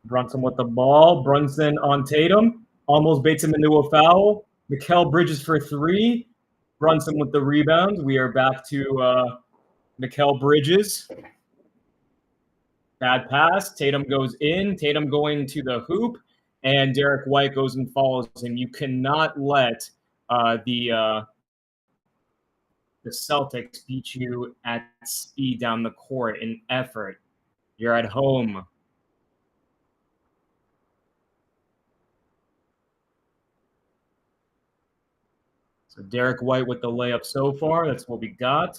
Brunson with the ball. Brunson on Tatum. Almost baits him into a foul. Mikal Bridges for three. Brunson with the rebound. We are back to Mikal Bridges. Bad pass. Tatum goes in. Tatum going to the hoop. And Derek White goes and follows him. You cannot let the Celtics beat you at speed down the court in effort. You're at home. So Derek White with the layup so far. That's what we got.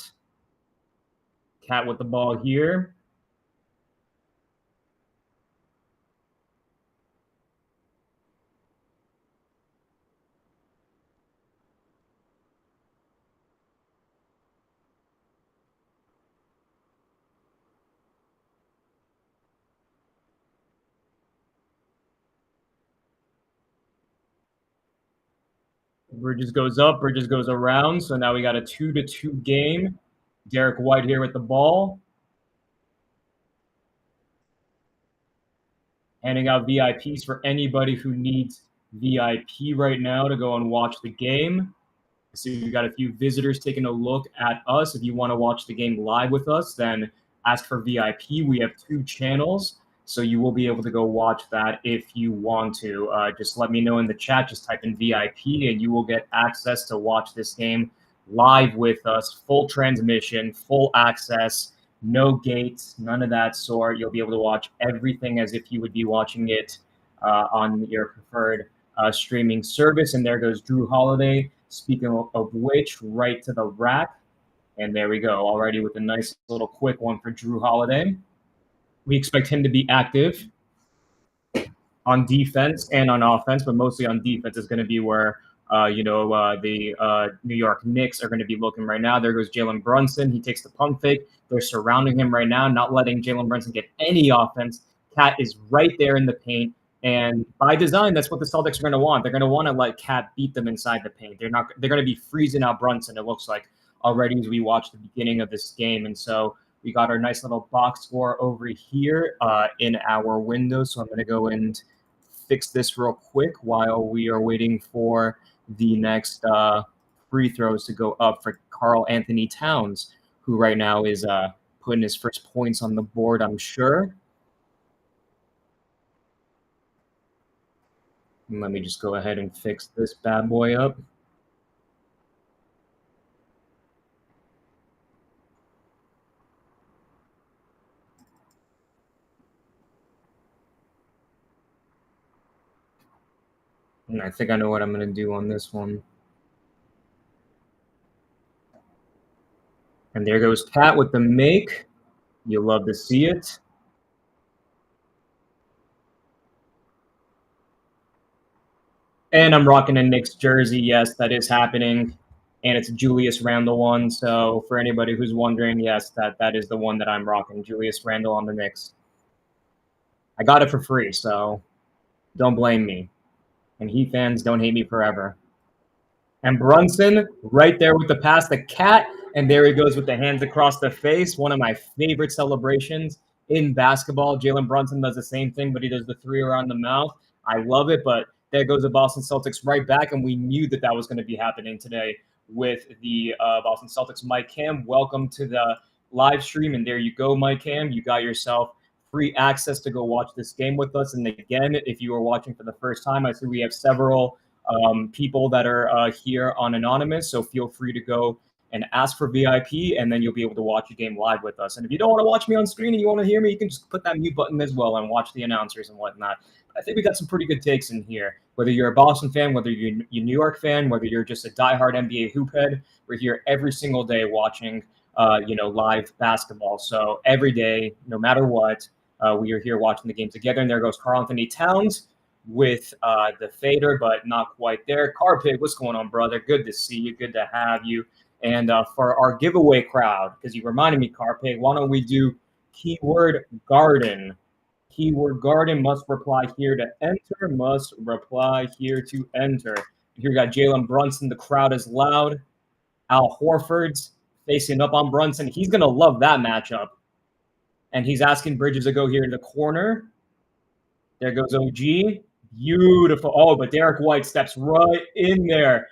Cat with the ball here. Bridges goes up, Bridges goes around. So now we got a 2-2 game. Derek White here with the ball. Handing out VIPs for anybody who needs VIP right now to go and watch the game. So we've got a few visitors taking a look at us. If you want to watch the game live with us, then ask for VIP. We have 2 channels, so you will be able to go watch that if you want to. Just let me know in the chat. Just type in VIP, and you will get access to watch this game live with us. Full transmission, full access, no gates, none of that sort. You'll be able to watch everything as if you would be watching it on your preferred streaming service. And there goes Drew Holiday. Speaking of which, right to the rack. And there we go, already with a nice little quick one for Drew Holiday. We expect him to be active on defense and on offense, but mostly on defense is going to be where, the New York Knicks are going to be looking right now. There goes Jalen Brunson. He takes the pump fake. They're surrounding him right now, not letting Jalen Brunson get any offense. Cat is right there in the paint. And by design, that's what the Celtics are going to want. They're going to want to let Cat beat them inside the paint. They're going to be freezing out Brunson, it looks like, already as we watch the beginning of this game. And so we got our nice little box score over here in our window. So I'm going to go and fix this real quick while we are waiting for the next free throws to go up for Karl Anthony Towns, who right now is putting his first points on the board, I'm sure. And let me just go ahead and fix this bad boy up. And I think I know what I'm going to do on this one. And there goes Cat with the make. You'll love to see it. And I'm rocking a Knicks jersey. Yes, that is happening. And it's a Julius Randle one. So for anybody who's wondering, yes, that is the one that I'm rocking. Julius Randle on the Knicks. I got it for free, so don't blame me. And Heat fans, don't hate me forever. And Brunson right there with the pass, the Cat. And there he goes with the hands across the face. One of my favorite celebrations in basketball. Jalen Brunson does the same thing, but he does the 3 around the mouth. I love it, but there goes the Boston Celtics right back, and we knew that was going to be happening today with the Boston Celtics. Mike Cam, welcome to the live stream, and there you go, Mike Cam. You got yourself free access to go watch this game with us. And again, if you are watching for the first time, I see we have several people that are here on Anonymous, so feel free to go and ask for VIP, and then you'll be able to watch the game live with us. And if you don't want to watch me on screen and you want to hear me, you can just put that mute button as well and watch the announcers and whatnot. I think we got some pretty good takes in here. Whether you're a Boston fan, whether you're a New York fan, whether you're just a diehard NBA hoop head, we're here every single day watching, live basketball. So every day, no matter what, we are here watching the game together. And there goes Karl Anthony Towns with the fader, but not quite there. Carpig, what's going on, brother? Good to see you. Good to have you. And for our giveaway crowd, because you reminded me, Carpig, why don't we do keyword garden? Keyword garden, must reply here to enter, must reply here to enter. Here we got Jalen Brunson. The crowd is loud. Al Horford's facing up on Brunson. He's going to love that matchup. And he's asking Bridges to go here in the corner. There goes OG. Beautiful. Oh, but Derek White steps right in there.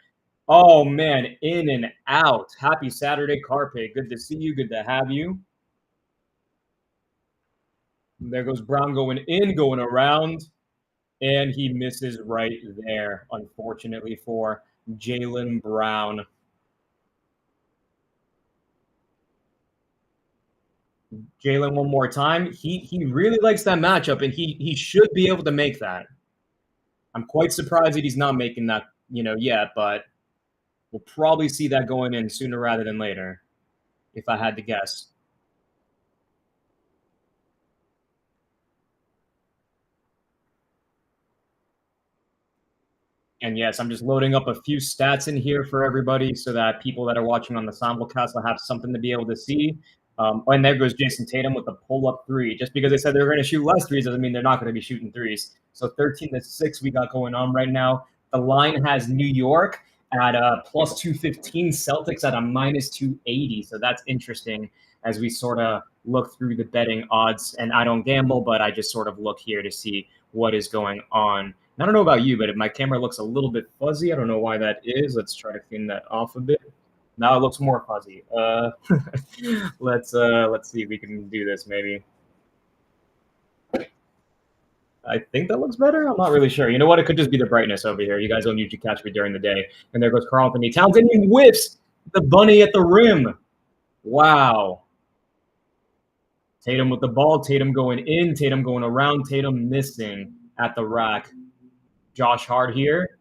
Oh, man, in and out. Happy Saturday, Carpe. Good to see you. Good to have you. There goes Brown going in, going around, and he misses right there, unfortunately, for Jaylen Brown. Jaylen one more time. He really likes that matchup, and he should be able to make that. I'm quite surprised that he's not making that, yet, but we'll probably see that going in sooner rather than later, if I had to guess. And yes, I'm just loading up a few stats in here for everybody so that people that are watching on the simulcast will have something to be able to see. And there goes Jason Tatum with the pull-up three. Just because they said they were going to shoot less threes doesn't mean they're not going to be shooting threes. So 13-6 we got going on right now. The line has New York at plus 215, Celtics at a minus 280. So that's interesting as we sort of look through the betting odds. And I don't gamble, but I just sort of look here to see what is going on. I don't know about you, but if my camera looks a little bit fuzzy, I don't know why that is. Let's try to clean that off a bit. Now it looks more fuzzy. Let's see if we can do this maybe. I think that looks better. I'm not really sure. You know what? It could just be the brightness over here. You guys don't usually catch me during the day. And there goes Karl-Anthony Towns, and he whiffs the bunny at the rim. Wow. Tatum with the ball. Tatum going in. Tatum going around. Tatum missing at the rack. Josh Hart here.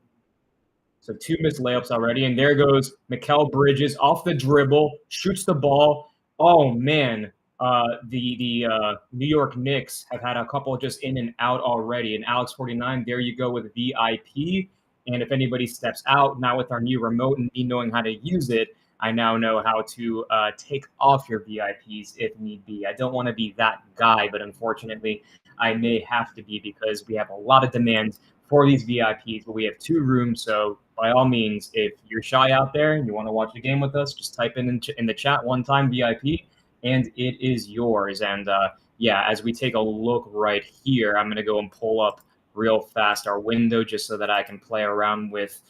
So 2 missed layups already. And there goes Mikal Bridges off the dribble, shoots the ball. Oh, man. The New York Knicks have had a couple just in and out already. And Alex 49, there you go with VIP. And if anybody steps out, now with our new remote and me knowing how to use it, I now know how to take off your VIPs if need be. I don't want to be that guy, but unfortunately, I may have to be because we have a lot of demand for these VIPs, but we have 2 rooms. So by all means, if you're shy out there and you want to watch the game with us, just type in the chat one time VIP, and it is yours. And yeah, as we take a look right here, I'm going to go and pull up real fast our window just so that I can play around with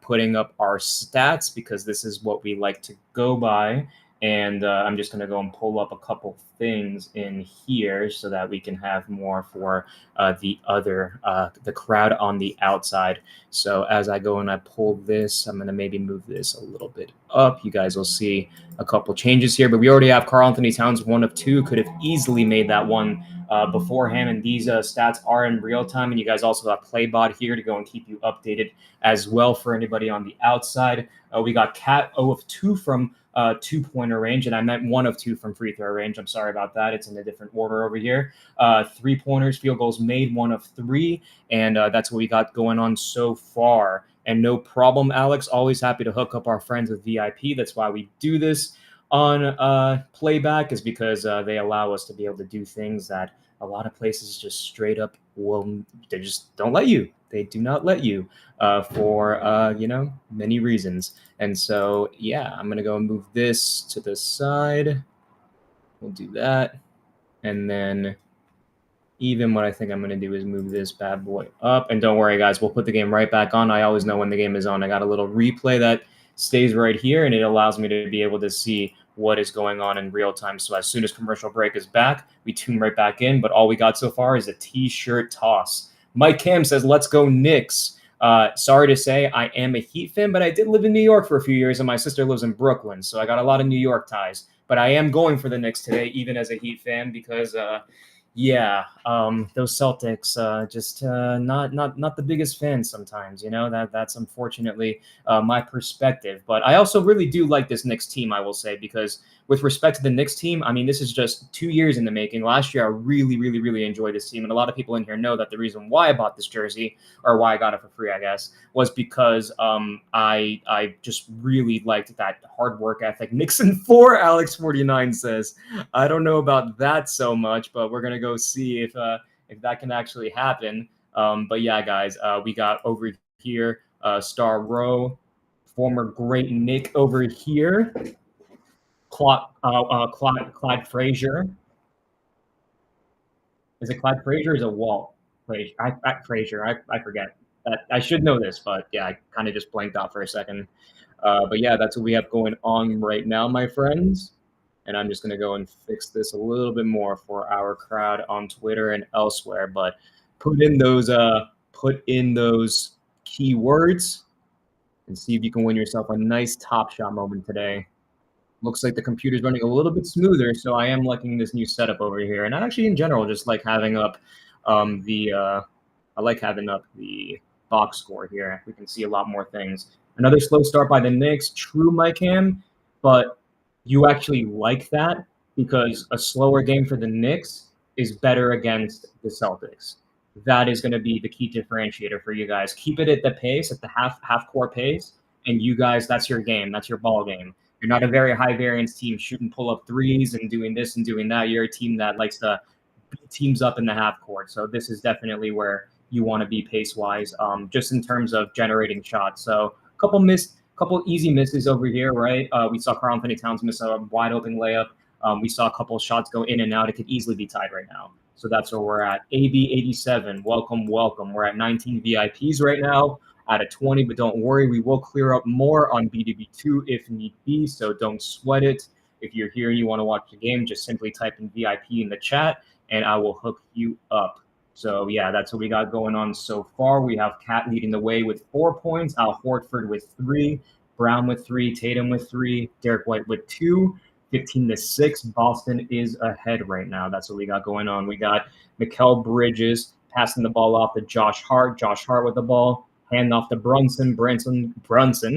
putting up our stats, because this is what we like to go by. And I'm just going to go and pull up a couple things in here so that we can have more for the crowd on the outside. So as I go and I pull this, I'm going to maybe move this a little bit up. You guys will see a couple changes here, but we already have Karl-Anthony Towns, 1 of 2, could have easily made that one beforehand. And these stats are in real time. And you guys also have PlayBot here to go and keep you updated as well for anybody on the outside. We got Cat 0 of 2 from 2-pointer range, and I meant 1 of 2 from free throw range. I'm sorry about that. It's in a different order over here. 3-pointers, field goals made, 1 of 3, and that's what we got going on so far. And no problem, Alex. Always happy to hook up our friends with VIP. That's why we do this on playback, is because they allow us to be able to do things that a lot of places just straight up they just don't let you. They do not let you for many reasons. And so yeah, I'm gonna go and move this to the side. We'll do that, and then even what I think I'm gonna do is move this bad boy up. And don't worry, guys, we'll put the game right back on. I always know when the game is on. I got a little replay that stays right here, and it allows me to be able to see what is going on in real time. So as soon as commercial break is back, we tune right back in. But all we got so far is a T-shirt toss. Mike Cam says, let's go Knicks. Sorry to say, I am a Heat fan, but I did live in New York for a few years, and my sister lives in Brooklyn, so I got a lot of New York ties. But I am going for the Knicks today, even as a Heat fan, because those Celtics just not the biggest fans sometimes. That's unfortunately my perspective. But I also really do like this Knicks team, I will say, because with respect to the Knicks team, I mean, this is just 2 years in the making. Last year, I really, really, really enjoyed this team. And a lot of people in here know that the reason why I bought this jersey, or why I got it for free, I guess, was because I just really liked that hard work ethic. Nixon 4, Alex 49 says. I don't know about that so much, but we're going to go see if that can actually happen. But yeah, guys, we got over here Star Row, former great Nick over here. Clyde Frazier. Is it Clyde Frazier or is it Walt? Frazier. I forget that. I should know this, but yeah, I kind of just blanked out for a second. But yeah, that's what we have going on right now, my friends. And I'm just going to go and fix this a little bit more for our crowd on Twitter and elsewhere. But put in those keywords and see if you can win yourself a nice Top Shot moment today. Looks like the computer's running a little bit smoother, so I am liking this new setup over here. And I actually, in general, just like having up I like having up the box score here. We can see a lot more things. Another slow start by the Knicks. True, Mike Ham, but you actually like that because a slower game for the Knicks is better against the Celtics. That is going to be the key differentiator for you guys. Keep it at the pace, at the half court pace, and you guys, that's your game. That's your ball game. You're not a very high variance team shooting pull up threes and doing this and doing that. You're a team that likes to beat teams up in the half court. So this is definitely where you want to be pace wise, just in terms of generating shots. So couple easy misses over here, right? We saw Karl Anthony Towns miss a wide open layup. We saw a couple of shots go in and out. It could easily be tied right now. So that's where we're at. AB87, welcome. We're at 19 VIPs right now out of 20, but don't worry, we will clear up more on BDB2 if need be, so don't sweat it. If you're here and you want to watch the game, just simply type in VIP in the chat, and I will hook you up. So, yeah, that's what we got going on so far. We have Cat leading the way with 4 points, Al Horford with 3, Brown with 3, Tatum with 3, Derek White with 2, 15-6. Boston is ahead right now. That's what we got going on. We got Mikal Bridges passing the ball off to Josh Hart. Josh Hart with the ball. Hand off to Brunson. Brunson,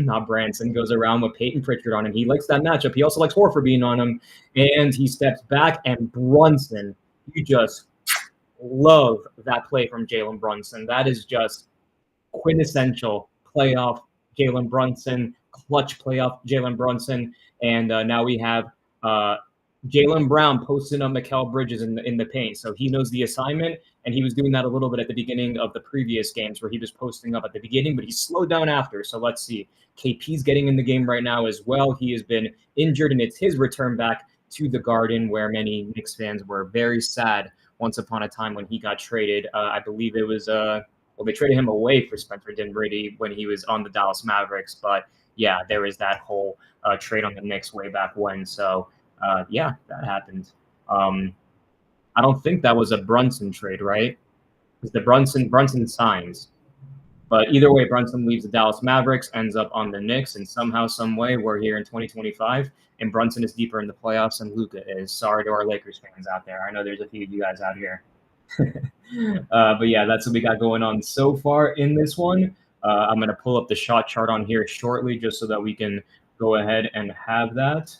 not Branson, goes around with Peyton Pritchard on him. He likes that matchup. He also likes Horford being on him. And he steps back, and Brunson, you just love that play from Jalen Brunson. That is just quintessential playoff Jalen Brunson, clutch playoff Jalen Brunson. And now we have Jaylen Brown posting up Mikal Bridges in the paint. So he knows the assignment, and he was doing that a little bit at the beginning of the previous games where he was posting up at the beginning, but he slowed down after. So let's see. KP's getting in the game right now as well. He has been injured, and it's his return back to the Garden, where many Knicks fans were very sad once upon a time when he got traded. I believe it was they traded him away for Spencer Dinwiddie when he was on the Dallas Mavericks. But yeah, there was that whole trade on the Knicks way back when. So yeah, that happened. I don't think that was a Brunson trade, right? Because the Brunson signs. But either way, Brunson leaves the Dallas Mavericks, ends up on the Knicks, and somehow, some way, we're here in 2025, and Brunson is deeper in the playoffs than Luka is. Sorry to our Lakers fans out there. I know there's a few of you guys out here. But yeah, that's what we got going on so far in this one. I'm going to pull up the shot chart on here shortly just so that we can go ahead and have that.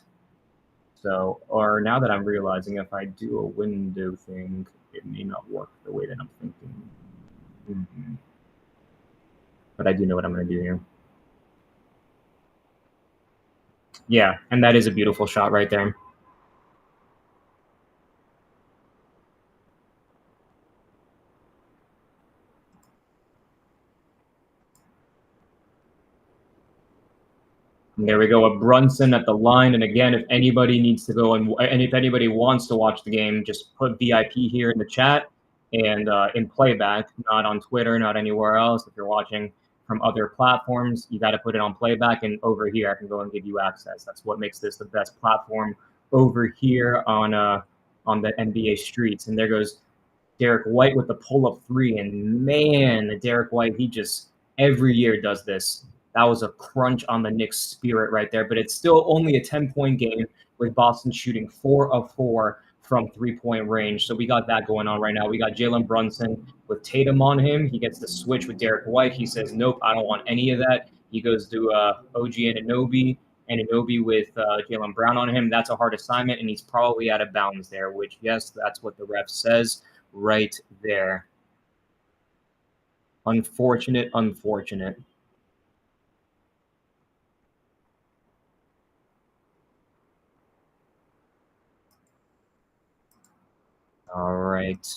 So, or now that I'm realizing if I do a window thing, it may not work the way that I'm thinking. Mm-hmm. But I do know what I'm going to do here. Yeah, and that is a beautiful shot right there. And there we go, a Brunson at the line. And again, if anybody needs to go and if anybody wants to watch the game, just put VIP here in the chat and in playback, not on Twitter, not anywhere else. If you're watching from other platforms, you got to put it on playback, and over here I can go and give you access. That's what makes this the best platform over here on the NBA streets. And there goes Derek White with the pull-up 3, and man, Derek White, he just every year does this. That was a crunch on the Knicks' spirit right there, but it's still only a 10-point game with Boston shooting 4 of 4 from 3-point range. So we got that going on right now. We got Jalen Brunson with Tatum on him. He gets the switch with Derek White. He says, nope, I don't want any of that. He goes to OG Anunoby with Jaylen Brown on him. That's a hard assignment, and he's probably out of bounds there, which, yes, that's what the ref says right there. Unfortunate. All right.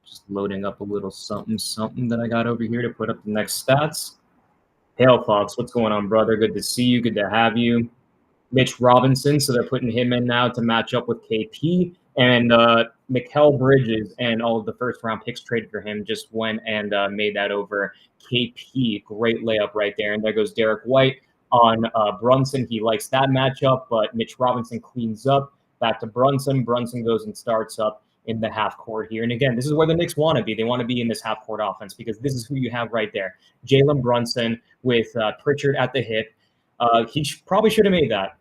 Just loading up a little something that I got over here to put up the next stats. Hail Fox, what's going on, brother? Good to see you. Good to have you. Mitch Robinson, so they're putting him in now to match up with KP. And Mikal Bridges and all of the first-round picks traded for him just went and made that over KP. Great layup right there. And there goes Derek White on Brunson. He likes that matchup, but Mitch Robinson cleans up. Back to Brunson. Brunson goes and starts up in the half court here. And again, this is where the Knicks want to be. They want to be in this half court offense because this is who you have right there. Jalen Brunson with Pritchard at the hip. He probably should have made that.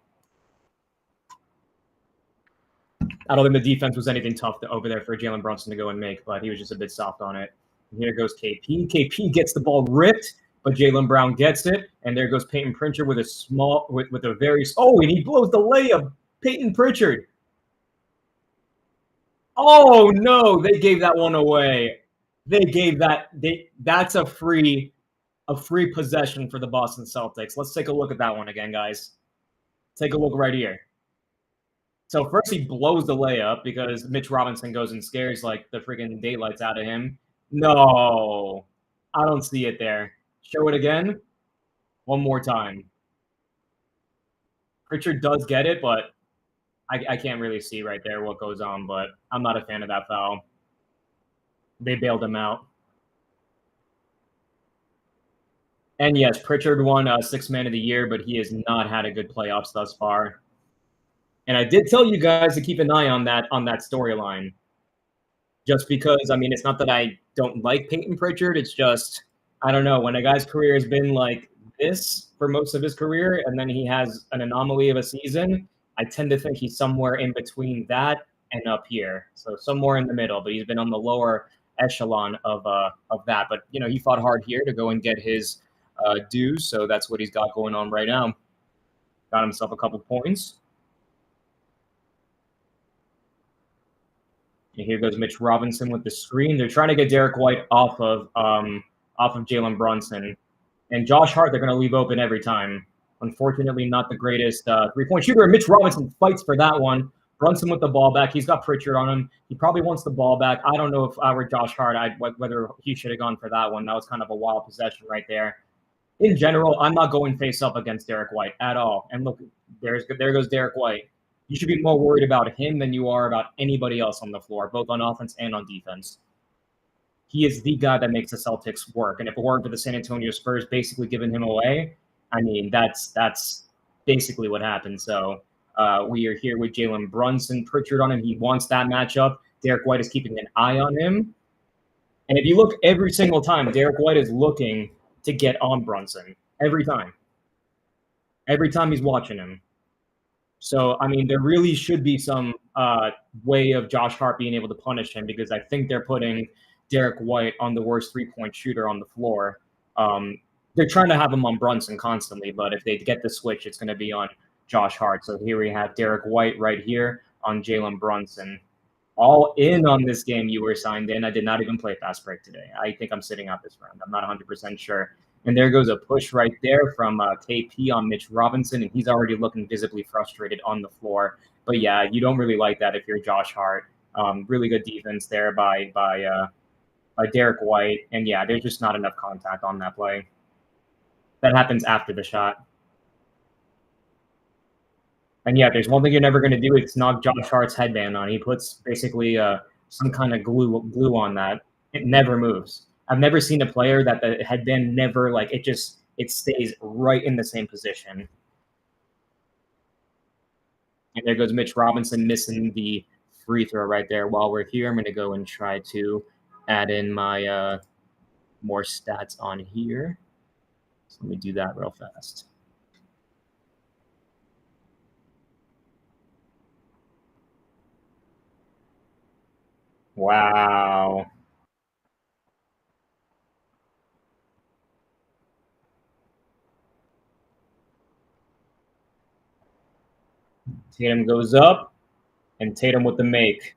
I don't think the defense was anything tough over there for Jalen Brunson to go and make, but he was just a bit soft on it. And here goes KP. KP gets the ball ripped, but Jaylen Brown gets it. And there goes Peyton Pritchard with a very and he blows the layup. Peyton Pritchard. Oh no, they gave that one away. They gave that. That's a free possession for the Boston Celtics. Let's take a look at that one again, guys. Take a look right here. So first he blows the layup because Mitch Robinson goes and scares like the freaking daylights out of him. No, I don't see it there. Show it again. One more time. Pritchard does get it, but I can't really see right there what goes on, but I'm not a fan of that foul. They bailed him out. And yes, Pritchard won Sixth Man of the Year, but he has not had a good playoffs thus far. And I did tell you guys to keep an eye on that storyline. Just because, I mean, it's not that I don't like Peyton Pritchard. It's just, I don't know, when a guy's career has been like this for most of his career, and then he has an anomaly of a season, I tend to think he's somewhere in between that and up here. So somewhere in the middle, but he's been on the lower echelon of that. But, you know, he fought hard here to go and get his dues, so that's what he's got going on right now. Got himself a couple points. And here goes Mitch Robinson with the screen. They're trying to get Derek White off of Jalen Brunson. And Josh Hart, they're going to leave open every time. Unfortunately, not the greatest three-point shooter. And Mitch Robinson fights for that one. Brunson with the ball back. He's got Pritchard on him. He probably wants the ball back. I don't know if I were Josh Hart, whether he should have gone for that one. That was kind of a wild possession right there. In general, I'm not going face up against Derek White at all. And look, there goes Derek White. You should be more worried about him than you are about anybody else on the floor, both on offense and on defense. He is the guy that makes the Celtics work. And if it weren't for the San Antonio Spurs basically giving him away, I mean, that's basically what happened. So we are here with Jalen Brunson, Pritchard on him. He wants that matchup. Derek White is keeping an eye on him. And if you look every single time, Derek White is looking to get on Brunson. Every time. Every time he's watching him. So, I mean, there really should be some way of Josh Hart being able to punish him because I think they're putting Derek White on the worst three-point shooter on the floor. They're trying to have him on Brunson constantly, but if they get the switch, it's going to be on Josh Hart. So here we have Derek White right here on Jalen Brunson. All in on this game, you were signed in. I did not even play fast break today. I think I'm sitting out this round. I'm not 100% sure. And there goes a push right there from KP on Mitch Robinson, and he's already looking visibly frustrated on the floor. But yeah, you don't really like that if you're Josh Hart. Really good defense there by Derek White, and yeah, there's just not enough contact on that play. That happens after the shot. And yeah, there's one thing you're never going to do. It's knock Josh Hart's headband on. He puts basically some kind of glue on that. It never moves. I've never seen a player that the headband never it stays right in the same position. And there goes Mitch Robinson missing the free throw right there. While we're here, I'm going to go and try to add in my more stats on here. So let me do that real fast. Wow. Tatum goes up, and Tatum with the make.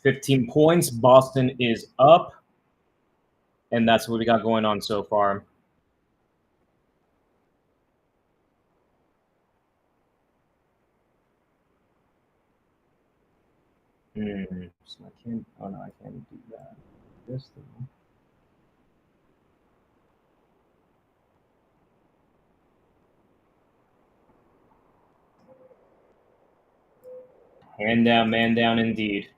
15 points. Boston is up, and that's what we got going on so far. So I can't. Oh no, I can't do that. This thing. Hand down, man down indeed.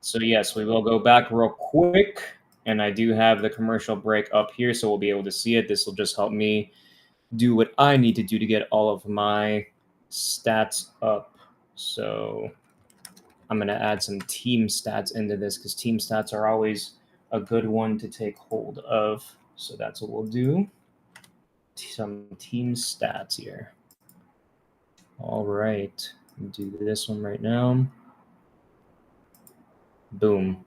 So yes, we will go back real quick. And I do have the commercial break up here, so we'll be able to see it. This will just help me do what I need to do to get all of my stats up. So I'm going to add some team stats into this because team stats are always a good one to take hold of. So that's what we'll do. Some team stats here. All right. Do this one right now. Boom.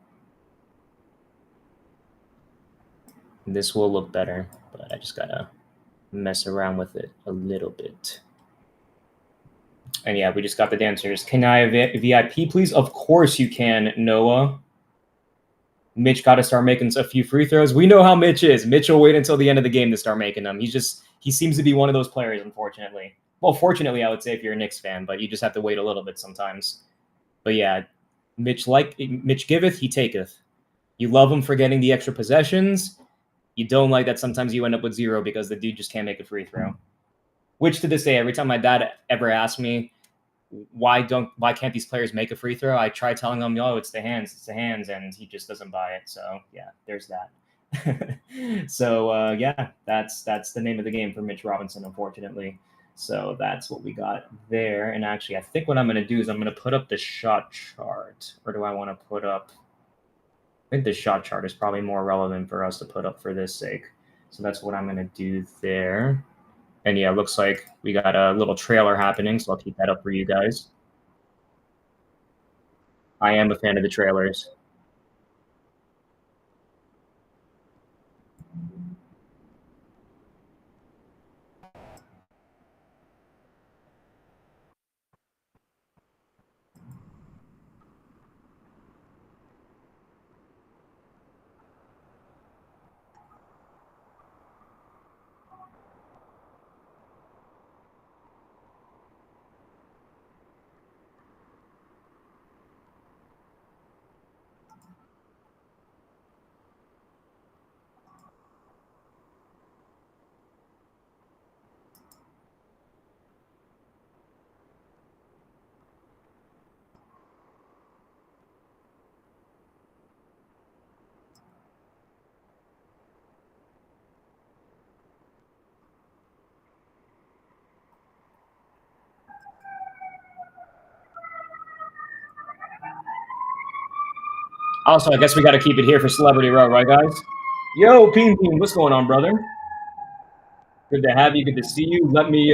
This will look better, but I just got to mess around with it a little bit. And yeah, we just got the dancers. Can I have a VIP, please? Of course you can, Noah. Mitch got to start making a few free throws. We know how Mitch is. Mitch will wait until the end of the game to start making them. He seems to be one of those players, unfortunately. Well, fortunately, I would say if you're a Knicks fan, but you just have to wait a little bit sometimes. But yeah, Mitch giveth, he taketh. You love him for getting the extra possessions. You don't like that sometimes you end up with 0 because the dude just can't make a free throw. Which to this day, every time my dad ever asks me, why can't these players make a free throw? I try telling him, oh, it's the hands, and he just doesn't buy it. So yeah, there's that. So yeah, that's the name of the game for Mitch Robinson, unfortunately. So that's what we got there. And actually, I think what I'm going to do is I'm going to put up the shot chart. Or do I want to put up? I think the shot chart is probably more relevant for us to put up for this sake. So that's what I'm going to do there. And yeah, it looks like we got a little trailer happening, so I'll keep that up for you guys. I am a fan of the trailers. Also, I guess we got to keep it here for Celebrity Row, right, guys? Yo, Ping Ping, what's going on, brother? Good to have you. Good to see you. Let me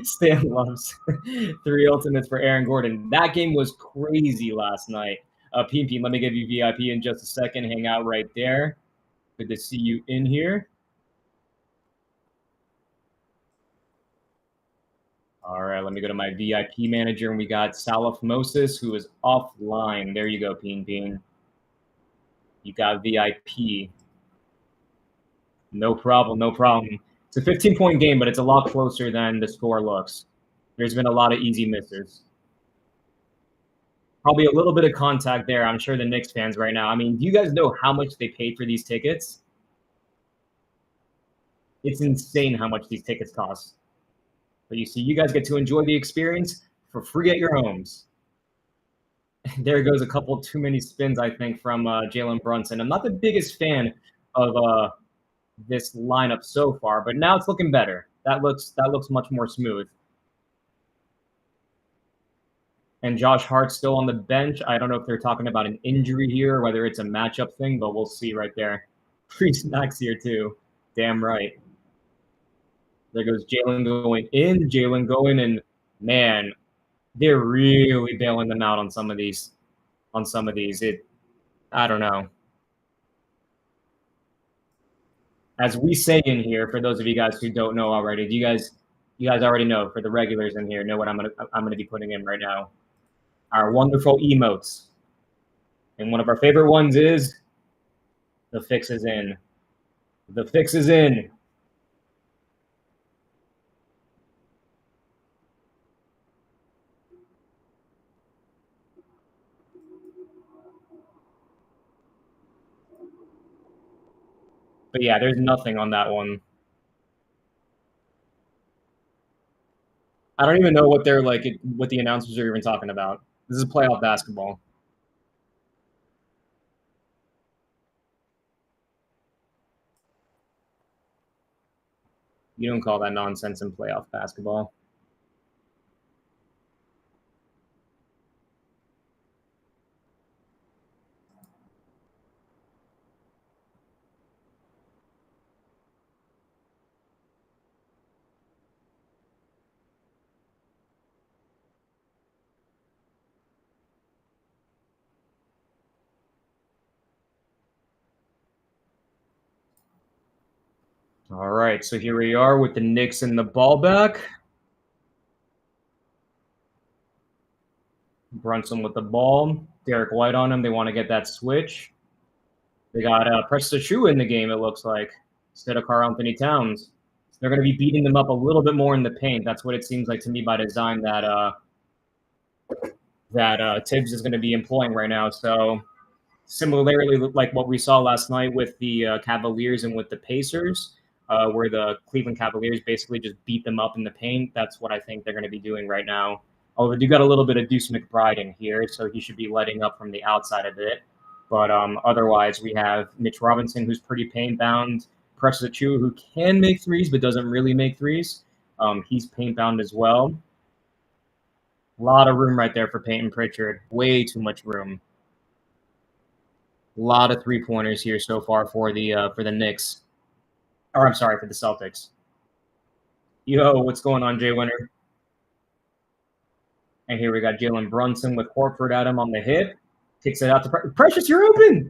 Stan loves 3 ultimates for Aaron Gordon. That game was crazy last night. Ping Ping, let me give you VIP in just a second. Hang out right there. Good to see you in here. All right, let me go to my VIP manager, and we got Salaf Moses, who is offline. There you go, Ping Ping. You got VIP. No problem, no problem. It's a 15-point game, but it's a lot closer than the score looks. There's been a lot of easy misses. Probably a little bit of contact there. I'm sure the Knicks fans right now. I mean, do you guys know how much they paid for these tickets? It's insane how much these tickets cost. But you see, you guys get to enjoy the experience for free at your homes. There goes a couple too many spins, I think, from Jalen Brunson. I'm not the biggest fan of this lineup so far, but now it's looking better. That looks much more smooth. And Josh Hart's still on the bench. I don't know if they're talking about an injury here or whether it's a matchup thing, but we'll see right there. Free snacks here too. Damn right. There goes Jalen going in. Jalen going, and man, they're really bailing them out on some of these. I don't know. As we say in here, for those of you guys who don't know already, you guys already know. For the regulars in here, know what I'm gonna be putting in right now. Our wonderful emotes, and one of our favorite ones is the fix is in. The fix is in. But yeah, there's nothing on that one. I don't even know what they're like. What the announcers are even talking about. This is playoff basketball. You don't call that nonsense in playoff basketball. All right, so here we are with the Knicks and the ball back. Brunson with the ball. Derek White on him. They want to get that switch. They got Precious Achiuwa in the game, it looks like, instead of Karl Anthony Towns. They're going to be beating them up a little bit more in the paint. That's what it seems like to me by design that Tibbs is going to be employing right now. So similarly, like what we saw last night with the Cavaliers and with the Pacers, where the Cleveland Cavaliers basically just beat them up in the paint. That's what I think they're going to be doing right now. Although you got a little bit of Deuce McBride in here, so he should be letting up from the outside of it. But otherwise, we have Mitch Robinson, who's pretty paint-bound. Precious Achiuwa, who can make threes but doesn't really make threes. He's paint-bound as well. A lot of room right there for Peyton Pritchard. Way too much room. A lot of three-pointers here so far for the Knicks. Or I'm sorry, for the Celtics. Yo, what's going on, Jay Winner? And here we got Jalen Brunson with Horford at him on the hip. Kicks it out to Precious. You're open.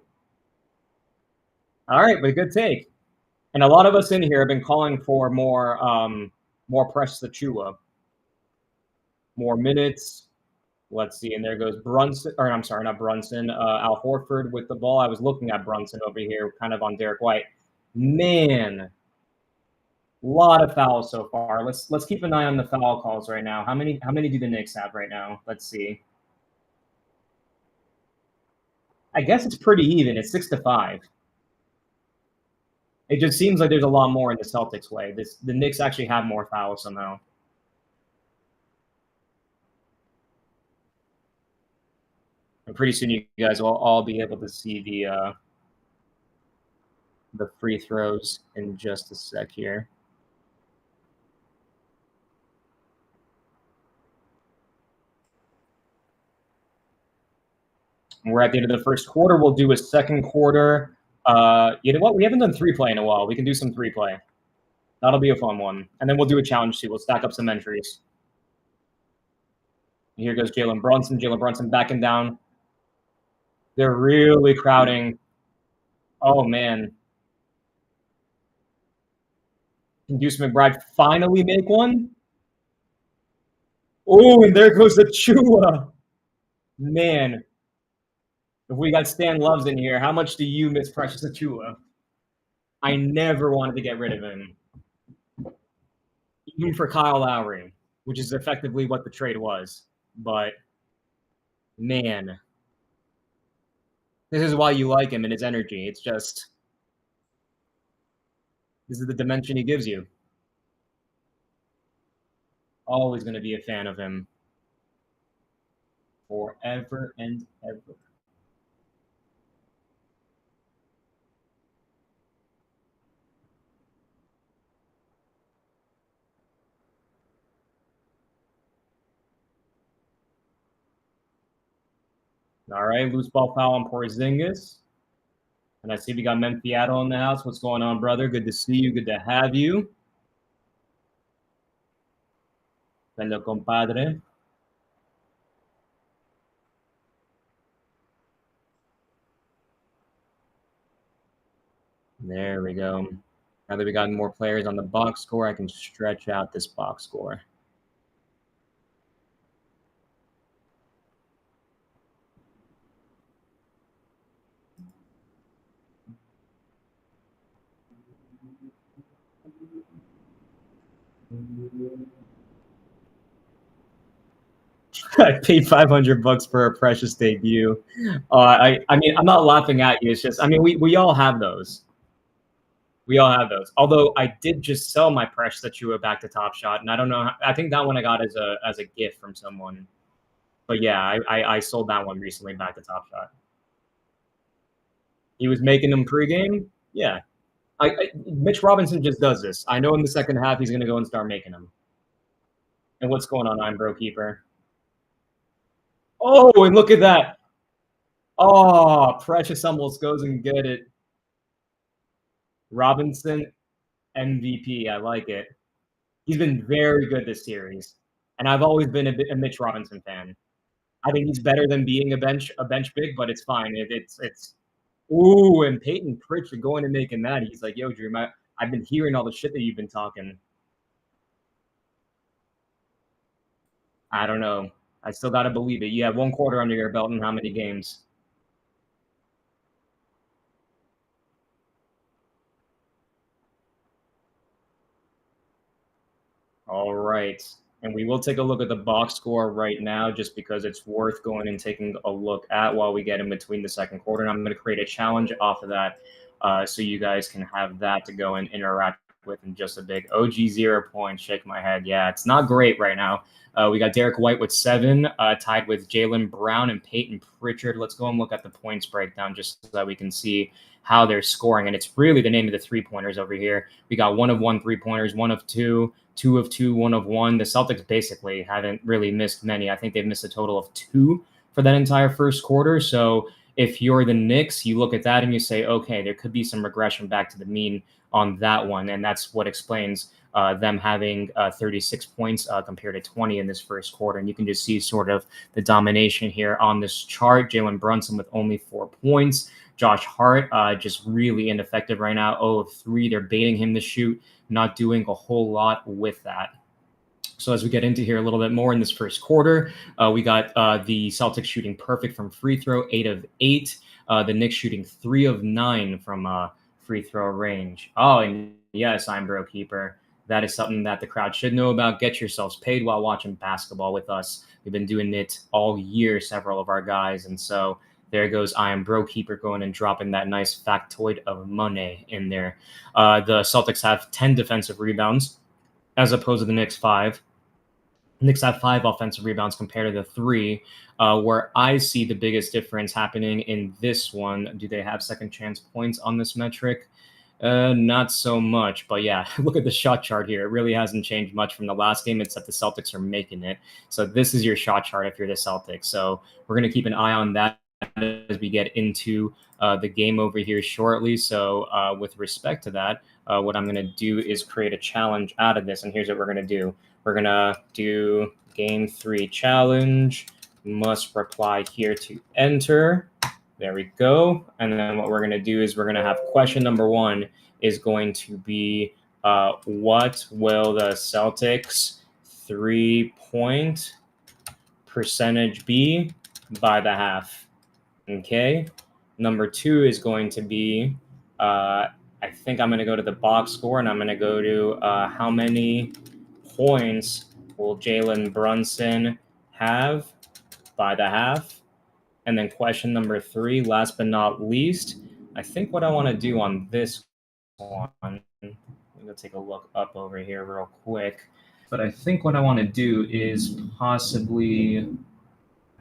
All right, but a good take. And a lot of us in here have been calling for more Precious Achiuwa. More minutes. Let's see. And there goes Brunson. Or I'm sorry, not Brunson. Al Horford with the ball. I was looking at Brunson over here, kind of on Derek White. Man, a lot of fouls so far. Let's keep an eye on the foul calls right now. How many do the Knicks have right now? Let's see. I guess it's pretty even. It's 6-5. It just seems like there's a lot more in the Celtics way. The Knicks actually have more fouls somehow. And pretty soon you guys will all be able to see the free throws in just a sec here. We're at the end of the first quarter. We'll do a second quarter. You know what? We haven't done 3-play in a while. We can do some 3-play. That'll be a fun one. And then we'll do a challenge too. We'll stack up some entries. Here goes Jalen Brunson. Jalen Brunson backing down. They're really crowding. Oh, man. Can Deuce McBride finally make one? Oh, and there goes Achiuwa. Man. If we got Stan Loves in here, how much do you miss Precious Achiuwa? I never wanted to get rid of him. Even for Kyle Lowry, which is effectively what the trade was. But, man, this is why you like him and his energy. It's just, this is the dimension he gives you. Always going to be a fan of him. Forever and ever. All right, loose ball foul on Porzingis. And I see we got Memphiato in the house. What's going on, brother? Good to see you. Good to have you. Hello, compadre. There we go. Now that we got more players on the box score, I can stretch out this box score. I paid $500 for a Precious debut. I mean, I'm not laughing at you. It's just, I mean, we all have those. We all have those. Although I did just sell my Precious Achua back to Top Shot, and I don't know. I think that one I got as a gift from someone. But yeah, I sold that one recently back to Top Shot. He was making them pregame. Yeah, Mitch Robinson just does this. I know in the second half he's going to go and start making them. And what's going on, I'm Bro Keeper? Oh, and look at that. Oh, Precious almost goes and get it. Robinson, MVP. I like it. He's been very good this series, and I've always been a Mitch Robinson fan. I think he's better than being a bench big, but it's fine. It's ooh, and Peyton Pritchard going and making that. He's like, yo, Dream, I've been hearing all the shit that you've been talking. I don't know. I still got to believe it. You have 1 quarter under your belt in how many games? All right. And we will take a look at the box score right now just because it's worth going and taking a look at while we get in between the second quarter. And I'm going to create a challenge off of that so you guys can have that to go and interact with in just a big OG 0 points. Shake my head. Yeah, it's not great right now. We got Derek White with 7, tied with Jaylen Brown and Peyton Pritchard. Let's go and look at the points breakdown just so that we can see how they're scoring. And it's really the name of the 3-pointers over here. We got 1 of 1 3-pointers, 1 of 2, 2 of 2, 1 of 1. The Celtics basically haven't really missed many. I think they've missed a total of 2 for that entire first quarter. So if you're the Knicks, you look at that and you say, okay, there could be some regression back to the mean on that one. And that's what explains them having 36 points compared to 20 in this first quarter. And you can just see sort of the domination here on this chart. Jalen Brunson with only 4 points. Josh Hart just really ineffective right now. 0 of 3. They're baiting him to shoot, not doing a whole lot with that. So as we get into here a little bit more in this first quarter, we got the Celtics shooting perfect from free throw, 8 of 8. The Knicks shooting 3 of 9 from free throw range. Oh, and yes, I'm Bro Keeper. That is something that the crowd should know about. Get yourselves paid while watching basketball with us. We've been doing it all year, several of our guys. And so there goes I am Bro Keeper going and dropping that nice factoid of money in there. The Celtics have 10 defensive rebounds as opposed to the Knicks 5. Knicks have 5 offensive rebounds compared to the 3. Where I see the biggest difference happening in this one, do they have second chance points on this metric? Not so much, but yeah, look at the shot chart here. It really hasn't changed much from the last game, except the Celtics are making it. So this is your shot chart if you're the Celtics. So we're going to keep an eye on that as we get into the game over here shortly. So with respect to that, what I'm going to do is create a challenge out of this. And here's what we're going to do. We're going to do game 3 challenge. Must reply here to enter. There we go. And then what we're going to do is we're going to have question number 1 is going to be what will the Celtics 3-point percentage be by the half? Okay. Number 2 is going to be, I think I'm going to go to the box score and I'm going to go to how many points will Jalen Brunson have by the half? And then question number 3, last but not least, I think what I want to do on this one, I'm going to take a look up over here real quick. But I think what I want to do is possibly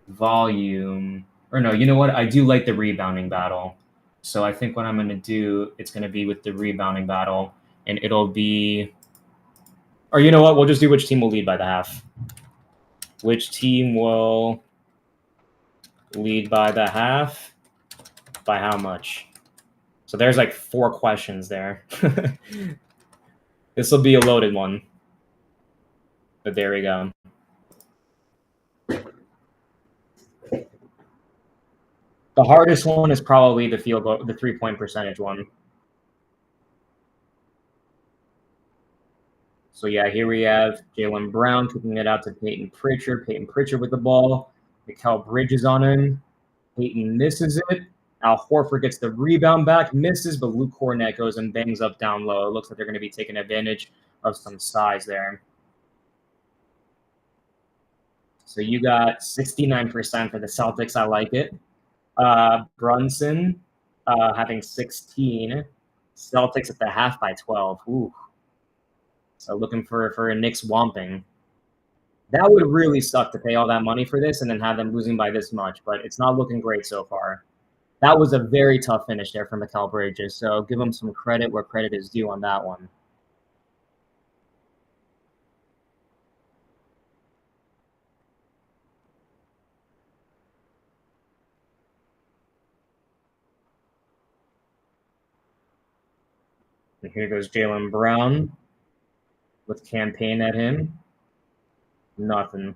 volume. Or no, you know what? I do like the rebounding battle. So I think what I'm going to do, it's going to be with the rebounding battle. And it'll be, or you know what? We'll just do which team will lead by the half. Which team will lead by the half? By how much? So there's like 4 questions there. This will be a loaded one. But there we go. The hardest one is probably the field goal, the 3-point percentage one. So yeah, here we have Jaylen Brown kicking it out to Peyton Pritchard. Peyton Pritchard with the ball. Mikal Bridges on him. Peyton misses it. Al Horford gets the rebound back, misses, but Luke Kornet goes and bangs up down low. It looks like they're going to be taking advantage of some size there. So you got 69% for the Celtics. I like it. Brunson having 16. Celtics at the half by 12. Ooh. So looking for a Knicks whomping. That would really suck to pay all that money for this and then have them losing by this much, but it's not looking great so far. That was a very tough finish there from Mikal Bridges, so give him some credit where credit is due on that one. And here goes Jaylen Brown with campaign at him. Nothing.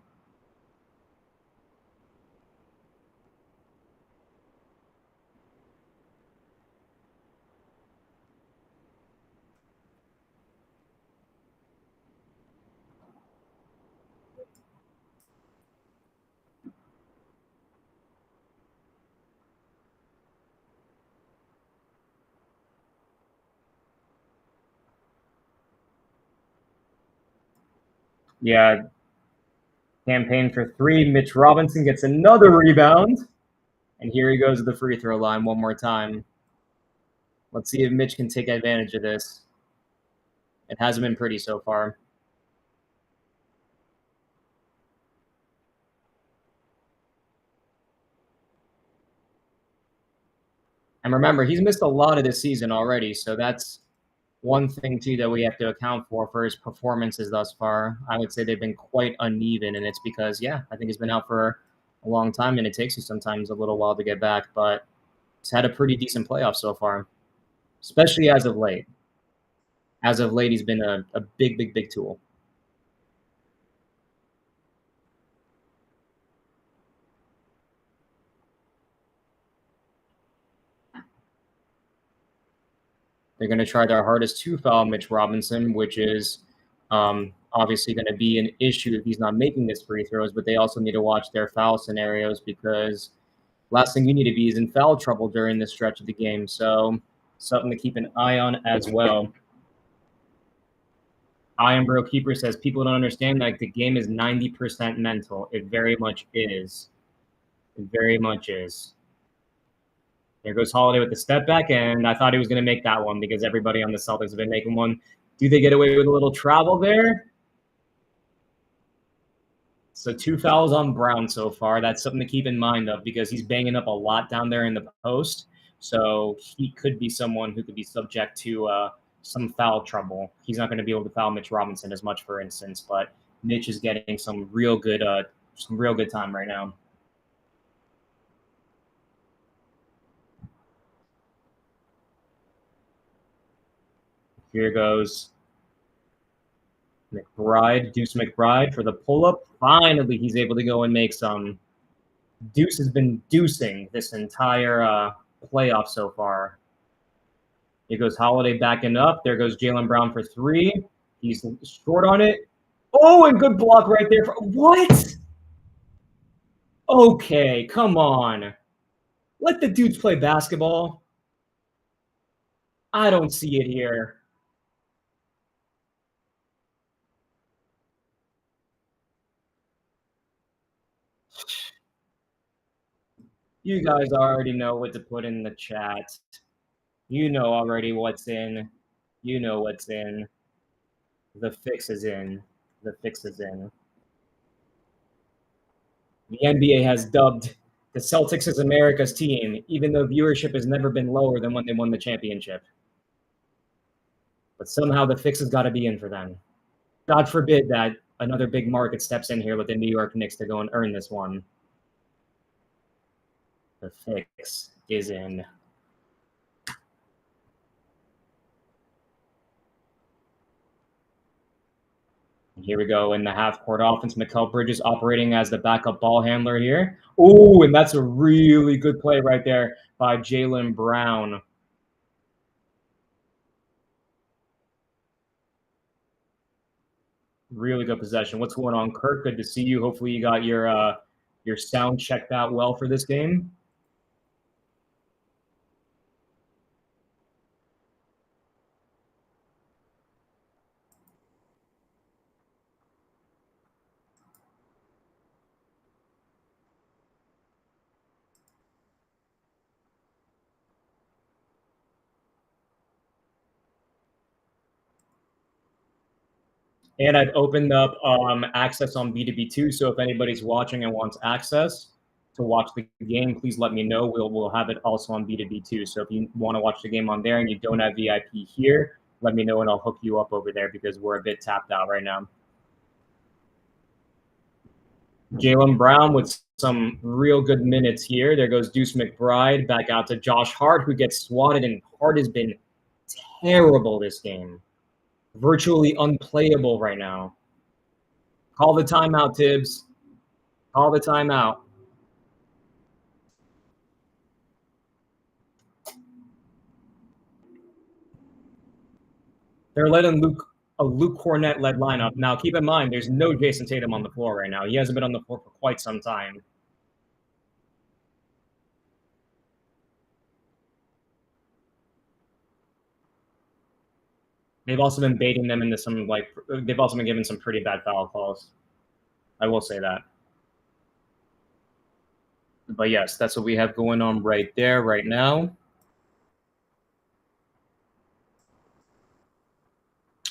Yeah, campaign for 3. Mitch Robinson gets another rebound. And here he goes to the free throw line one more time. Let's see if Mitch can take advantage of this. It hasn't been pretty so far. And remember, he's missed a lot of this season already, so that's one thing, too, that we have to account for his performances thus far. I would say they've been quite uneven, and it's because, yeah, I think he's been out for a long time, and it takes you sometimes a little while to get back, but he's had a pretty decent playoff so far, especially as of late. As of late, he's been a big, big, big tool. They're going to try their hardest to foul Mitch Robinson, which is obviously going to be an issue if he's not making his free throws, but they also need to watch their foul scenarios because last thing you need to be is in foul trouble during this stretch of the game. So something to keep an eye on as well. Iron Bro Keeper says people don't understand like the game is 90% mental. It very much is. It very much is. There goes Holiday with the step back, and I thought he was going to make that one because everybody on the Celtics have been making one. Do they get away with a little travel there? So 2 fouls on Brown so far. That's something to keep in mind of because he's banging up a lot down there in the post. So he could be someone who could be subject to some foul trouble. He's not going to be able to foul Mitch Robinson as much, for instance, but Mitch is getting some real good time right now. Here goes Deuce McBride for the pull-up. Finally, he's able to go and make some. Deuce has been deucing this entire playoff so far. Here goes Holiday backing up. There goes Jaylen Brown for 3. He's short on it. Oh, and good block right there. What? Okay, come on. Let the dudes play basketball. I don't see it here. You guys already know what to put in the chat. You know already what's in. You know what's in. The fix is in. The fix is in. The NBA has dubbed the Celtics as America's team, even though viewership has never been lower than when they won the championship. But somehow the fix has got to be in for them. God forbid that another big market steps in here with the New York Knicks to go and earn this one. The fix is in. And here we go in the half-court offense. Mikal Bridges operating as the backup ball handler here. Oh, and that's a really good play right there by Jaylen Brown. Really good possession. What's going on, Kirk? Good to see you. Hopefully you got your sound checked out well for this game. And I've opened up access on B2B too. So if anybody's watching and wants access to watch the game, please let me know. We'll have it also on B2B too. So if you want to watch the game on there and you don't have VIP here, let me know and I'll hook you up over there because we're a bit tapped out right now. Jaylen Brown with some real good minutes here. There goes Deuce McBride back out to Josh Hart, who gets swatted, and Hart has been terrible this game. Virtually unplayable right now. Call the timeout, Tibbs. Call the timeout. They're letting a Luke Cornett-led lineup. Now, keep in mind, there's no Jason Tatum on the floor right now. He hasn't been on the floor for quite some time. They've also been baiting them into some, they've also been given some pretty bad foul calls. I will say that. But yes, that's what we have going on right there, right now.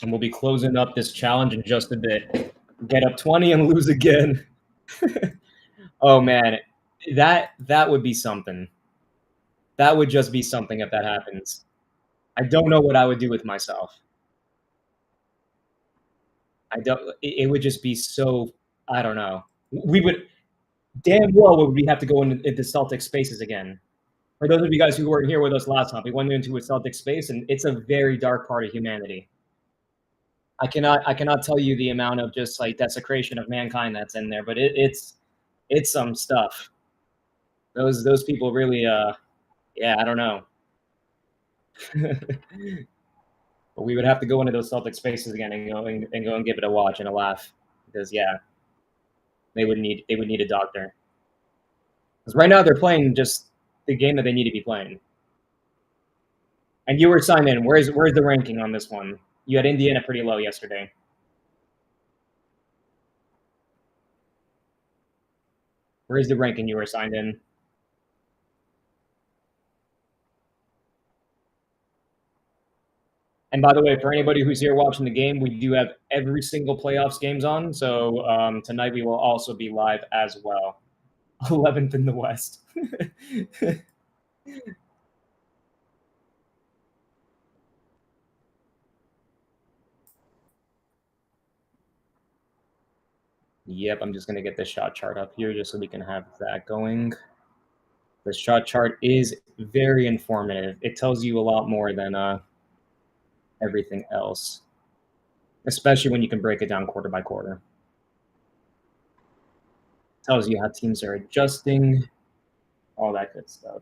And we'll be closing up this challenge in just a bit. Get up 20 and lose again. Oh, man. That would be something. That would just be something if that happens. I don't know what I would do with myself. It would just be so, I don't know. We would, damn well would we have to go into Celtic spaces again. For those of you guys who weren't here with us last time, we went into a Celtic space, and it's a very dark part of humanity. I cannot tell you the amount of just like desecration of mankind that's in there, but it's some stuff. Those people really, yeah, I don't know. But we would have to go into those Celtic spaces again and go and give it a watch and a laugh because yeah, they would need a doctor. Because right now they're playing just the game that they need to be playing. And you were signed in. Where's the ranking on this one? You had Indiana pretty low yesterday. Where's the ranking you were signed in? And by the way, for anybody who's here watching the game, we do have every single playoffs games on. So tonight we will also be live as well. 11th in the West. Yep, I'm just going to get the shot chart up here just so we can have that going. The shot chart is very informative. It tells you a lot more than everything else, especially when you can break it down quarter by quarter. Tells you how teams are adjusting, all that good stuff.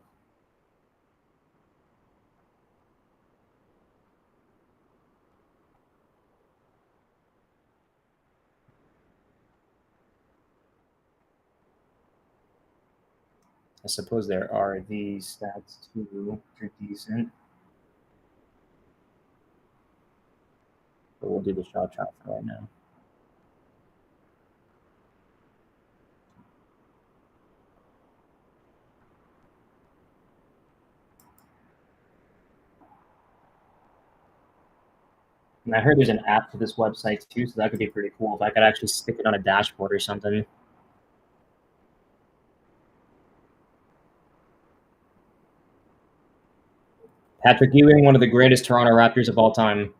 I suppose there are these stats too, which are decent. But we'll do the shot chart for right now. And I heard there's an app for this website too, so that could be pretty cool if I could actually stick it on a dashboard or something. Patrick Ewing, one of the greatest Toronto Raptors of all time.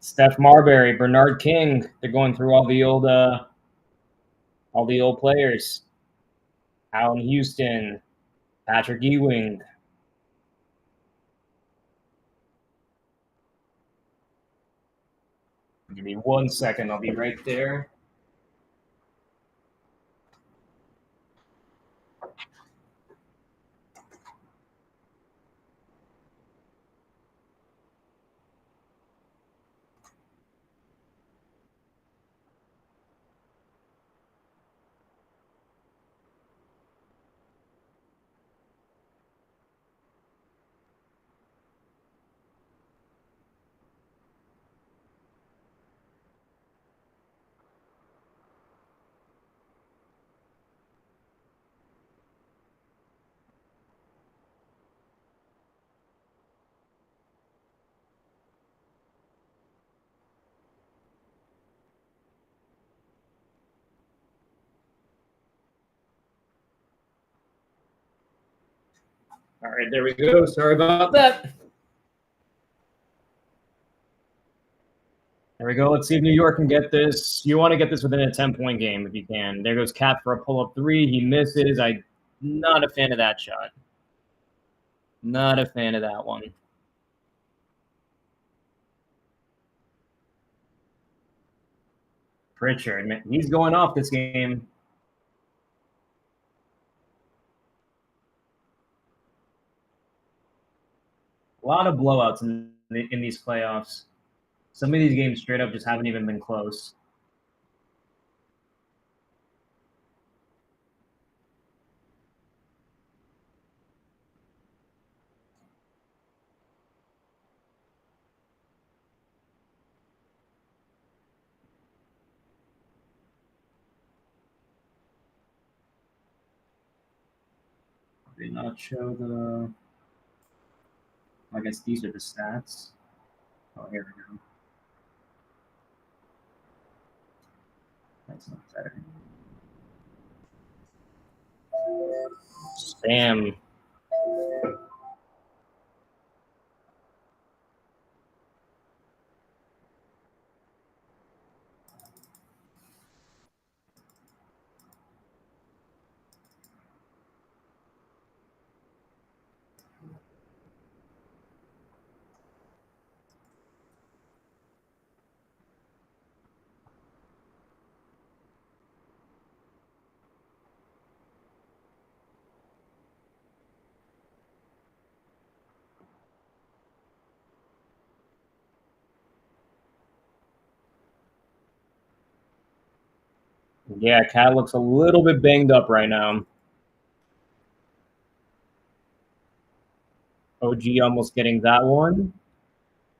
Steph Marbury, Bernard King. They're going through all the old players. Allen Houston, Patrick Ewing. Give me 1 second. I'll be right there. All right, there we go. Sorry about that. There we go. Let's see if New York can get this. You want to get this within a 10-point game if you can. There goes Cat for a pull-up three. He misses. I'm not a fan of that shot. Not a fan of that one. Pritchard, man, he's going off this game. A lot of blowouts in these playoffs. Some of these games straight up just haven't even been close. Did not show the. I guess these are the stats. Oh, here we go. That's not better. Sam. Yeah, Cat looks a little bit banged up right now. OG almost getting that one.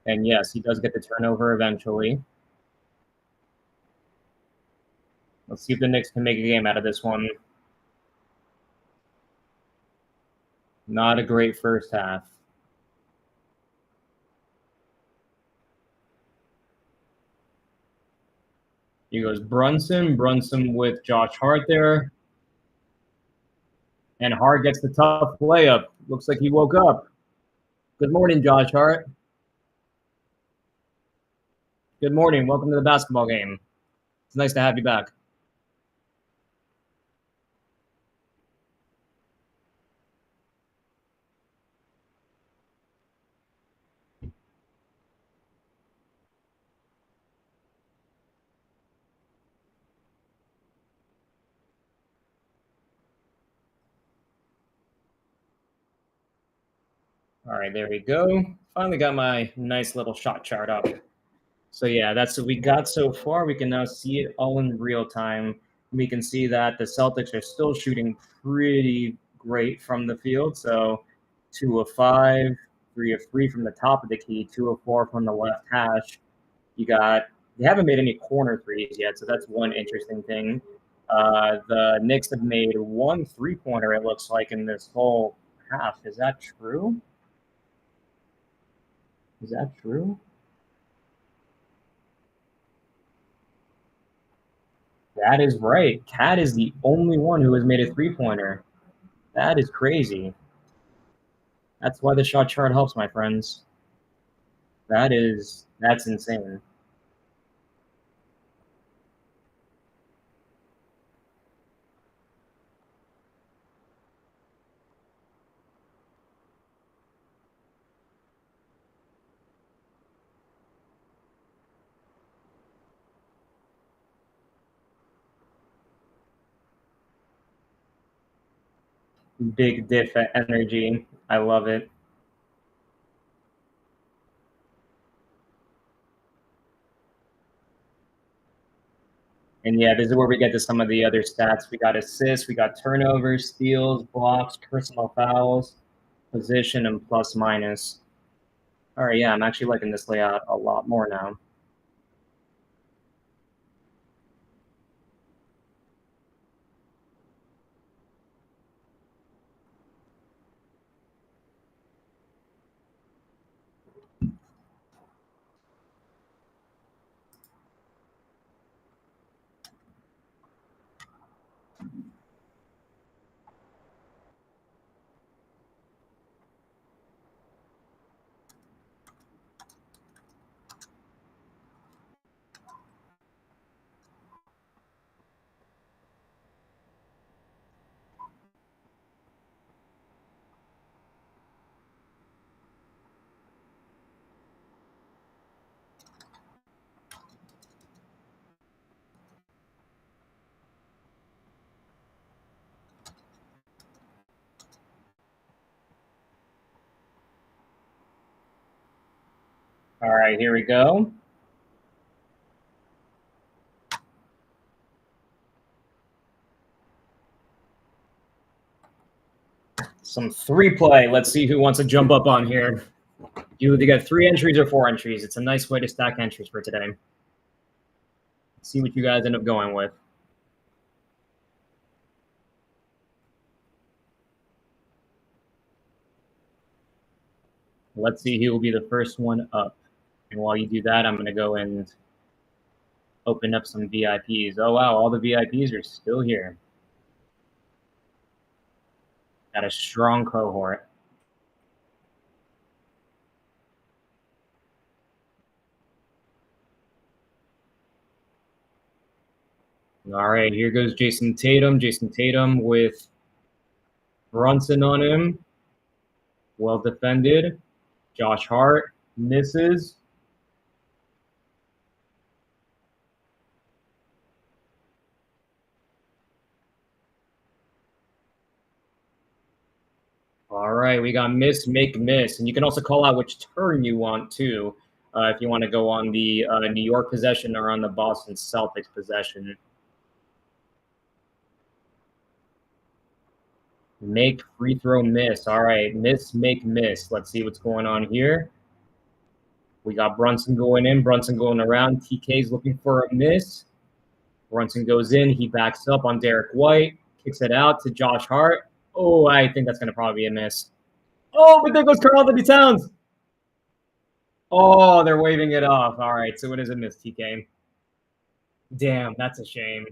And yes, he does get the turnover eventually. Let's see if the Knicks can make a game out of this one. Not a great first half. He goes Brunson. Brunson with Josh Hart there. And Hart gets the tough layup. Looks like he woke up. Good morning, Josh Hart. Good morning. Welcome to the basketball game. It's nice to have you back. All right, there we go. Finally got my nice little shot chart up. So yeah, that's what we got so far. We can now see it all in real time. We can see that the Celtics are still shooting pretty great from the field. So 2 of 5, 3 of 3 from the top of the key, 2 of 4 from the left hash. They haven't made any corner threes yet, so that's one interesting thing. The Knicks have made 1 3-pointer, it looks like, in this whole half. Is that true? Is that true? That is right. Cat is the only one who has made a 3-pointer. That is crazy. That's why the shot chart helps, my friends. That's insane. Big diff energy. I love it. And yeah, this is where we get to some of the other stats. We got assists, we got turnovers, steals, blocks, personal fouls, position, and plus minus. All right, yeah, I'm actually liking this layout a lot more now. All right, here we go. Some 3-play. Let's see who wants to jump up on here. You either get 3 entries or 4 entries. It's a nice way to stack entries for today. Let's see what you guys end up going with. Let's see who will be the first one up. And while you do that, I'm going to go and open up some VIPs. Oh, wow, all the VIPs are still here. Got a strong cohort. All right, here goes Jason Tatum. Jason Tatum with Brunson on him. Well defended. Josh Hart misses. All right, we got miss, make, miss. And you can also call out which turn you want, too, if you want to go on the New York possession or on the Boston Celtics possession. Make, free throw, miss. All right, miss, make, miss. Let's see what's going on here. We got Brunson going in, Brunson going around. TK's looking for a miss. Brunson goes in. He backs up on Derek White, kicks it out to Josh Hart. Oh, I think that's going to probably be a miss. Oh, but there goes Karl-Anthony Towns. Oh, they're waving it off. All right, so it is a miss, TK. Damn, that's a shame.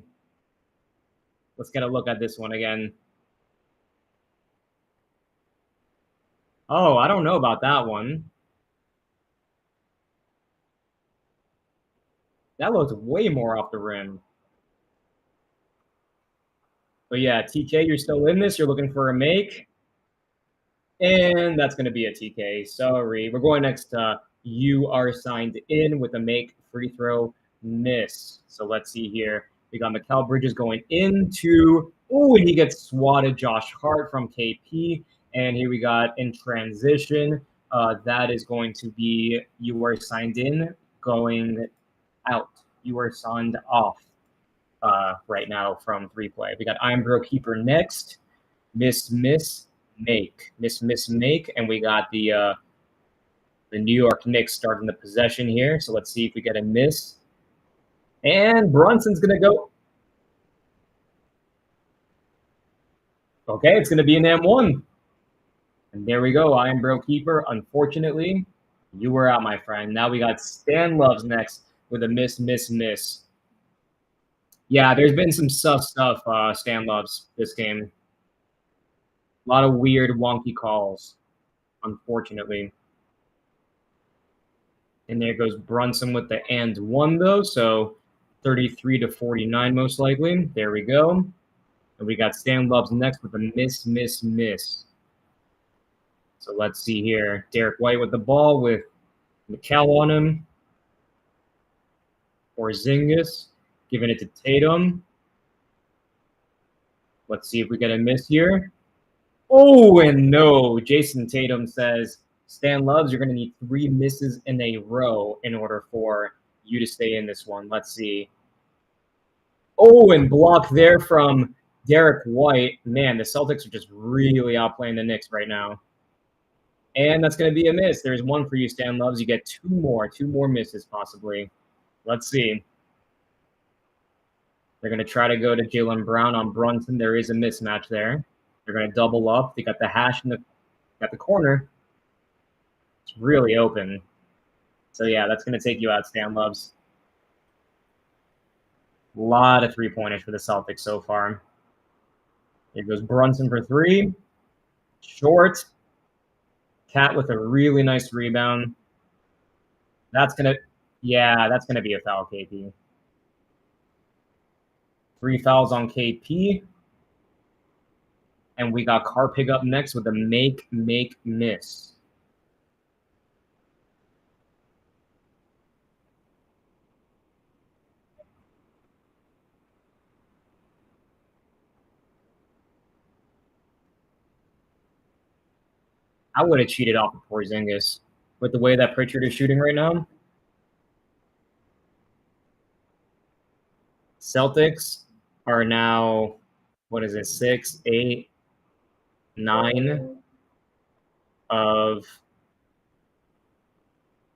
Let's get a look at this one again. Oh, I don't know about that one. That looks way more off the rim. But yeah, TK, you're still in this. You're looking for a make. And that's going to be a TK. Sorry. We're going next. You are signed in with a make, free throw, miss. So let's see here. We got Mikal Bridges going into. Oh, and he gets swatted. Josh Hart from KP. And here we got in transition. That is going to be you are signed in going out. You are signed off right now from 3-play. We got I'm Bro Keeper next. Miss, miss, make. Miss, miss, make. And we got the New York Knicks starting the possession here. So let's see if we get a miss. And Brunson's going to go. Okay, it's going to be an M1. And there we go. I am Bro Keeper. Unfortunately, you were out, my friend. Now we got Stan Loves next with a miss, miss, miss. Yeah, there's been some sus stuff, Stan Loves, this game. A lot of weird, wonky calls, unfortunately. And there goes Brunson with the and 1, though. So 33-49, most likely. There we go. And we got Stan Loves next with a miss, miss, miss. So let's see here. Derek White with the ball with Mikal on him. Porzingis giving it to Tatum. Let's see if we get a miss here. Oh, and no. Jason Tatum says, Stan Loves, you're going to need 3 misses in a row in order for you to stay in this one. Let's see. Oh, and block there from Derek White. Man, the Celtics are just really outplaying the Knicks right now. And that's going to be a miss. There's 1 for you, Stan Loves. You get 2 more misses possibly. Let's see. They're going to try to go to Jaylen Brown on Brunson. There is a mismatch there. They're going to double up. They got the hash in the corner. It's really open. So, yeah, that's going to take you out, Stan Loves. A lot of 3-pointers for the Celtics so far. Here goes Brunson for 3. Short. Cat with a really nice rebound. That's going to be a foul, KP. 3 fouls on KP. And we got Carpig up next with a make, miss. I would have cheated off of Porzingis. with the way that Pritchard is shooting right now. Celtics are now, what is it, 6, 8, 9 of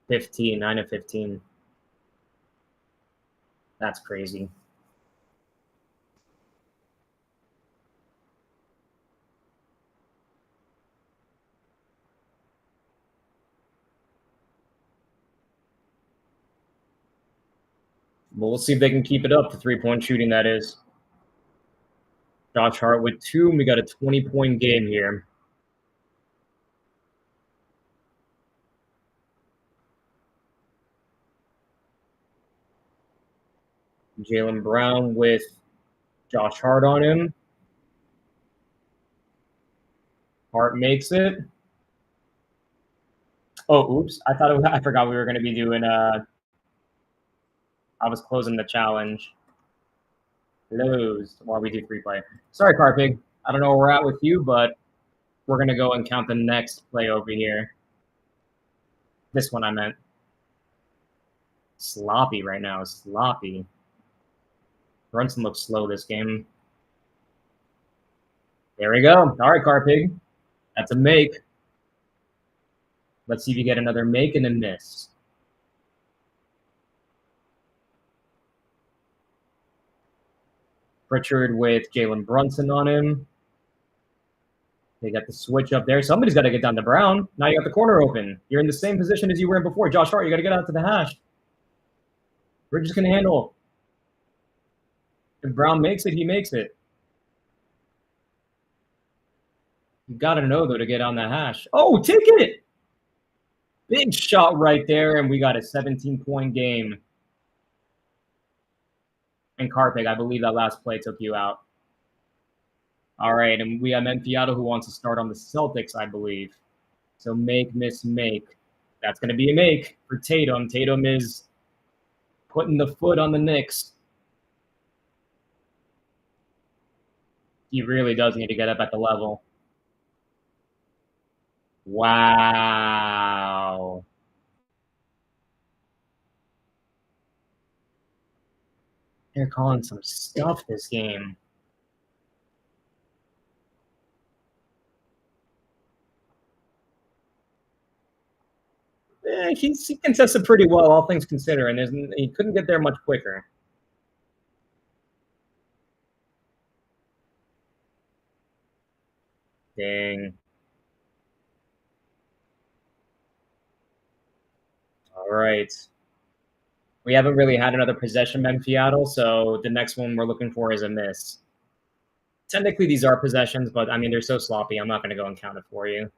15, 9 of 15. That's crazy. But we'll see if they can keep it up, the three-point shooting, that is. Josh Hart with 2, and we got a 20-point game here. Jaylen Brown with Josh Hart on him. Hart makes it. Oh, oops. I forgot we were going to be doing I was closing the challenge. Closed while we do free play. Sorry, Carpig. I don't know where we're at with you, but we're going to go and count the next play over here. This one I meant. Sloppy right now. Sloppy. Brunson looks slow this game. There we go. All right, Carpig. That's a make. Let's see if you get another make and a miss. Pritchard with Jalen Brunson on him. They got the switch up there. Somebody's got to get down to Brown. Now you got the corner open. You're in the same position as you were in before. Josh Hart, you got to get out to the hash. We're just going to handle. If Brown makes it, he makes it. You got to know, though, to get on the hash. Oh, take it! Big shot right there, and we got a 17-point game. And Carpig, I believe that last play took you out. All right, and we have Menfiato who wants to start on the Celtics, I believe. So make, miss, make. That's going to be a make for Tatum. Tatum is putting the foot on the Knicks. He really does need to get up at the level. Wow. They're calling some stuff this game. He contested pretty well, all things considering. He couldn't get there much quicker. Dang. All right. We haven't really had another possession Menfiato, so the next one we're looking for is a miss. Technically, these are possessions, but, I mean, they're so sloppy, I'm not going to go and count it for you.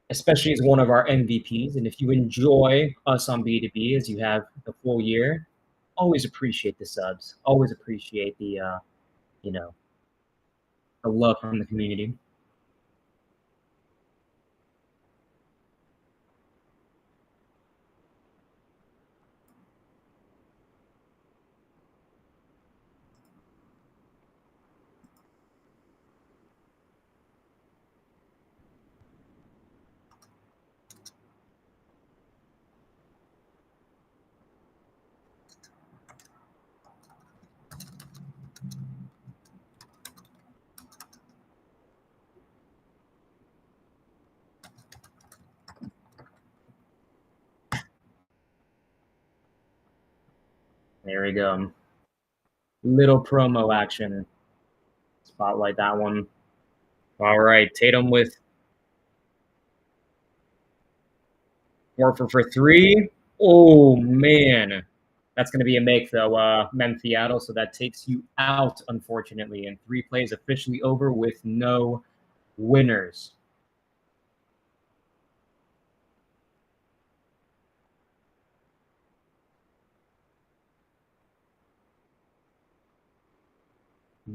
Especially as one of our MVPs, and if you enjoy us on B2B as you have the full year, always appreciate the subs. Always appreciate the, the love from the community. There we go. Little promo action. Spotlight that one. All right, Tatum with 4 for 3. Oh, man. That's going to be a make, though, Menfiato, so that takes you out, unfortunately. And 3 plays officially over with no winners.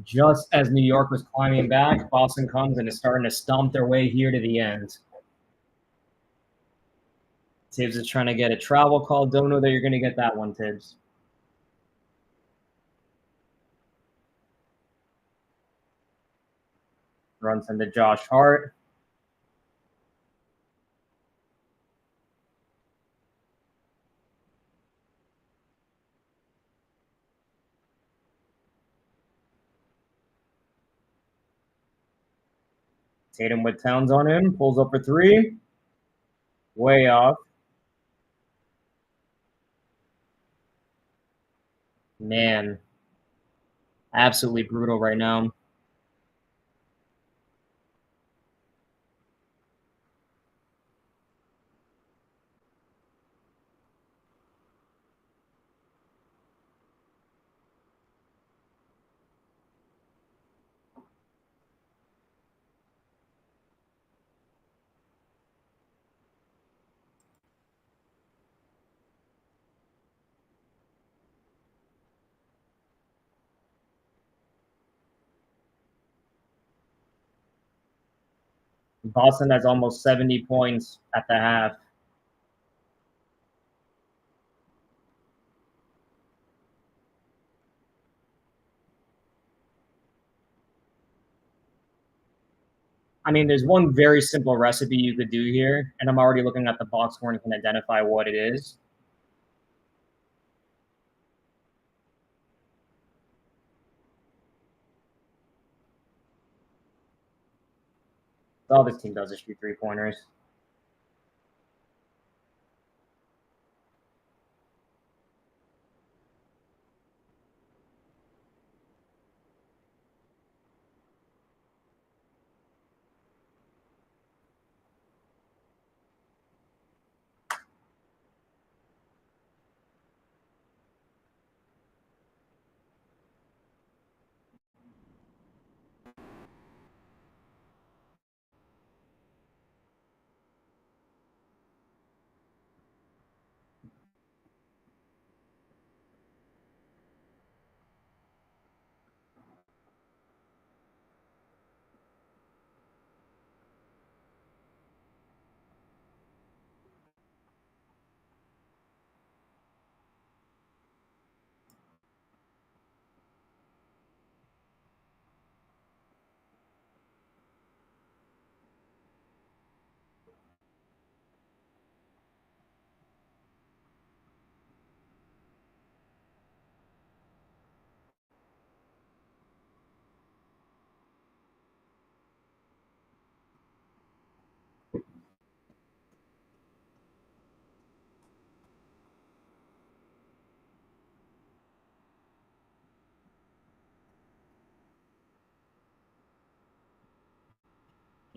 Just as New York was climbing back, Boston comes and is starting to stomp their way here to the end. Tibbs is trying to get a travel call. Don't know that you're going to get that one, Tibbs. Runs into Josh Hart. Tatum with Towns on him. Pulls up for three. Way off. Man. Absolutely brutal right now. Boston has almost 70 points at the half. I mean, there's one very simple recipe you could do here, and I'm already looking at the box score and can identify what it is. All this team does is shoot three-pointers.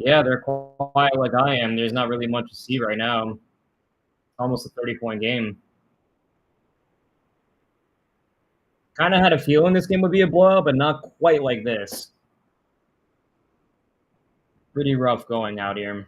Yeah, they're quiet like I am. There's not really much to see right now. Almost a 30-point game. Kind of had a feeling this game would be a blowout, but not quite like this. Pretty rough going out here.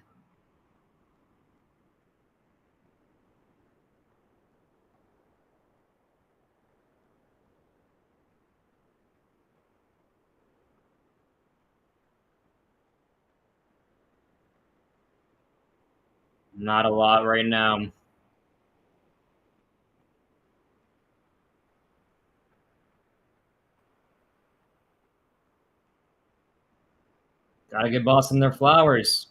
Not a lot right now. Gotta give Boston their flowers.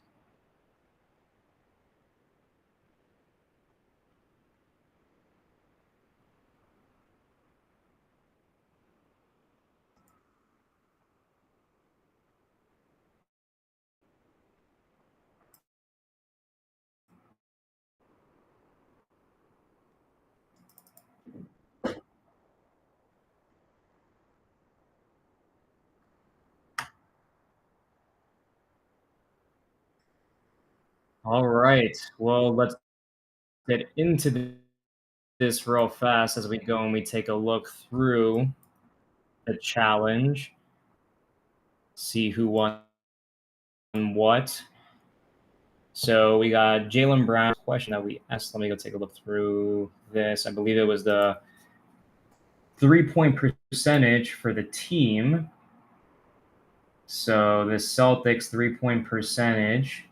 All right. Well, let's get into this real fast as we go and we take a look through the challenge. See who won what. So we got Jaylen Brown question that we asked. Let me go take a look through this. I believe it was the 3-point percentage for the team. So the Celtics 3-point percentage,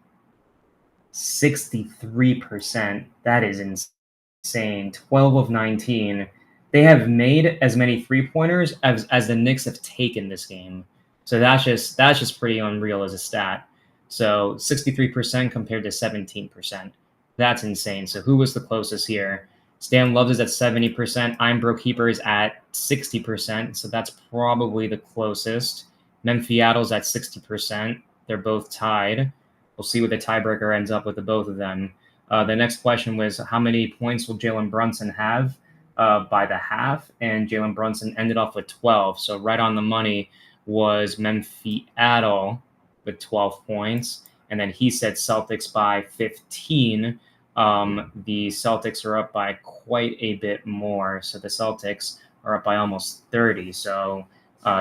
63%. That is insane. 12 of 19. They have made as many 3-pointers as the Knicks have taken this game. So that's just pretty unreal as a stat. So 63% compared to 17%. That's insane. So who was the closest here? Stan Love is at 70%. I'm Bro Keeper is at 60%. So that's probably the closest. Memphiattle's at 60%. they're both tied. We'll see what the tiebreaker ends up with the both of them. The next question was, how many points will Jalen Brunson have by the half? And Jalen Brunson ended off with 12. So right on the money was Memphiadel with 12 points. And then he said Celtics by 15. The Celtics are up by quite a bit more. So the Celtics are up by almost 30. So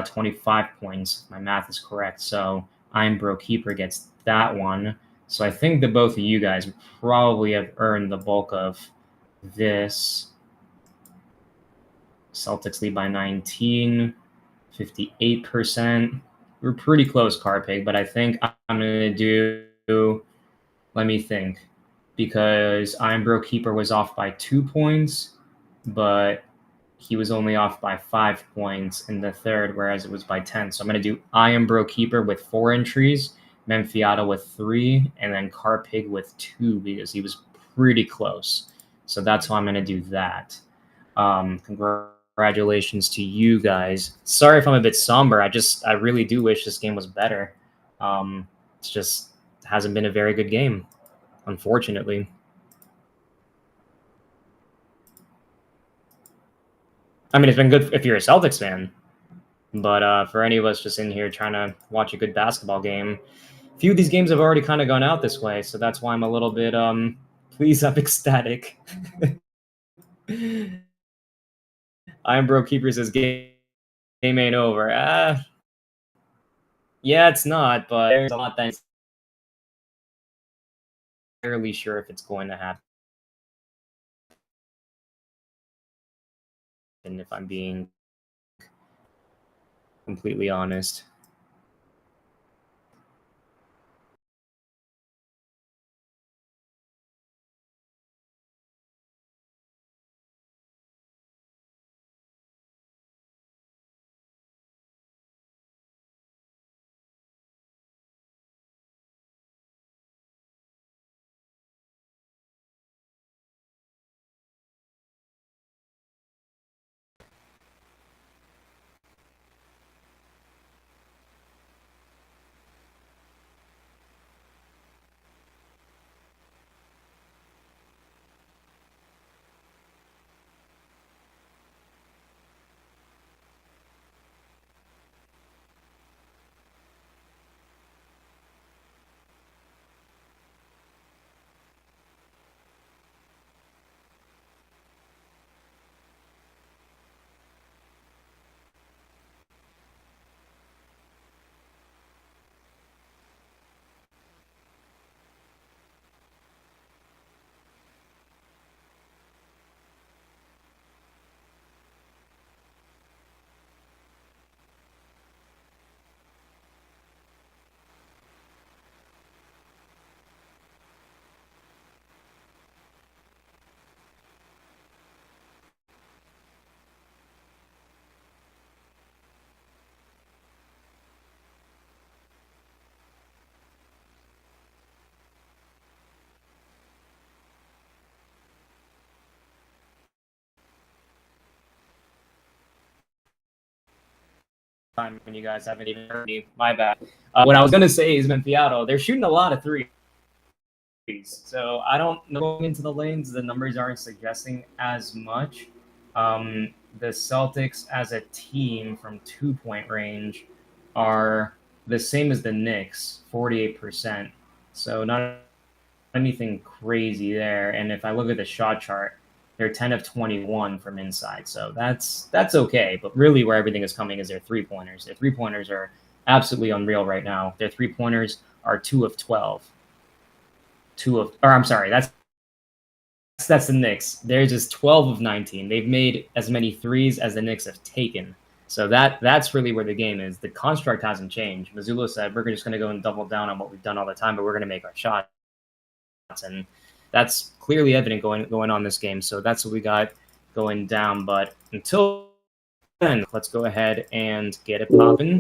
25 points. My math is correct. So I'm Bro Keeper gets that one. So I think that both of you guys probably have earned the bulk of this. Celtics lead by 19, 58%. We're pretty close, Carpig, but I think I'm going to do, let me think, because I'm Bro Keeper was off by 2 points, but he was only off by 5 points in the third, whereas it was by 10. So I'm going to do I Am Bro Keeper with 4 entries, Memphiata with 3, and then Carpig with 2 because he was pretty close. So that's how I'm going to do that. Congratulations to you guys. Sorry if I'm a bit somber. I really do wish this game was better. It's just hasn't been a very good game, unfortunately. I mean, it's been good if you're a Celtics fan, but for any of us just in here trying to watch a good basketball game, a few of these games have already kind of gone out this way, so that's why I'm a little bit, please, I'm ecstatic. I Am Bro Keeper says game ain't over. Yeah, it's not, but there's a lot that's fairly sure if it's going to happen, if I'm being completely honest. Time when you guys haven't even heard me. My bad. What I was going to say is Memphiado, they're shooting a lot of threes. So I don't know, going into the lanes, the numbers aren't suggesting as much. The Celtics as a team from 2-point range are the same as the Knicks, 48%. So not anything crazy there. And if I look at the shot chart, they're 10 of 21 from inside. So that's okay. But really where everything is coming is their three-pointers. Their three-pointers are absolutely unreal right now. Their three-pointers are 2 of 12. That's the Knicks. They're just 12 of 19. They've made as many threes as the Knicks have taken. So that's really where the game is. The construct hasn't changed. Mazzulla said, we're just going to go and double down on what we've done all the time, but we're going to make our shots. And that's clearly evident going on this game. So that's what we got going down. But until then, let's go ahead and get it popping.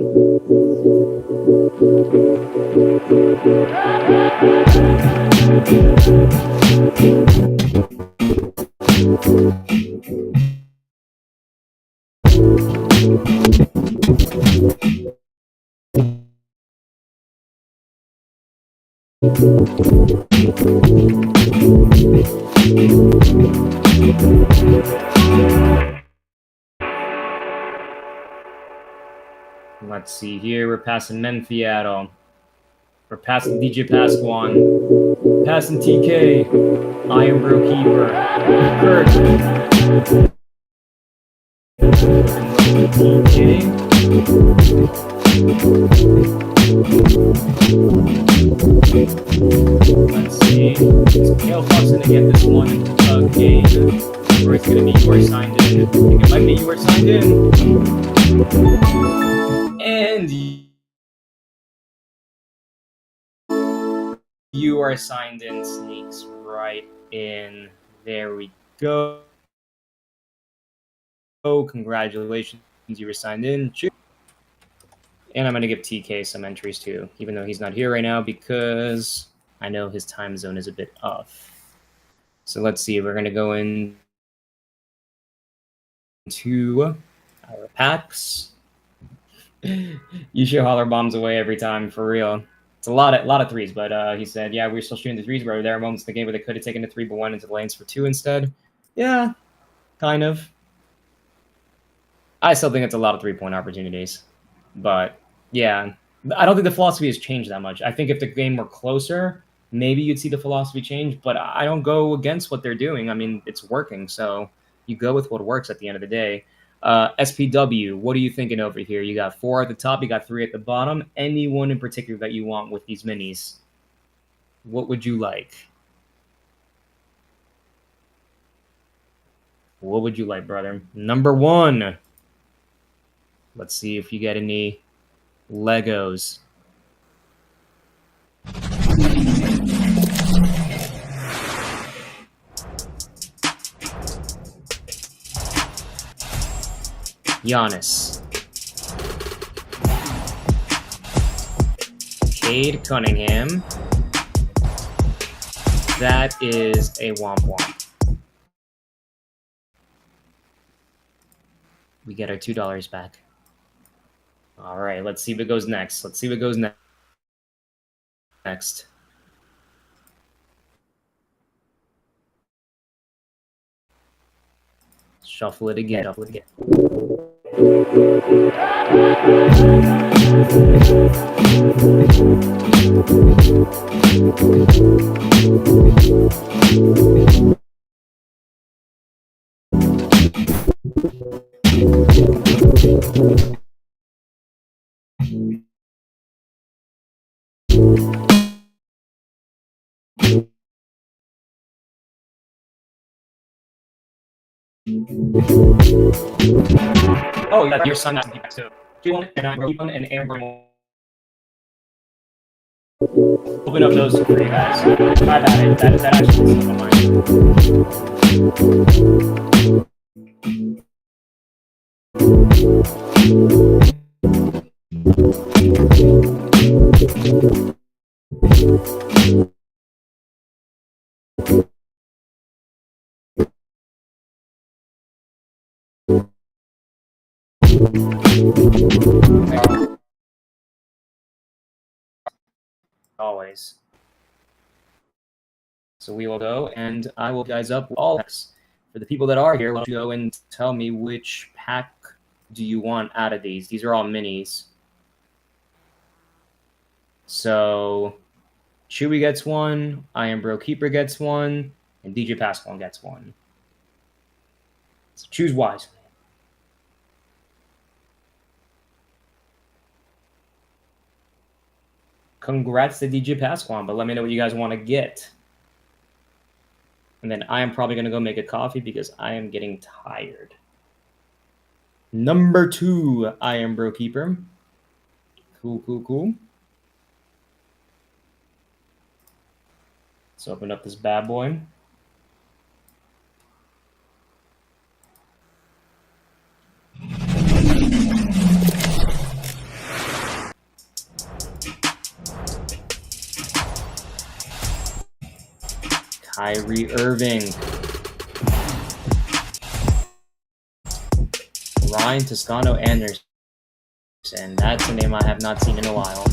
Let's see here. We're passing Menfiato. We're passing DJ Pasquan. Passing TK. Iron Bro Keeper. Kurt. TK. Let's see. Is Kale Fox gonna get this one game? Or it's gonna be you are signed in. I think it might be you are signed in. And you are signed in, sneaks right in. There we go. Oh, congratulations, you were signed in. And I'm going to give TK some entries too, even though he's not here right now because I know his time zone is a bit off. So let's see, we're going to go into our packs. You should holler bombs away every time, for real. It's a lot of threes, but he said, yeah, we're still shooting the threes, but there are moments in the game where they could have taken the 3 but went into the lanes for 2 instead. Yeah, kind of. I still think it's a lot of 3-point opportunities. But, yeah, I don't think the philosophy has changed that much. I think if the game were closer, maybe you'd see the philosophy change, but I don't go against what they're doing. I mean, it's working, so you go with what works at the end of the day. SPW, what are you thinking over here? You got 4 at the top, you got 3 at the bottom. Anyone in particular that you want with these minis? What would you like? What would you like, brother? Number 1. Let's see if you get any Legos. Giannis. Cade Cunningham. That is a womp womp. We get our $2 back. All right, let's see what goes next. Next. Shuffle it again. Oh, yeah, your son has to be back too. And I'm Rowan and Amber. Open up those for you guys. My bad. That actually is on mine. Always. So we will go, and I will guys up all packs. For the people that are here, let's go and tell me which pack do you want out of these. These are all minis. So Chewy gets one, Iron Bro Keeper gets one, and DJ Pasquale gets one. So choose wisely. Congrats to DJ Pasquale, but let me know what you guys want to get. And then I am probably going to go make a coffee because I am getting tired. Number 2, Iron Bro Keeper. Cool. Let's open up this bad boy. Kyrie Irving. Ryan Toscano Anderson. That's a name I have not seen in a while.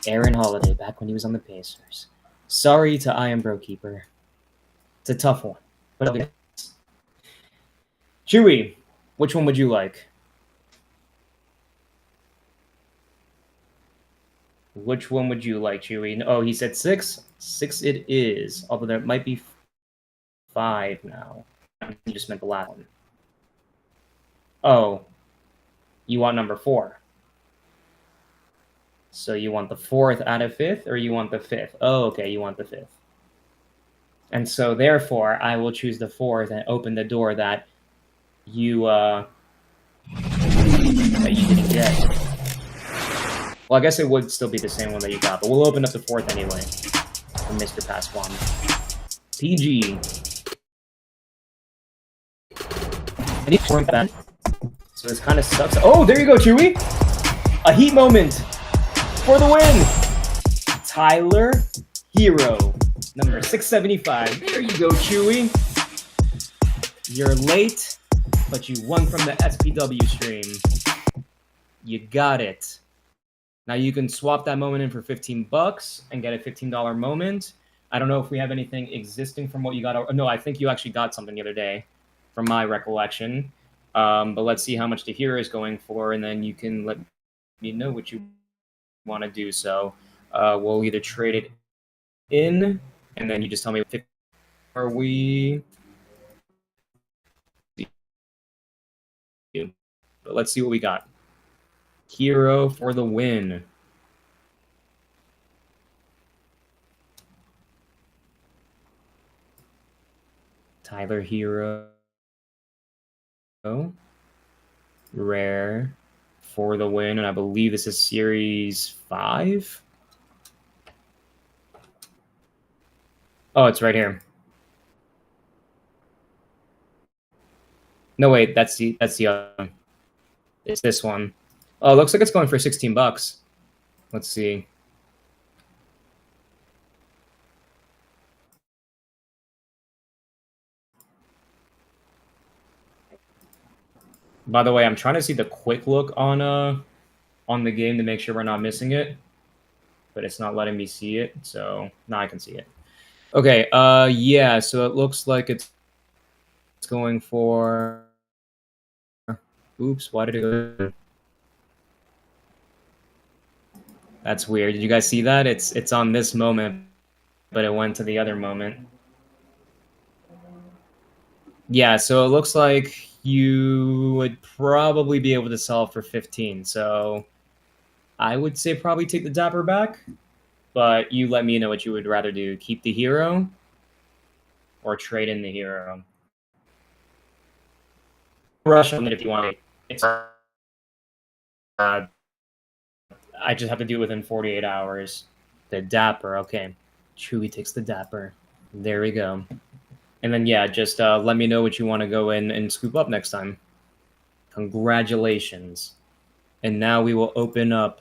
Aaron Holiday, back when he was on the Pacers. Sorry to I Am Bro Keeper. It's a tough one. But Chewy, which one would you like? Which one would you like, Chewy? Oh, he said 6. 6 it is. Although there might be 5 now. You just meant the last one. Oh, you want number 4. So you want the 4th out of 5th, or you want the 5th? Oh, okay, you want the 5th. And so therefore, I will choose the 4th and open the door that you didn't get. Well, I guess it would still be the same one that you got, but we'll open up the 4th anyway. From Mr. Pasquan. PG. I need to that. So this kind of sucks. Oh, there you go, Chewy! A Heat moment for the win! Tyler Hero, number 675. There you go, Chewy. You're late, but you won from the SPW stream. You got it. Now you can swap that moment in for $15 and get a $15 moment. I don't know if we have anything existing from what you got. No, I think you actually got something the other day, from my recollection. But let's see how much the hero is going for, and then you can let me know what you want to do. So we'll either trade it in, and then you just tell me what are we. But let's see what we got. Hero for the win. Tyler Hero. Rare for the win, and I believe this is Series 5. Oh, it's right here. No, wait, that's the other one. It's this one. Oh, it looks like it's going for $16. Let's see. By the way, I'm trying to see the quick look on the game to make sure we're not missing it, but it's not letting me see it. So now I can see it. Okay. Yeah. So it looks like it's going for. Oops. Why did it go? That's weird. Did you guys see that? It's on this moment, but it went to the other moment. Yeah. So it looks like you would probably be able to sell for 15. So I would say probably take the Dapper back, but you let me know what you would rather do. Keep the hero or trade in the hero. Rush on it if you want. It's I just have to do it within 48 hours. The Dapper, okay. Chewy takes the Dapper. There we go. And then, yeah, just let me know what you want to go in and scoop up next time. Congratulations. And now we will open up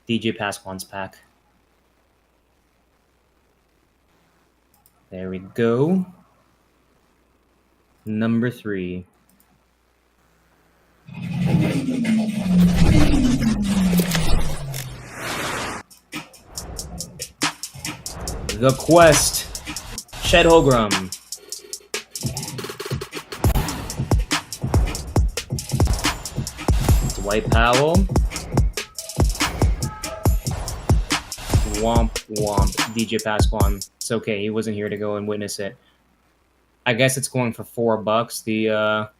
DJ Pasquan's pack. There we go. Number 3. The Quest. Chet Holmgren. Dwight Powell. Womp womp. DJ Pasquan. It's okay. He wasn't here to go and witness it. I guess it's going for $4. The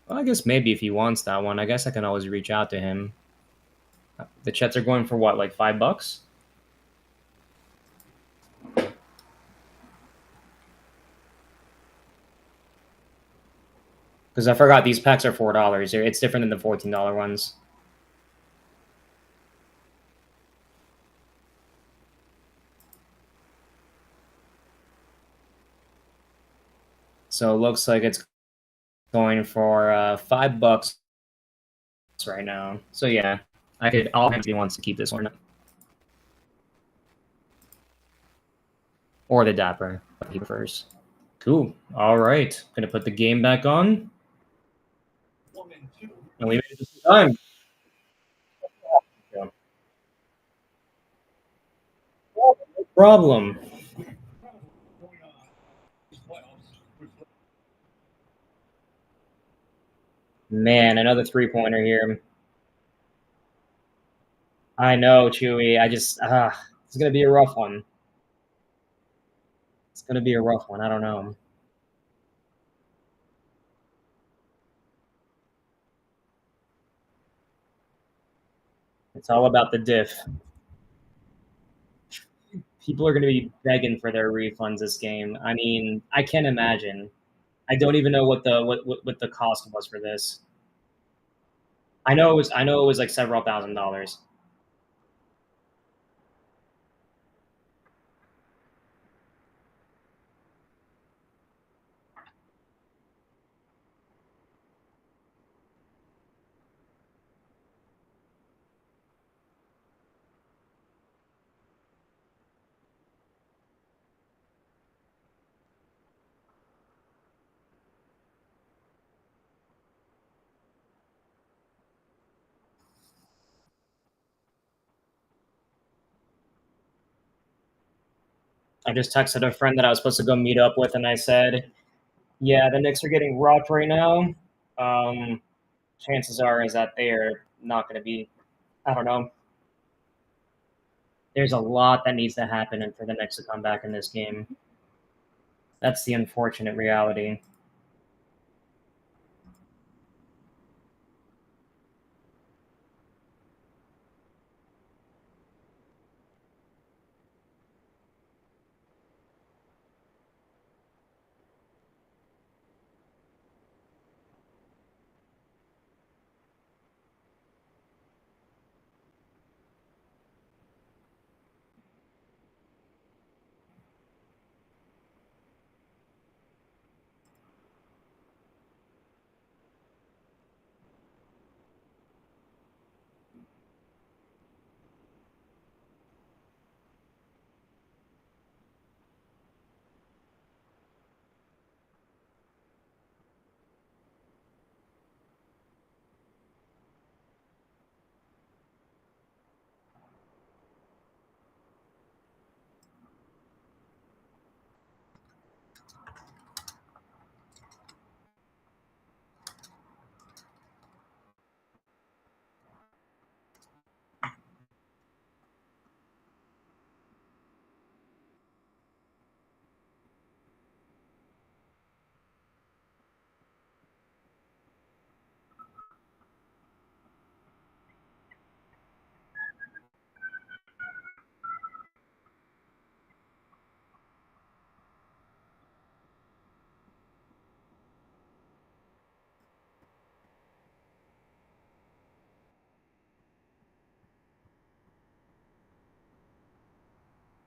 well, I guess maybe if he wants that one, I guess I can always reach out to him. The Chets are going for what, like $5? Because I forgot these packs are $4. It's different than the $14 ones. So it looks like it's going for $5 right now. So yeah, I'll have if he wants to keep this one. Or the Dapper, if he prefers. Cool. All right. Gonna put the game back on. And we made it this time. Problem. Man, another three-pointer here. I know, Chewy. It's gonna be a rough one. It's gonna be a rough one. I don't know. It's all about the diff. People are gonna be begging for their refunds this game. I mean, I can't imagine. I don't even know what the cost was for this. I know it was like several $1,000s. I just texted a friend that I was supposed to go meet up with, and I said, "Yeah, the Knicks are getting rocked right now. Um, Chances are is that they are not going to be. I don't know. There's a lot that needs to happen and for the Knicks to come back in this game. That's the unfortunate reality."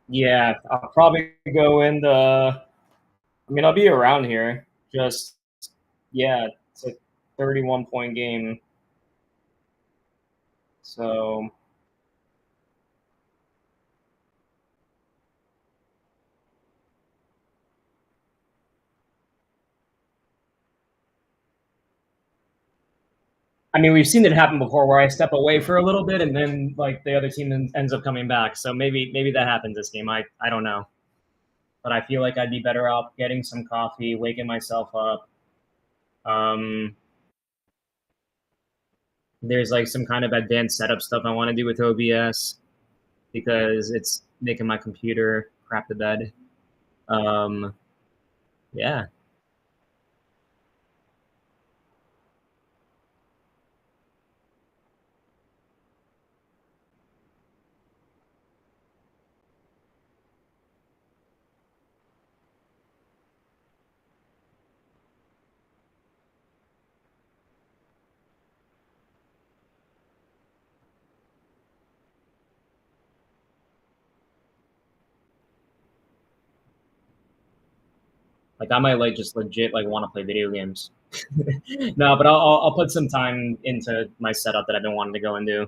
Yeah, I'll probably go in the. I mean, I'll be around here. Just yeah, it's a 31-point game. So I mean, we've seen it happen before, where I step away for a little bit and then like the other team ends up coming back. So maybe that happens this game. I don't know, but I feel like I'd be better off getting some coffee, waking myself up. Um, there's like some kind of advanced setup stuff I want to do with OBS because it's making my computer crap to bed. Um, yeah, like I might like just legit like want to play video games. No, but I'll put some time into my setup that I've been wanting to go and do.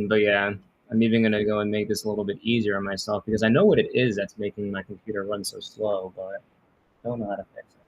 But yeah, I'm even gonna go and make this a little bit easier on myself because I know what it is that's making my computer run so slow, but I don't know how to fix it.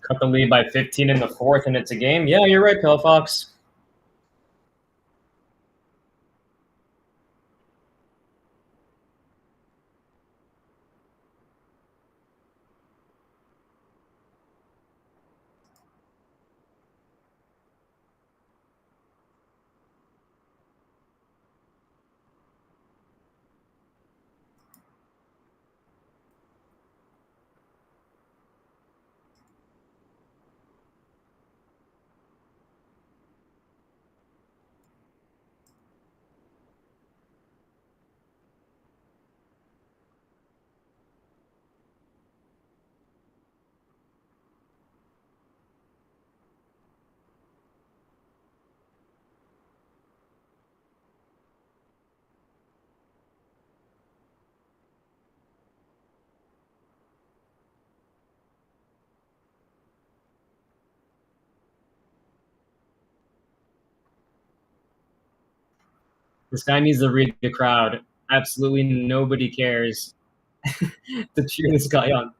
Cut the lead by 15 in the fourth, and it's a game. Yeah, you're right, Pillfox. This guy needs to read the crowd. Absolutely nobody cares to cheer this guy on.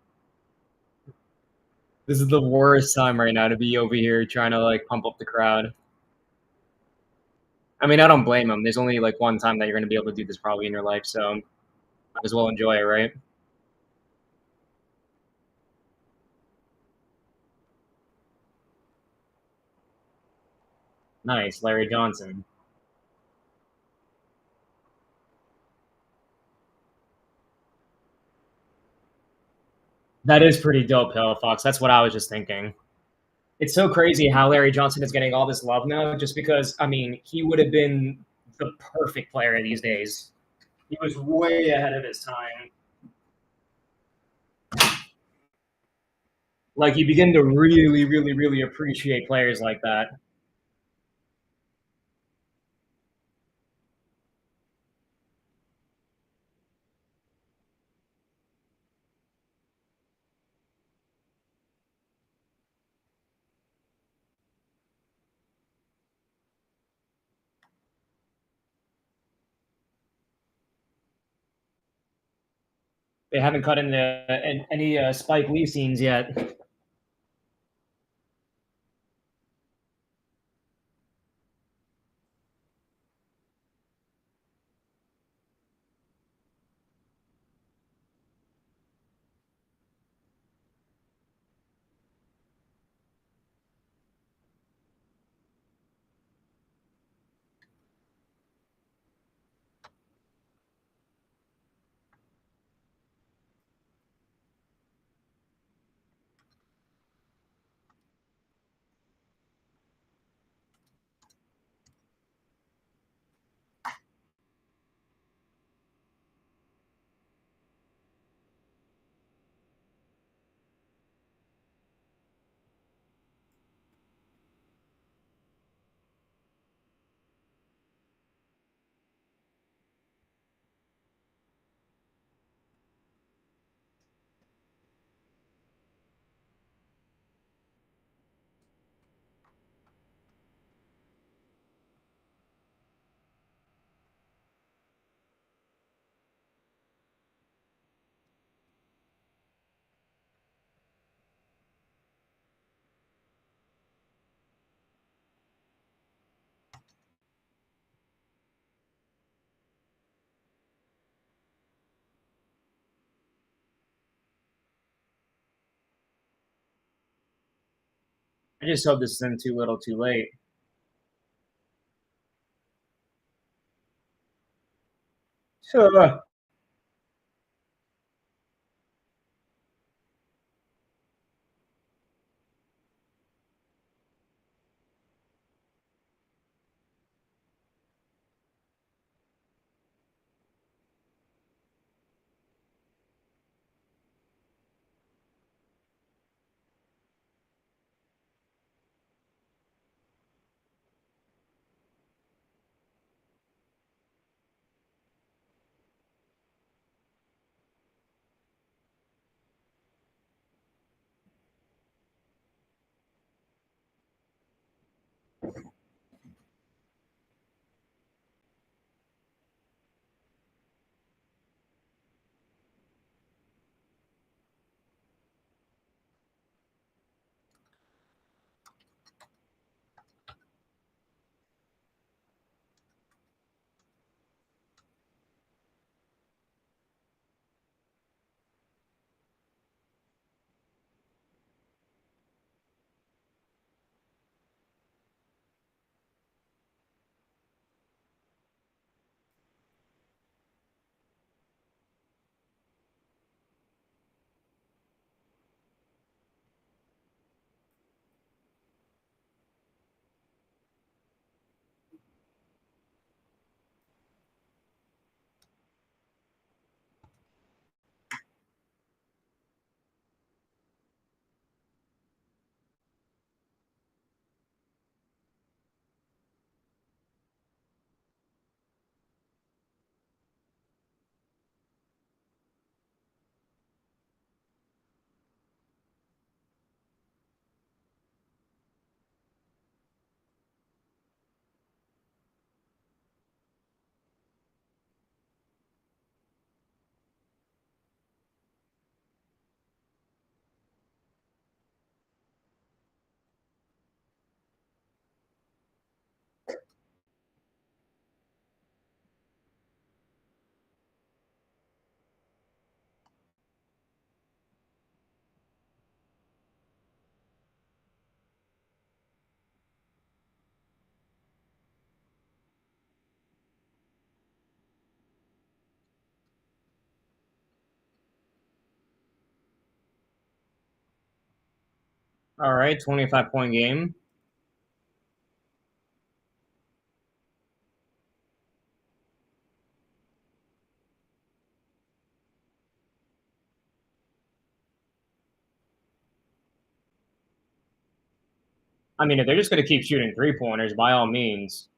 This is the worst time right now to be over here trying to like pump up the crowd. I mean, I don't blame him. There's only like one time that you're going to be able to do this probably in your life, so might as well enjoy it, right? Nice, Larry Johnson. That is pretty dope, Hill Fox. That's what I was just thinking. It's so crazy how Larry Johnson is getting all this love now, just because I mean he would have been the perfect player these days. He was way ahead of his time. Like you begin to really, really, really appreciate players like that. They haven't cut in any Spike Lee scenes yet. I just hope this isn't too little, too late. Sure. All right, 25-point game. I mean, if they're just going to keep shooting three-pointers, by all means.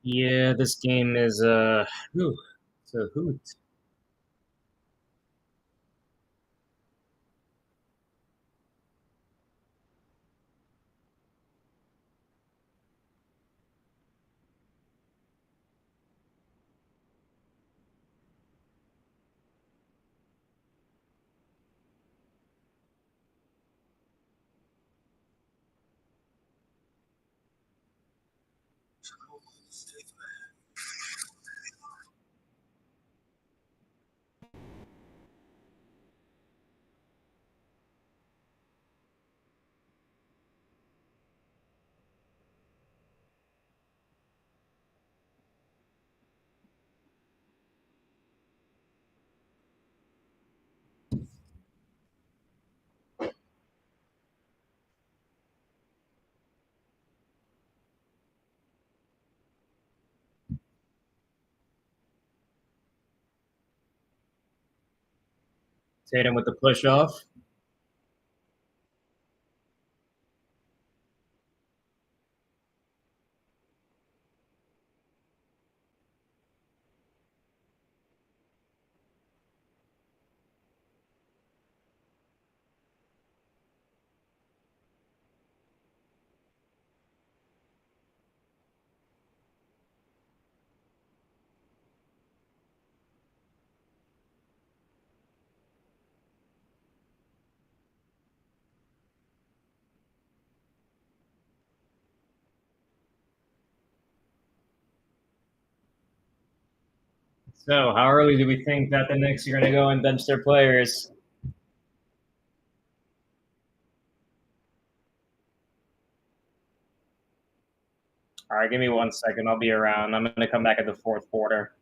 Yeah, this game is whew, it's a hoot. Tatum with the push off. So, how early do we think that the Knicks are going to go and bench their players? All right, give me 1 second. I'll be around. I'm going to come back at the fourth quarter.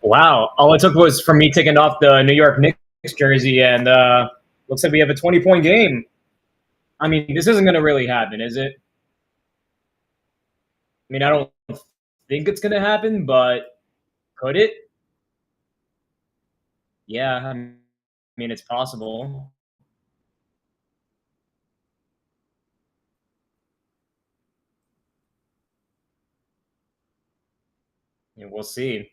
Wow. All it took was for me taking off the New York Knicks jersey, and looks like we have a 20-point game. I mean, this isn't going to really happen, is it? I mean, I don't think it's going to happen, but could it? Yeah, I mean, it's possible. Yeah, we'll see.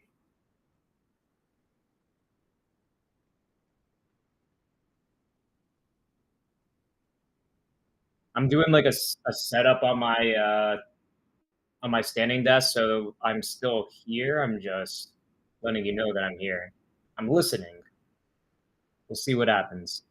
I'm doing like a setup on my standing desk, so I'm still here. I'm just letting you know that I'm here. I'm listening. We'll see what happens.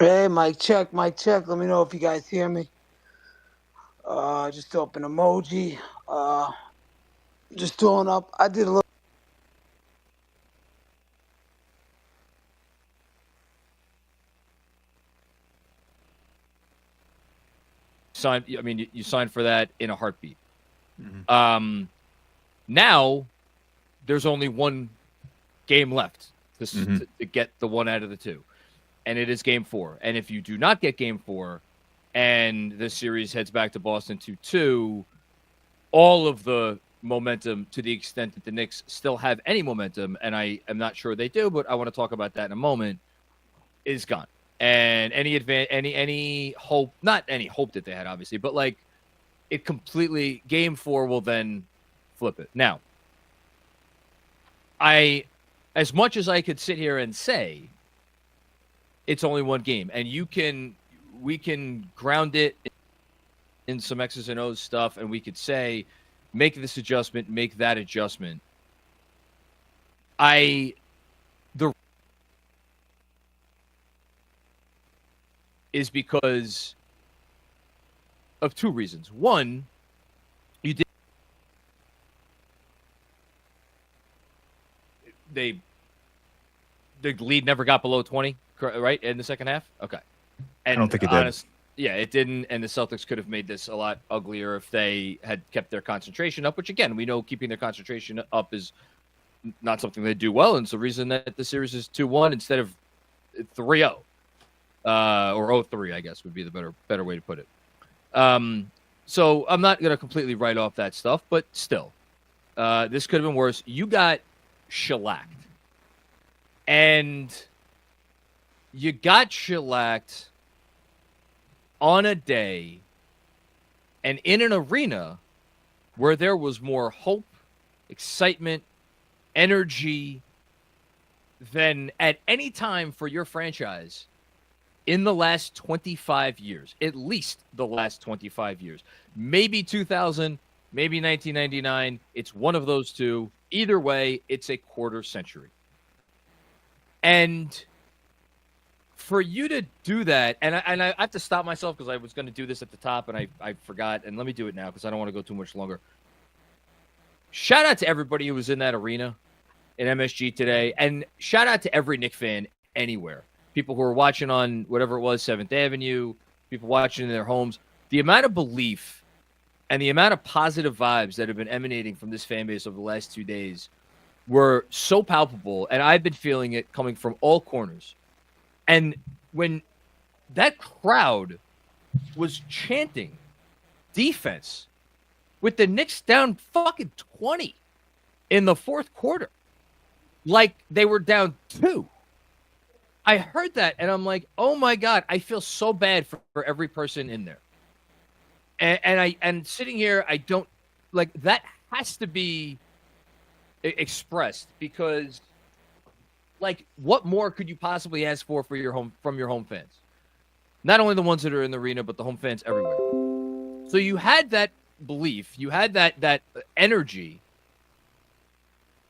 Hey, mic check, mic check. Let me know if you guys hear me. Just open emoji. Just throwing up. I did a little. You signed for that in a heartbeat. Mm-hmm. Now there's only one game left to get the one out of the two, and it is Game 4. And if you do not get Game 4, and the series heads back to Boston 2-2, all of the momentum, to the extent that the Knicks still have any momentum, and I am not sure they do, but I want to talk about that in a moment, is gone. And any hope, not any hope that they had, obviously, but like it completely, Game 4 will then flip it. Now, as much as I could sit here and say it's only one game, and we can ground it in some X's and O's stuff, and we could say, make this adjustment, make that adjustment. Is because of two reasons. One, the lead never got below 20, right, in the second half? Okay. And I don't think it did. Yeah, it didn't, and the Celtics could have made this a lot uglier if they had kept their concentration up, which, again, we know keeping their concentration up is not something they do well, and it's the reason that the series is 2-1 instead of 3-0. Or 0-3, I guess, would be the better way to put it. So I'm not going to completely write off that stuff, but still, this could have been worse. You got shellacked. And you got shellacked on a day and in an arena where there was more hope, excitement, energy than at any time for your franchise in the last 25 years, at least the last 25 years. Maybe 2000, maybe 1999. It's one of those two. Either way, it's a quarter century. And for you to do that, and I have to stop myself because I was going to do this at the top and I forgot, and let me do it now because I don't want to go too much longer. Shout out to everybody who was in that arena in MSG today, and shout out to every Knicks fan anywhere. People who are watching on whatever it was, 7th Avenue, people watching in their homes. The amount of belief and the amount of positive vibes that have been emanating from this fan base over the last 2 days were so palpable, and I've been feeling it coming from all corners. And when that crowd was chanting defense with the Knicks down fucking 20 in the fourth quarter, like they were down 2. I heard that, and I'm like, oh, my God, I feel so bad for every person in there. And sitting here, I don't – like, that has to be expressed because, like, what more could you possibly ask for your home fans? Not only the ones that are in the arena, but the home fans everywhere. So you had that belief, you had that energy,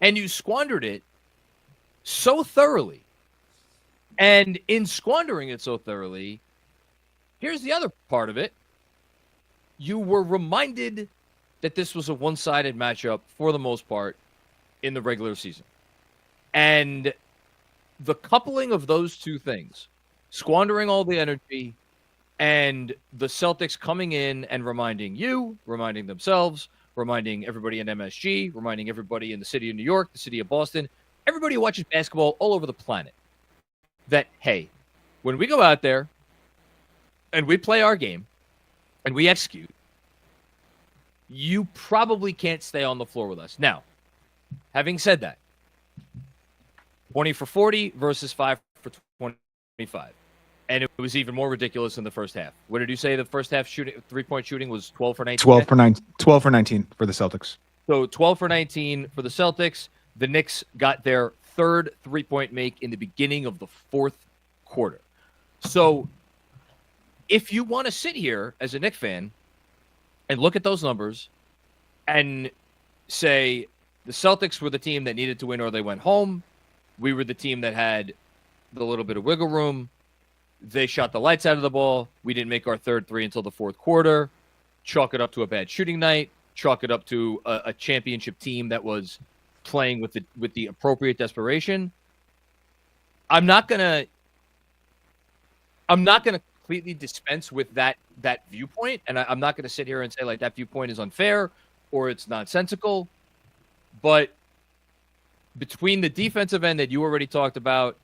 and you squandered it so thoroughly. And in squandering it so thoroughly, here's the other part of it. You were reminded that this was a one-sided matchup for the most part in the regular season. And the coupling of those two things, squandering all the energy, and the Celtics coming in and reminding you, reminding themselves, reminding everybody in MSG, reminding everybody in the city of New York, the city of Boston, everybody who watches basketball all over the planet, that, hey, when we go out there and we play our game and we execute, you probably can't stay on the floor with us. Now, having said that, 20 for 40 versus 5 for 25. And it was even more ridiculous in the first half. What did you say the first half shooting, three-point shooting was 12 for 19? 12 for 19 for the Celtics. So 12 for 19 for the Celtics. The Knicks got their third three-point make in the beginning of the fourth quarter. So if you want to sit here as a Knicks fan and look at those numbers and say the Celtics were the team that needed to win or they went home, we were the team that had the little bit of wiggle room, they shot the lights out of the ball. We didn't make our third three until the fourth quarter. Chalk it up to a bad shooting night. Chalk it up to a championship team that was playing with the appropriate desperation. I'm not gonna completely dispense with that viewpoint, and I'm not gonna sit here and say like that viewpoint is unfair or it's nonsensical. But between the defensive end that you already talked about,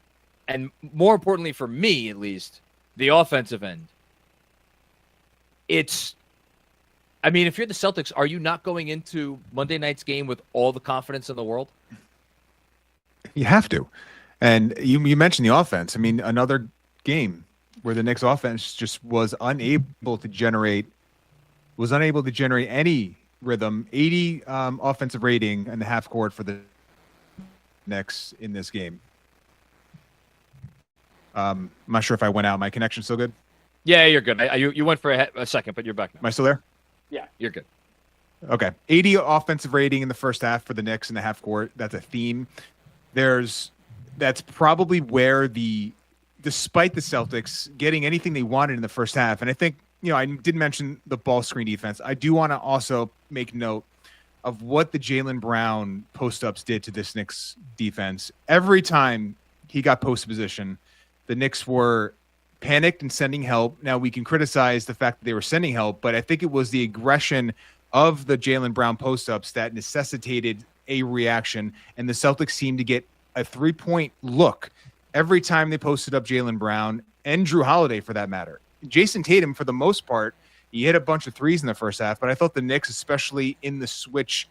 and more importantly for me at least, the offensive end, I mean, if you're the Celtics, are you not going into Monday night's game with all the confidence in the world? You have to. And you mentioned the offense. I mean, another game where the Knicks offense just was unable to generate any rhythm. 80 offensive rating in the half court for the Knicks in this game. I'm not sure if I went out. My connection's still good? Yeah, you're good. You went for a second, but you're back now. Am I still there? Yeah, you're good. Okay. 80 offensive rating in the first half for the Knicks in the half court. That's a theme. That's probably where despite the Celtics getting anything they wanted in the first half, and I think, I did mention the ball screen defense. I do want to also make note of what the Jaylen Brown post-ups did to this Knicks defense. Every time he got post position, the Knicks were panicked and sending help. Now, we can criticize the fact that they were sending help, but I think it was the aggression of the Jaylen Brown post-ups that necessitated a reaction, and the Celtics seemed to get a three-point look every time they posted up Jaylen Brown and Drew Holiday for that matter. Jason Tatum, for the most part, he hit a bunch of threes in the first half, but I thought the Knicks, especially in the switch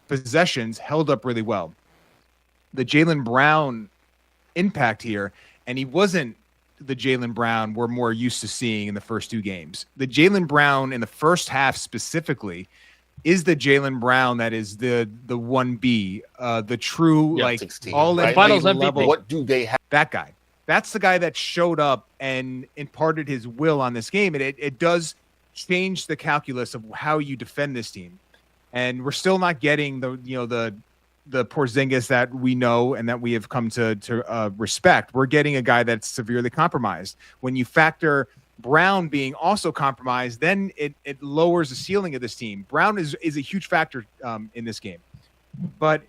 possessions, held up really well. The Jaylen Brown impact here, and he wasn't the Jaylen Brown we're more used to seeing in the first two games. The Jaylen Brown in the first half specifically is the Jaylen Brown that is the 1B, the true, like, 16, all right? Finals MVP. level. What do they have? That guy. That's the guy that showed up and imparted his will on this game. And it does change the calculus of how you defend this team. And we're still not getting the Porzingis that we know and that we have come to respect. We're getting a guy that's severely compromised. When you factor Brown being also compromised, then it lowers the ceiling of this team. Brown is a huge factor in this game. But,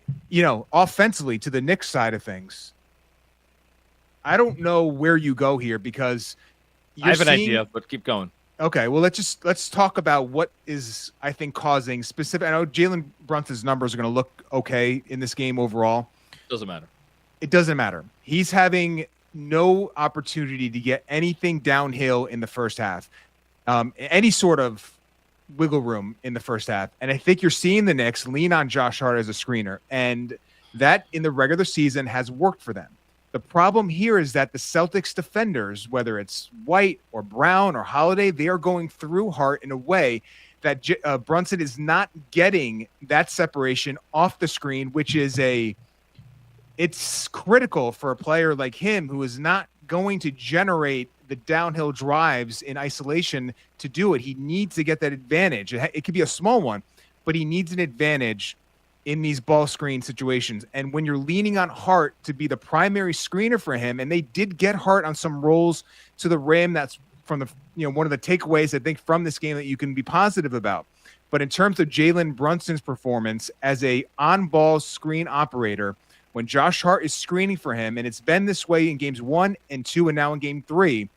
offensively, to the Knicks side of things, I don't know where you go here because I have an idea, but keep going. Okay, well, let's talk about what is, I think, causing specific. I know Jalen Brunson's numbers are going to look okay in this game overall. Doesn't matter. It doesn't matter. He's having no opportunity to get anything downhill in the first half, any sort of wiggle room in the first half. And I think you're seeing the Knicks lean on Josh Hart as a screener, and that in the regular season has worked for them. The problem here is that the Celtics defenders, whether it's White or Brown or Holiday, they are going through Hart in a way that Brunson is not getting that separation off the screen, which is it's critical for a player like him who is not going to generate the downhill drives in isolation to do it. He needs to get that advantage. It could be a small one, but he needs an advantage in these ball screen situations. And when you're leaning on Hart to be the primary screener for him, and they did get Hart on some rolls to the rim, that's from one of the takeaways I think from this game that you can be positive about. But in terms of Jalen Brunson's performance as a on-ball screen operator, when Josh Hart is screening for him, and it's been this way in games 1 and 2 and now in game 3,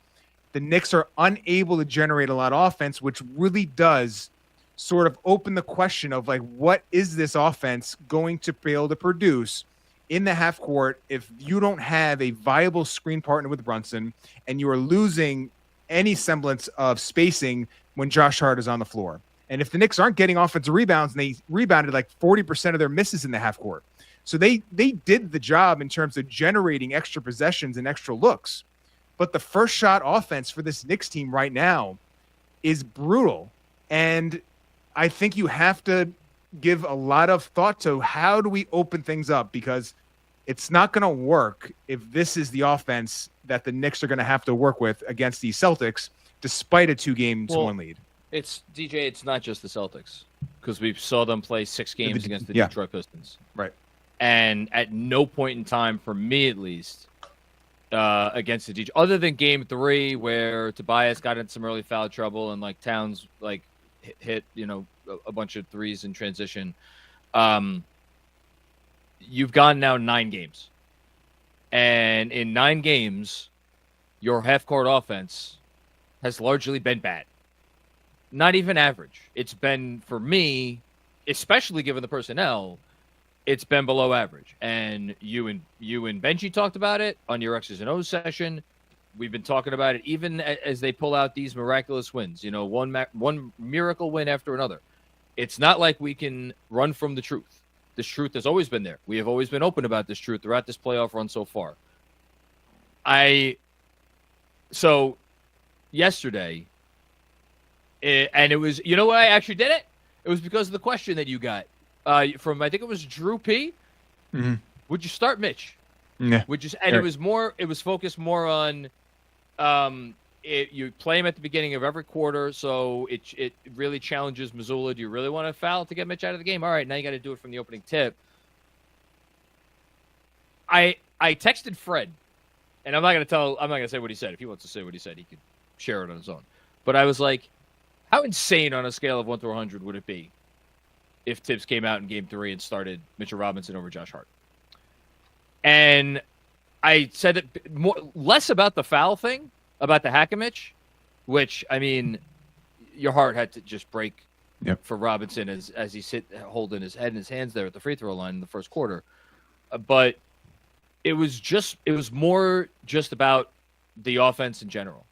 the Knicks are unable to generate a lot of offense, which really does sort of open the question of, like, what is this offense going to be able to produce in the half court if you don't have a viable screen partner with Brunson and you are losing any semblance of spacing when Josh Hart is on the floor. And if the Knicks aren't getting offensive rebounds, and they rebounded like 40% of their misses in the half court. So they did the job in terms of generating extra possessions and extra looks. But the first shot offense for this Knicks team right now is brutal. And I think you have to give a lot of thought to how do we open things up, because it's not going to work if this is the offense that the Knicks are going to have to work with against the Celtics, despite a 2-1 lead. It's not just the Celtics, because we saw them play 6 games against the Detroit Pistons. Right. And at no point in time, for me at least, against the DJ. Other than game 3, where Tobias got in some early foul trouble and like Towns like hit a bunch of threes in transition. You've gone now 9 games, and in 9 games, your half-court offense has largely been bad. Not even average. It's been, for me, especially given the personnel, it's been below average. And you and Benji talked about it on your X's and O's session. We've been talking about it even as they pull out these miraculous wins. One miracle win after another. It's not like we can run from the truth. This truth has always been there. We have always been open about this truth throughout this playoff run so far. So yesterday, and it was, you know why I actually did it? It was because of the question that you got from, I think it was Drew P. Mm-hmm. Would you start Mitch? Yeah. It was focused more on you play him at the beginning of every quarter, so it really challenges Missoula. Do you really want to foul to get Mitch out of the game? All right, now you got to do it from the opening tip. I texted Fred, and I'm not gonna say what he said. If he wants to say what he said, he could share it on his own. But I was like, how insane on a scale of 1 to 100 would it be if Tibbs came out in game 3 and started Mitchell Robinson over Josh Hart? And I said it less about the foul thing, about the Hackimich, which, I mean, your heart had to just break for Robinson as he's holding his head in his hands there at the free throw line in the first quarter. But it was more just about the offense in general.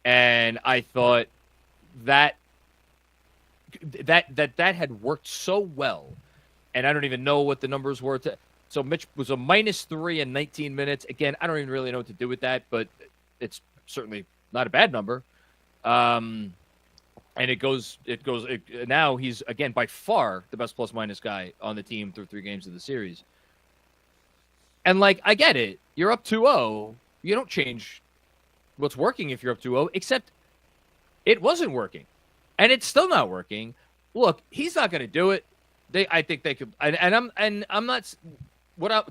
And I thought that had worked so well, and I don't even know what the numbers were. So Mitch was a -3 in 19 minutes. Again, I don't even really know what to do with that, but it's certainly not a bad number. And it goes. Now he's, again, by far the best plus-minus guy on the team through 3 games of the series. And, like, I get it. You're up 2-0. You don't change what's working if you're up 2-0, except it wasn't working. And it's still not working. Look, he's not going to do it. I think they could. And I'm not.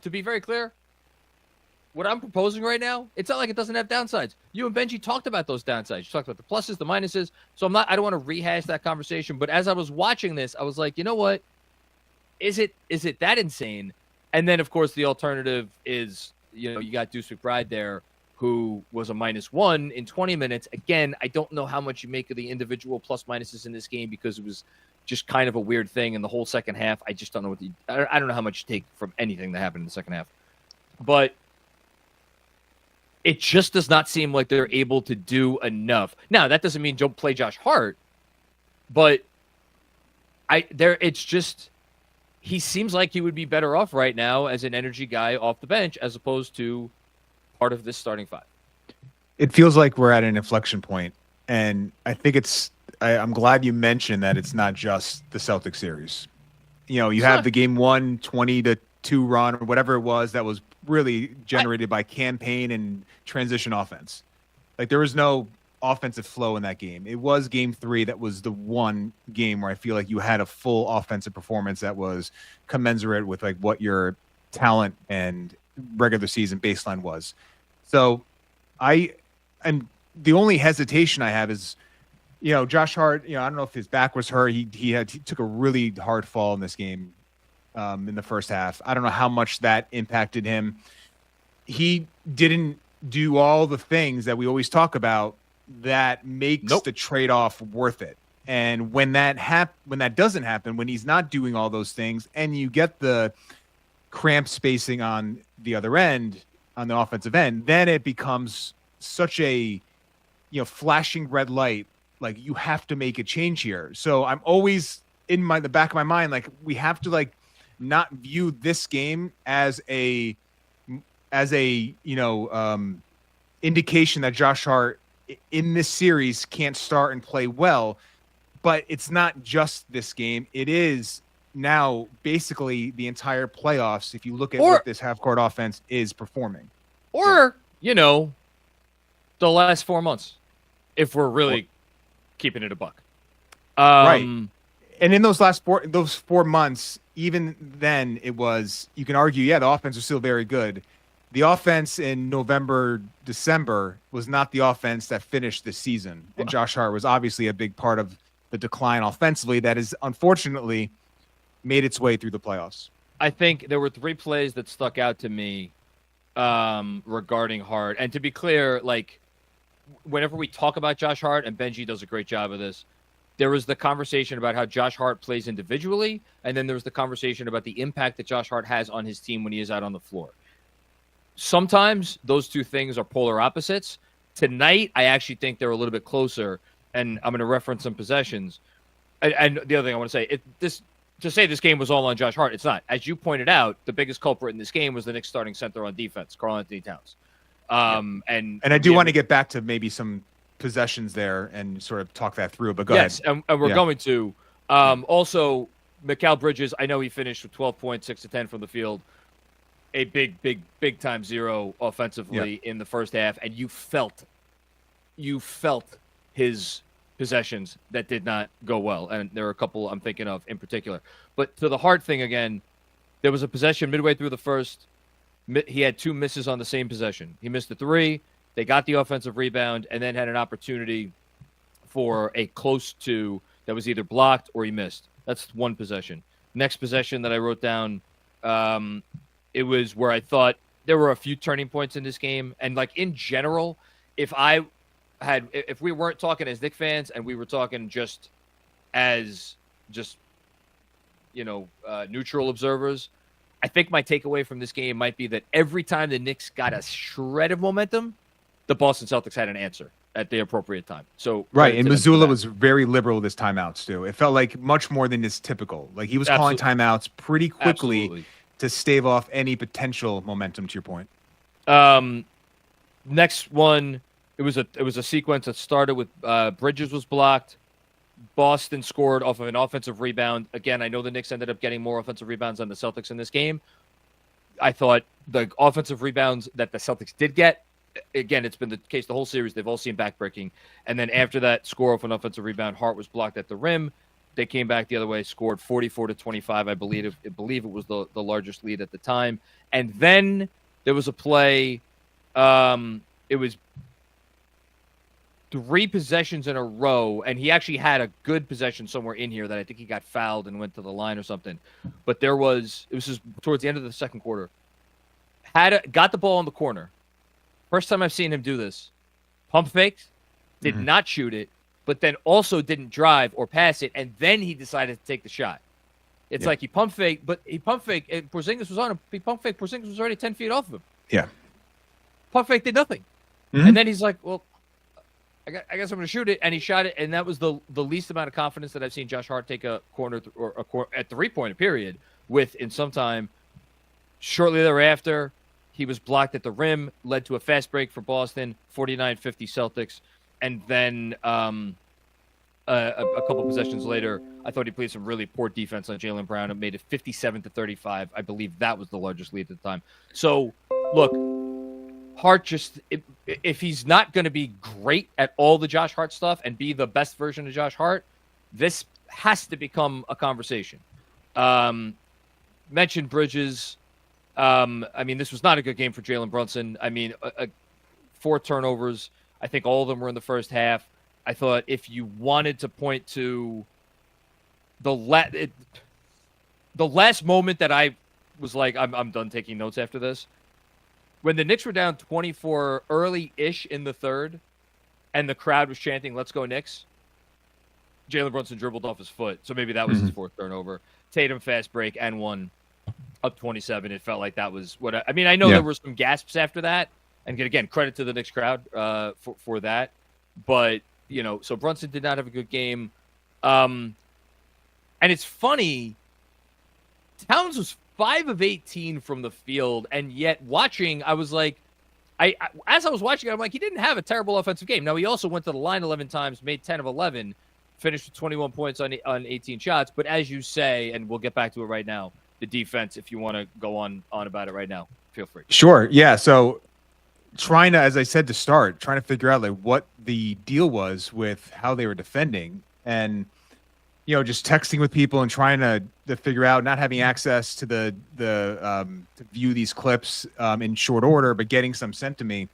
To be very clear, what I'm proposing right now, it's not like it doesn't have downsides. You and Benji talked about those downsides. You talked about the pluses, the minuses. So I don't want to rehash that conversation. But as I was watching this, I was like, you know what? Is it that insane? And then, of course, the alternative is, you got Deuce McBride there, who was a -1 in 20 minutes. Again, I don't know how much you make of the individual plus-minuses in this game because it was just kind of a weird thing in the whole second half. I just don't know I don't know how much you take from anything that happened in the second half. But it just does not seem like they're able to do enough. Now, that doesn't mean don't play Josh Hart, but it's just, he seems like he would be better off right now as an energy guy off the bench as opposed to part of this starting 5. It feels like we're at an inflection point, and I think I'm glad you mentioned that it's not just the Celtics series. You have the game 1 20-2 run or whatever it was that was really generated by campaign and transition offense. Like, there was no offensive flow in that game. It was game 3 that was the one game where I feel like you had a full offensive performance that was commensurate with like what your talent and regular season baseline was. So and the only hesitation I have is, Josh Hart, I don't know if his back was hurt. He took a really hard fall in this game in the first half. I don't know how much that impacted him. He didn't do all the things that we always talk about that makes the trade-off worth it. And when that doesn't happen, when he's not doing all those things, and you get the cramp spacing on the other end, on the offensive end, then it becomes such a flashing red light. Like, you have to make a change here. So I'm always in the back of my mind, like, we have to not view this game as a indication that Josh Hart in this series can't start and play well. But it's not just this game. It is now basically the entire playoffs, if you look at what this half-court offense is performing. Or, the last 4 months, if we're really keeping it a buck. Right. And in those last 4 months, even then it was, you can argue, the offense was still very good. the offense in November, December was not the offense that finished this season. And Josh Hart was obviously a big part of the decline offensively that has unfortunately made its way through the playoffs. I think there were 3 plays that stuck out to me regarding Hart. And to be clear, like, whenever we talk about Josh Hart, and Benji does a great job of this, there was the conversation about how Josh Hart plays individually, and then there was the conversation about the impact that Josh Hart has on his team when he is out on the floor. Sometimes those 2 things are polar opposites. Tonight, I actually think they're a little bit closer, and I'm going to reference some possessions. And the other thing I want to say, to say this game was all on Josh Hart, it's not. As you pointed out, the biggest culprit in this game was the Knicks starting center on defense, Karl-Anthony Towns. And I do want to get back to maybe some possessions there and sort of talk that through, but go ahead. Yes, and we're going to. Also, Mikal Bridges, I know he finished with 12 points, 6 to 10 from the field. A big time zero offensively in the first half, and you felt his possessions that did not go well. And there are a couple I'm thinking of in particular. But to the Hart thing again, there was a possession midway through the first. He had 2 misses on the same possession. He missed the 3. They got the offensive rebound and then had an opportunity for a close 2 that was either blocked or he missed. That's 1 possession. Next possession that I wrote down, it was where I thought there were a few turning points in this game. And, like, in general, if we weren't talking as Knicks fans and we were talking just as neutral observers, I think my takeaway from this game might be that every time the Knicks got a shred of momentum, the Boston Celtics had an answer at the appropriate time. So right, and Missoula was very liberal with his timeouts too. It felt like much more than is typical. Like he was calling timeouts pretty quickly to stave off any potential momentum. To your point. Next one, it was a sequence that started with Bridges was blocked. Boston scored off of an offensive rebound. Again, I know the Knicks ended up getting more offensive rebounds than the Celtics in this game. I thought the offensive rebounds that the Celtics did get, again, it's been the case the whole series. They've all seen backbreaking. And then after that score off an offensive rebound, Hart was blocked at the rim. They came back the other way, scored 44-25. I believe it was the largest lead at the time. And then there was a play. It was 3 possessions in a row, and he actually had a good possession somewhere in here that I think he got fouled and went to the line or something. But it was just towards the end of the second quarter. Got the ball in the corner. First time I've seen him do this. Pump faked, did not shoot it, but then also didn't drive or pass it, and then he decided to take the shot. It's like he pump faked, and Porzingis was on him. He pump faked, Porzingis was already 10 feet off of him. Yeah. Pump fake did nothing. And then he's like, well, I guess I'm going to shoot it, and he shot it, and that was the least amount of confidence that I've seen Josh Hart take a corner at 3-point period with in some time. Shortly thereafter, he was blocked at the rim, led to a fast break for Boston, 49-50 Celtics, and then a couple possessions later, I thought he played some really poor defense on Jaylen Brown and made it 57-35. I believe that was the largest lead at the time. So, look, Hart if he's not going to be great at all the Josh Hart stuff and be the best version of Josh Hart, this has to become a conversation. Mentioned Bridges. This was not a good game for Jalen Brunson. 4 turnovers. I think all of them were in the first half. I thought if you wanted to point to the last moment that I was like, I'm done taking notes after this. When the Knicks were down 24 early-ish in the third, and the crowd was chanting, "Let's go Knicks," Jalen Brunson dribbled off his foot, so maybe that was his 4th turnover. Tatum fast break and 1 up 27. It felt like that was what I know there were some gasps after that, and again, credit to the Knicks crowd for that. But so Brunson did not have a good game, and it's funny. Towns was 5 of 18 from the field, and yet watching, I was like, as I was watching, I'm like, he didn't have a terrible offensive game. Now, he also went to the line 11 times, made 10 of 11, finished with 21 points on 18 shots. But as you say, and we'll get back to it right now, the defense, if you want to go on about it right now, feel free. Sure. Yeah. So trying to, as I said to start, trying to figure out like what the deal was with how they were defending. And just texting with people and trying to figure out, not having access to the to view these clips in short order, but getting some sent to me.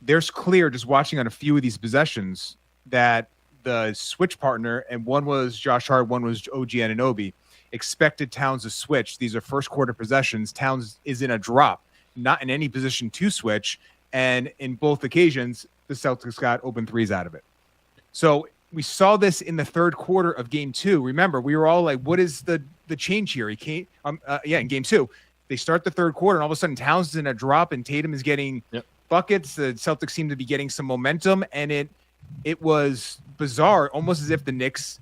There's clear, just watching on a few of these possessions, that the switch partner, and one was Josh Hart, one was OG Anunoby, expected Towns to switch. These are first quarter possessions. Towns is in a drop, not in any position to switch. And in both occasions, the Celtics got open threes out of it. So we saw this in the third quarter of game 2. Remember, we were all like, what is the change here? He can't, in game 2, they start the third quarter and all of a sudden Towns is in a drop and Tatum is getting buckets. The Celtics seem to be getting some momentum, and it was bizarre, almost as if the Knicks,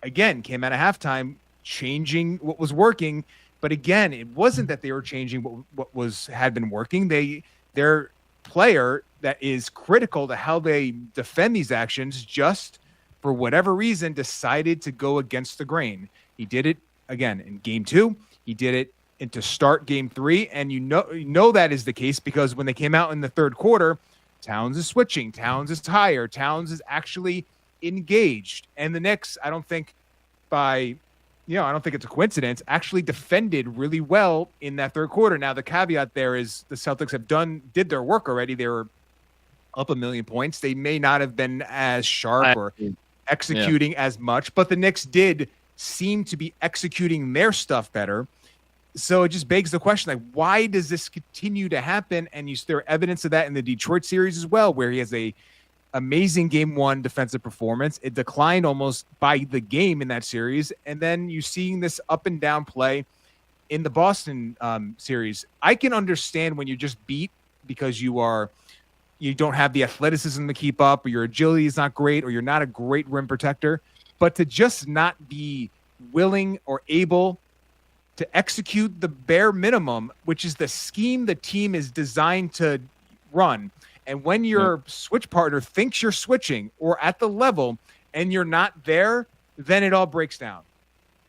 again, came out of halftime changing what was working. But again, it wasn't that they were changing what had been working. Their player that is critical to how they defend these actions, just for whatever reason, decided to go against the grain. He did it again in game 2. He did it to start game 3. And you know that is the case because when they came out in the third quarter, Towns is switching. Towns is tired. Towns is actually engaged. And the Knicks, I don't think it's a coincidence, actually defended really well in that third quarter. Now, the caveat there is the Celtics did their work already. They were up 1 million points. They may not have been as sharp or executing as much, but the Knicks did seem to be executing their stuff better. So it just begs the question, like, why does this continue to happen? And there are evidence of that in the Detroit series as well, where he has a amazing game 1 defensive performance. It declined almost by the game in that series. And then you're seeing this up and down play in the Boston series. I can understand when you're just beat because you don't have the athleticism to keep up, or your agility is not great, or you're not a great rim protector. But to just not be willing or able to execute the bare minimum, which is the scheme the team is designed to run. And when your switch partner thinks you're switching or at the level and you're not there, then it all breaks down.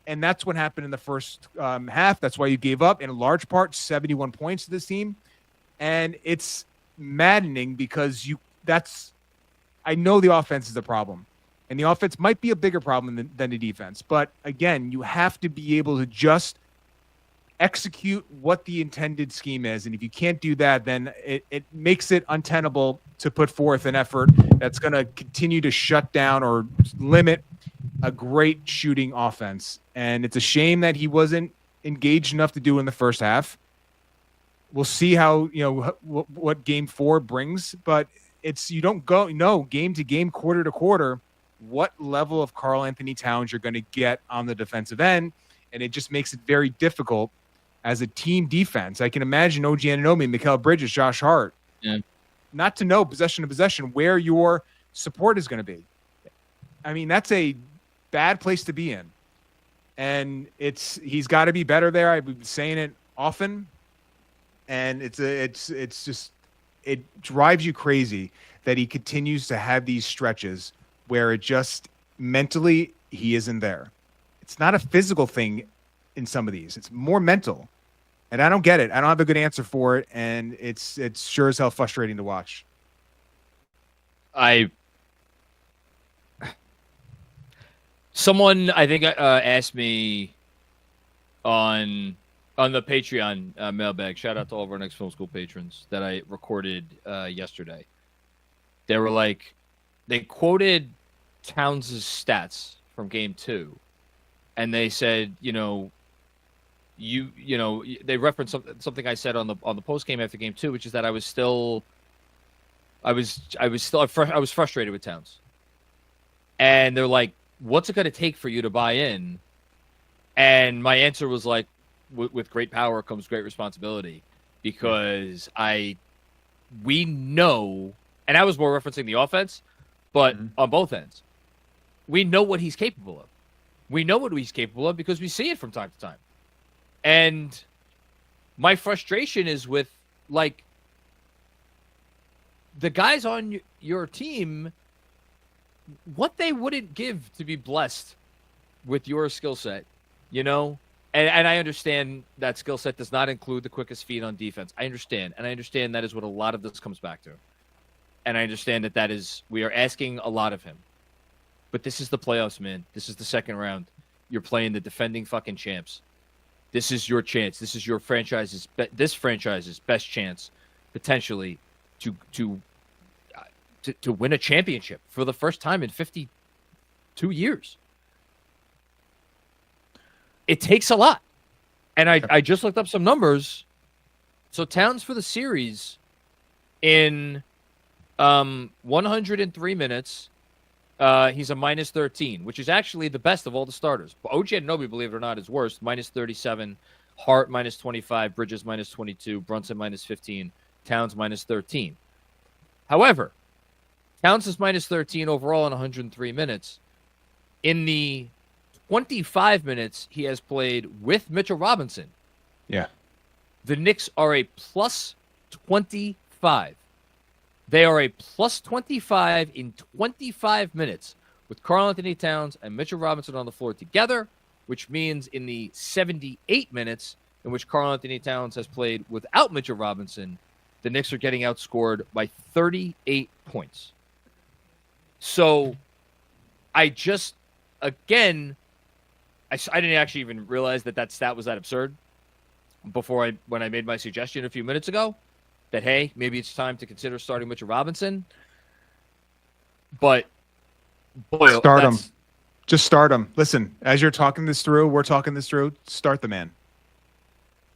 And that's what happened in the first half. That's why you gave up, in large part, 71 points to this team. And it's maddening because I know the offense is a problem. And the offense might be a bigger problem than the defense. But again, you have to be able to just execute what the intended scheme is. And if you can't do that, then it makes it untenable to put forth an effort that's going to continue to shut down or limit a great shooting offense. And it's a shame that he wasn't engaged enough to do in the first half. We'll see how, what game 4 brings, but you don't know game to game, quarter to quarter, what level of Karl Anthony Towns you're going to get on the defensive end. And it just makes it very difficult as a team defense. I can imagine OG Anunoby, Mikal Bridges, Josh Hart, not to know possession to possession where your support is going to be. I mean, that's a bad place to be in. And he's got to be better there. I've been saying it often. And it drives you crazy that he continues to have these stretches where it just mentally he isn't there. It's not a physical thing in some of these. It's more mental. And I don't get it. I don't have a good answer for it. And it's sure as hell frustrating to watch. Someone, I think, asked me on the Patreon mailbag. Shout out to all of our Next Film School patrons that I recorded yesterday. They were like, they quoted Towns' stats from game 2, and they said, they referenced something I said on the post game after game 2, which is that I was frustrated with Towns. And they're like, what's it going to take for you to buy in? And my answer was like, with great power comes great responsibility, because we know, and I was more referencing the offense, but on both ends, we know what he's capable of. We know what he's capable of because we see it from time to time. And my frustration is with, like, the guys on your team, what they wouldn't give to be blessed with your skill set, And I understand that skill set does not include the quickest feet on defense. I understand. And I understand that is what a lot of this comes back to. And I understand we are asking a lot of him. But this is the playoffs, man. This is the second round. You're playing the defending fucking champs. This is your chance. This is your franchise's best chance, potentially, to win a championship for the first time in 52 years. It takes a lot. And I just looked up some numbers. So Towns for the series in 103 minutes, he's a minus 13, which is actually the best of all the starters. OG Anunoby, believe it or not, is worse. Minus 37. Hart minus 25. Bridges minus 22. Brunson minus 15. Towns minus 13. However, Towns is minus 13 overall in 103 minutes. In the 25 minutes he has played with Mitchell Robinson, the Knicks are a plus 25. They are a plus 25 in 25 minutes with Karl-Anthony Towns and Mitchell Robinson on the floor together, which means in the 78 minutes in which Karl-Anthony Towns has played without Mitchell Robinson, the Knicks are getting outscored by 38 points. So I just, again, I didn't actually even realize that stat was that absurd when I made my suggestion a few minutes ago that, hey, maybe it's time to consider starting Mitchell Robinson. But, boy, start him. Just start him. Listen, as you're talking this through, we're talking this through, start the man.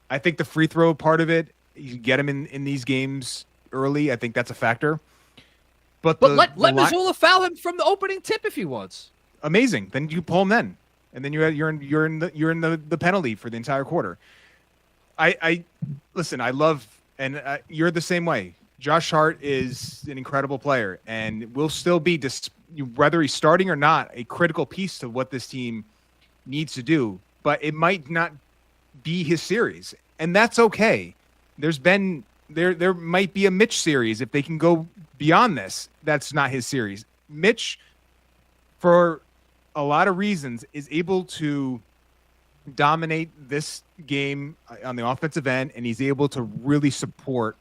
I think the free throw part of it, you get him in these games early. I think that's a factor. But let Mazzulla foul him from the opening tip if he wants. Amazing. Then you pull him then. And then you're in the penalty for the entire quarter. I listen. I love, and you're the same way. Josh Hart is an incredible player, and will still be, whether he's starting or not, a critical piece to what this team needs to do. But it might not be his series, and that's okay. There might be a Mitch series if they can go beyond this. That's not his series. Mitch, for a lot of reasons, is able to dominate this game on the offensive end, and he's able to really support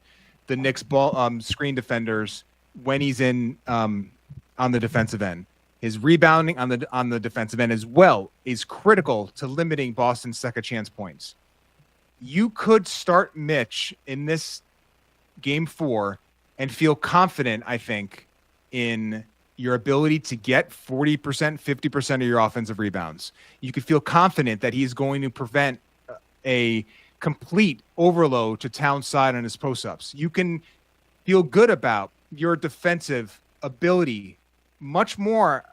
the Knicks ball screen defenders when he's in on the defensive end. His rebounding on the defensive end as well is critical to limiting Boston's second chance points. You could start Mitch in this game 4 and feel confident, I think, in your ability to get 40%, 50% of your offensive rebounds. You could feel confident that he's going to prevent a complete overload to Towns' side on his post-ups. You can feel good about your defensive ability much more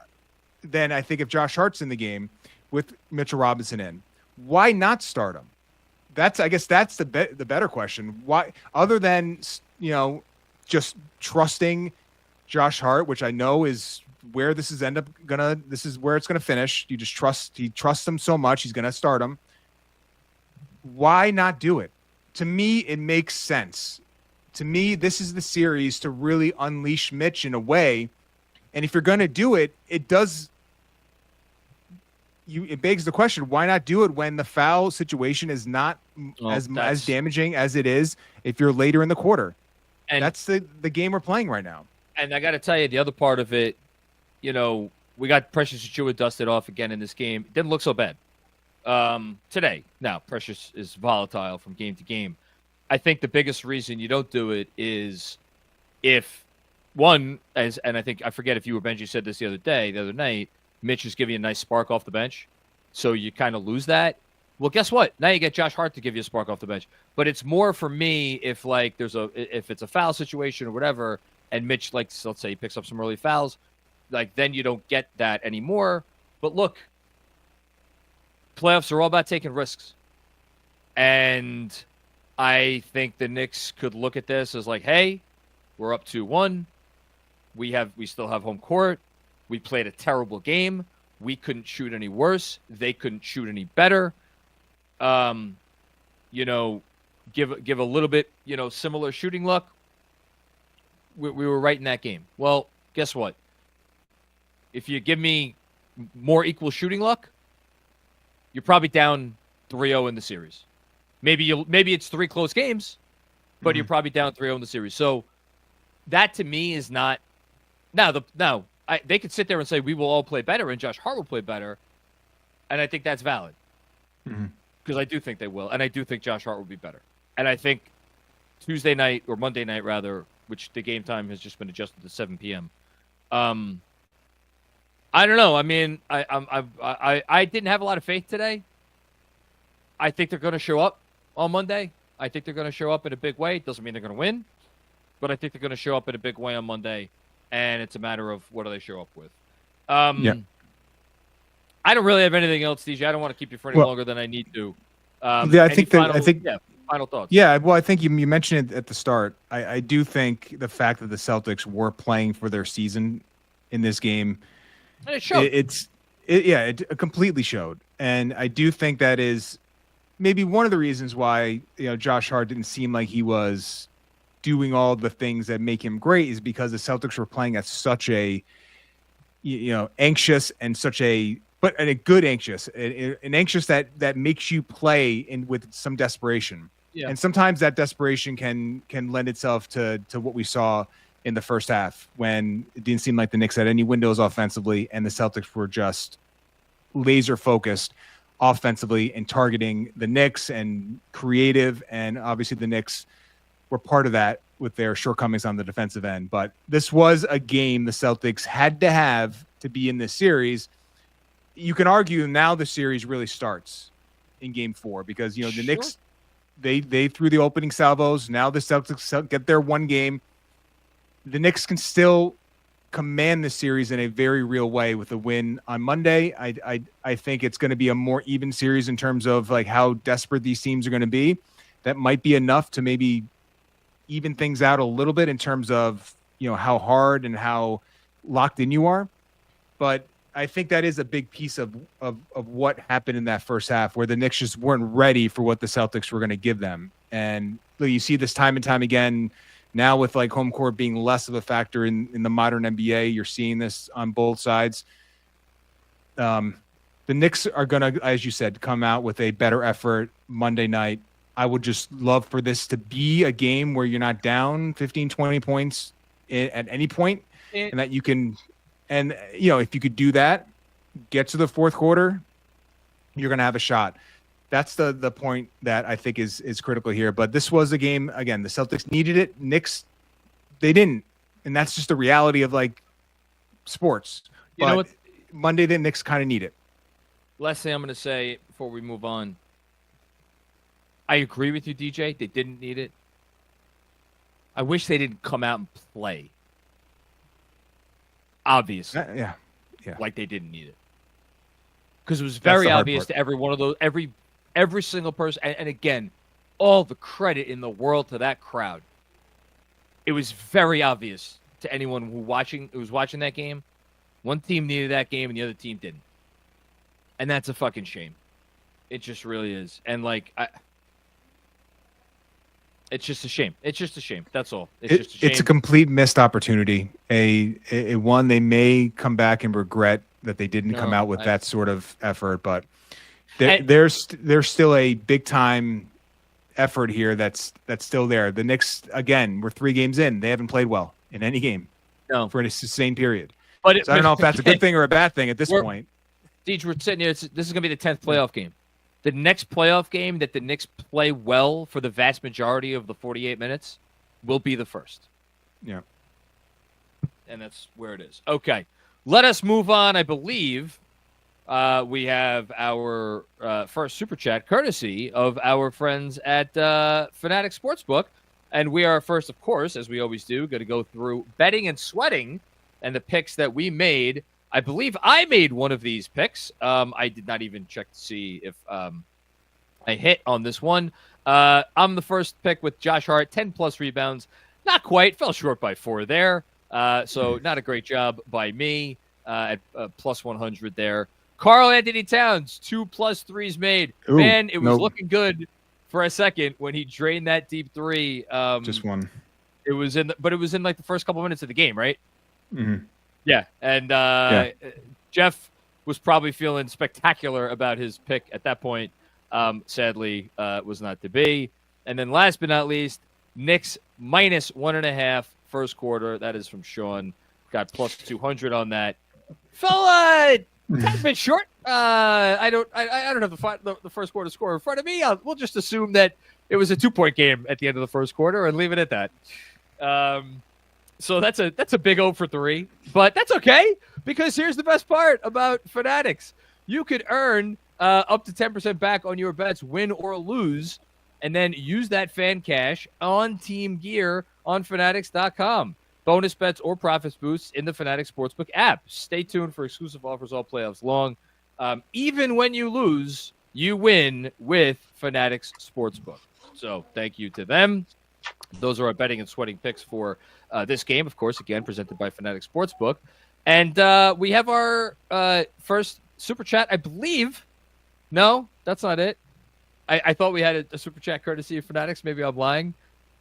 than I think if Josh Hart's in the game with Mitchell Robinson in. Why not start him? I guess that's the better question. Why, other than, just trusting Josh Hart, which I know is where this is where it's gonna finish. He trusts him so much, he's gonna start him. Why not do it? To me, it makes sense. To me, this is the series to really unleash Mitch in a way. And if you're gonna do it, it begs the question, why not do it when the foul situation is not as damaging as it is if you're later in the quarter? And that's the game we're playing right now. And I got to tell you, the other part of it, we got Precious Achiuwa dusted off again in this game. It didn't look so bad today. Now, Precious is volatile from game to game. I think the biggest reason you don't do it is if, one, and I forget if you or Benji said this the other night, Mitch is giving you a nice spark off the bench, so you kind of lose that. Well, guess what? Now you get Josh Hart to give you a spark off the bench. But it's more for me if it's a foul situation or whatever, and Mitch, let's say he picks up some early fouls, then you don't get that anymore. But look, playoffs are all about taking risks. And I think the Knicks could look at this as hey, we're up 2-1. We still have home court. We played a terrible game. We couldn't shoot any worse. They couldn't shoot any better. Give a little bit, similar shooting luck. We were right in that game. Well, guess what? If you give me more equal shooting luck, you're probably down 3-0 in the series. Maybe it's 3 close games, but you're probably down 3-0 in the series. So that to me is not they could sit there and say we will all play better and Josh Hart will play better. And I think that's valid. Because I do think they will. And I do think Josh Hart will be better. And I think Tuesday night, or Monday night rather, which the game time has just been adjusted to 7 p.m. I don't know. I mean, I didn't have a lot of faith today. I think they're going to show up on Monday. I think they're going to show up in a big way. It doesn't mean they're going to win, but I think they're going to show up in a big way on Monday, and it's a matter of what do they show up with. I don't really have anything else, DJ. I don't want to keep you for any longer than I need to. I think final thoughts. Yeah, well, I think you mentioned it at the start. I do think the fact that the Celtics were playing for their season in this game, and it showed. It completely showed, and I do think that is maybe one of the reasons why Josh Hart didn't seem like he was doing all the things that make him great is because the Celtics were playing at such a anxious and such a good anxious, an anxious that makes you play with some desperation. Yeah. And sometimes that desperation can lend itself to what we saw in the first half when it didn't seem like the Knicks had any windows offensively and the Celtics were just laser focused offensively and targeting the Knicks and creative. And obviously the Knicks were part of that with their shortcomings on the defensive end. But this was a game the Celtics had to have to be in this series. You can argue now the series really starts in game 4 because, the Knicks, they threw the opening salvos. Now the Celtics get their one game. The Knicks can still command the series in a very real way with a win on Monday. I think it's going to be a more even series in terms of like how desperate these teams are going to be. That might be enough to maybe even things out a little bit in terms of, how hard and how locked in you are. But I think that is a big piece of what happened in that first half where the Knicks just weren't ready for what the Celtics were going to give them. And you see this time and time again now with like home court being less of a factor in the modern NBA. You're seeing this on both sides. The Knicks are going to, as you said, come out with a better effort Monday night. I would just love for this to be a game where you're not down 15, 20 points at any point, and that you can – and, if you could do that, get to the fourth quarter, you're going to have a shot. That's the point that I think is critical here. But this was a game, again, the Celtics needed it. Knicks, they didn't. And that's just the reality of, like, sports. You know what? Monday, the Knicks kind of need it. Last thing I'm going to say before we move on. I agree with you, DJ. They didn't need it. I wish they didn't come out and play. Obviously. Yeah. Like they didn't need it. Because it was very obvious to every one of those, every single person. And again, all the credit in the world to that crowd. It was very obvious to anyone who was watching that game. One team needed that game and the other team didn't. And that's a fucking shame. It just really is. And it's just a shame. It's just a shame. That's all. Just a shame. It's a complete missed opportunity. A one they may come back and regret that they didn't come out with that sort of effort. But there's still a big time effort here that's still there. The Knicks, again, we're 3 games in. They haven't played well in any game for a sustained period. So I don't know if that's a good thing or a bad thing at this point. Deej, we're sitting here. This is going to be the 10th playoff game. The next playoff game that the Knicks play well for the vast majority of the 48 minutes will be the first. Yeah. And that's where it is. Okay. Let us move on. I believe we have our first Super Chat, courtesy of our friends at Fanatic Sportsbook. And we are first, of course, as we always do, going to go through betting and sweating and the picks that we made. I believe I made one of these picks. I did not even check to see if I hit on this one. I'm the first pick with Josh Hart, 10-plus rebounds. Not quite. Fell short by 4 there. So not a great job by me at plus 100 there. Karl Anthony Towns, 2+ threes made. Ooh, man, it was looking good for a second when he drained that deep 3. Just one. It was in like the first couple minutes of the game, right? Mm-hmm. Yeah, and Jeff was probably feeling spectacular about his pick at that point. Sadly, was not to be. And then last but not least, Knicks minus 1.5 first quarter. That is from Sean. Got plus 200 on that. Fella Tad bit short. I don't have the first quarter score in front of me. We'll just assume that it was a 2-point game at the end of the first quarter and leave it at that. So that's a big 0 for 3, but that's okay because here's the best part about Fanatics: you could earn up to 10% back on your bets, win or lose, and then use that fan cash on team gear on Fanatics.com. Bonus bets or profits boosts in the Fanatics Sportsbook app. Stay tuned for exclusive offers all playoffs long. Even when you lose, you win with Fanatics Sportsbook. So thank you to them. Those are our betting and sweating picks for this game, of course, again, presented by Fanatics Sportsbook. And we have our first super chat, I believe. No, that's not it. I thought we had a super chat courtesy of Fanatics. Maybe I'm lying.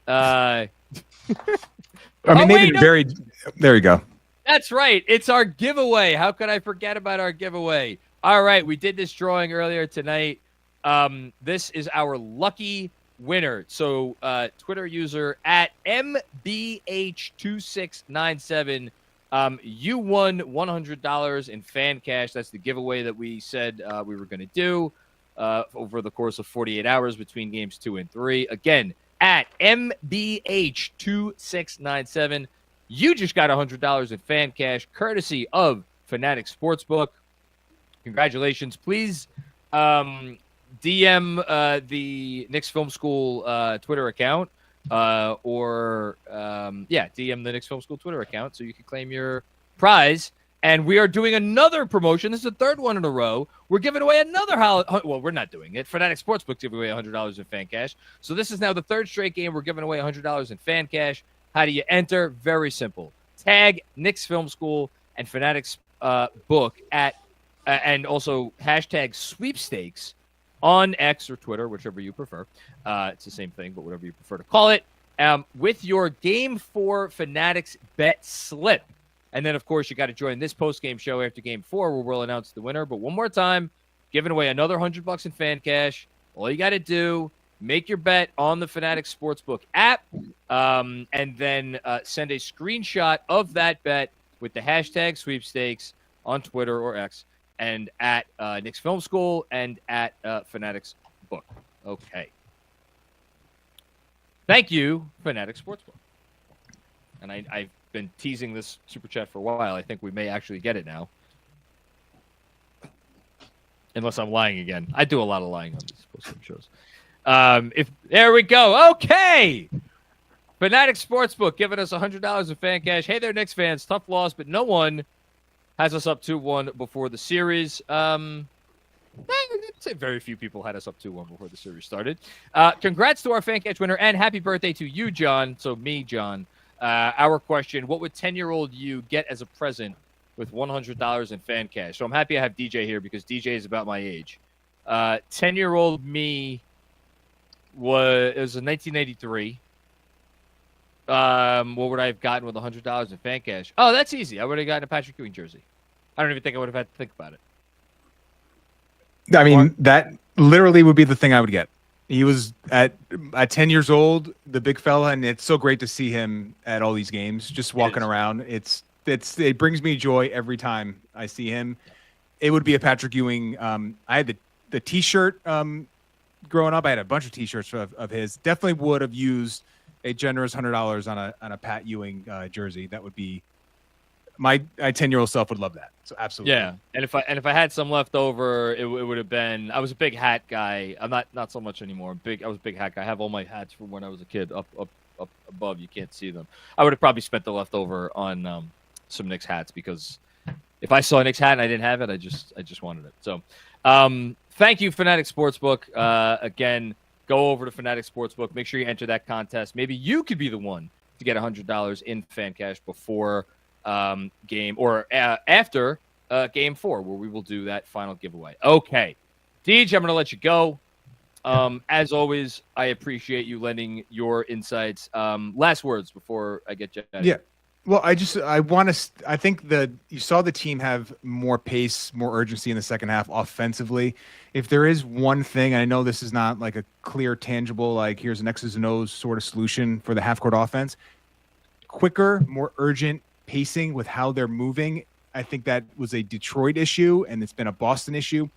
There you go. That's right. It's our giveaway. How could I forget about our giveaway? All right. We did this drawing earlier tonight. This is our lucky winner. So Twitter user at MBH2697. You won $100 in fan cash. That's the giveaway that we said we were going to do over the course of 48 hours between games 2 and 3. Again, at MBH2697. You just got $100 in fan cash, courtesy of Fanatics Sportsbook. Congratulations. Please DM the Knicks Film School Twitter account DM the Knicks Film School Twitter account so you can claim your prize. And we are doing another promotion. This is the third one in a row. We're giving away another well, we're not doing it. Fanatics Sportsbook giving away $100 in fan cash. So this is now the third straight game we're giving away $100 in fan cash. How do you enter? Very simple. Tag Knicks Film School and Fanatics book at and also hashtag sweepstakes on X or Twitter, whichever you prefer. It's the same thing, but whatever you prefer to call it. With your Game 4 Fanatics bet slip. And then, of course, you got to join this post-game show after Game 4 where we'll announce the winner. But one more time, giving away another $100 in fan cash. All you got to do, make your bet on the Fanatics Sportsbook app, and then send a screenshot of that bet with the hashtag sweepstakes on Twitter or X and at Knicks Film School and at Fanatics Book. Okay. Thank you, Fanatics Sportsbook. And I've been teasing this super chat for a while. I think we may actually get it now. Unless I'm lying again. I do a lot of lying on these post-game shows. There we go. Okay. Fanatics Sportsbook giving us $100 in fan cash. Hey there, Knicks fans. Tough loss, but no one has us up 2-1 before the series. I'd say very few people had us up 2-1 before the series started. Congrats to our fan cash winner, and happy birthday to you, John. So me, John. Our question, what would 10-year-old you get as a present with $100 in fan cash? So I'm happy I have DJ here because DJ is about my age. 10-year-old me it was in 1983. What would I have gotten with $100 in fan cash? Oh, that's easy. I would have gotten a Patrick Ewing jersey. I don't even think I would have had to think about it. I mean, that literally would be the thing I would get. He was at 10 years old, the big fella, and it's so great to see him at all these games, just walking around. It brings me joy every time I see him. It would be a Patrick Ewing. I had the T-shirt growing up. I had a bunch of T-shirts of his. Definitely would have used a generous $100 on a Pat Ewing jersey. That would be my 10-year-old self would love that. So absolutely. Yeah, and if I had some left over, it would have been. I was a big hat guy. I'm not so much anymore. I was a big hat guy. I have all my hats from when I was a kid up above. You can't see them. I would have probably spent the leftover on some Knicks hats because if I saw a Knicks hat and I didn't have it, I just wanted it. So, thank you, Fanatics Sportsbook. Again, go over to Fanatics Sportsbook. Make sure you enter that contest. Maybe you could be the one to get $100 in fan cash before game or after Game 4, where we will do that final giveaway. Okay, Deej, I'm going to let you go. As always, I appreciate you lending your insights. Last words before I get you out. Yeah. Well, I think that you saw the team have more pace, more urgency in the second half offensively. If there is one thing, I know this is not like a clear, tangible, like here's an X's and O's sort of solution for the half-court offense. Quicker, more urgent pacing with how they're moving I think that was a Detroit issue, and it's been a Boston issue.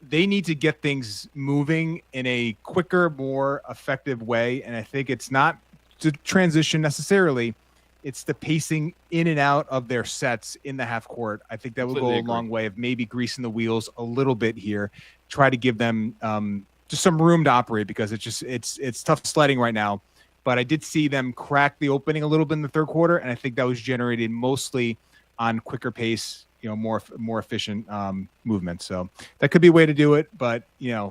They need to get things moving in a quicker, more effective way. And I think it's not the transition necessarily. It's the pacing in and out of their sets in the half court. I think that will go a long way of maybe greasing the wheels a little bit here. Try to give them just some room to operate, because it's tough sledding right now. But I did see them crack the opening a little bit in the third quarter, and I think that was generated mostly on quicker pace, more efficient movement. So that could be a way to do it, but I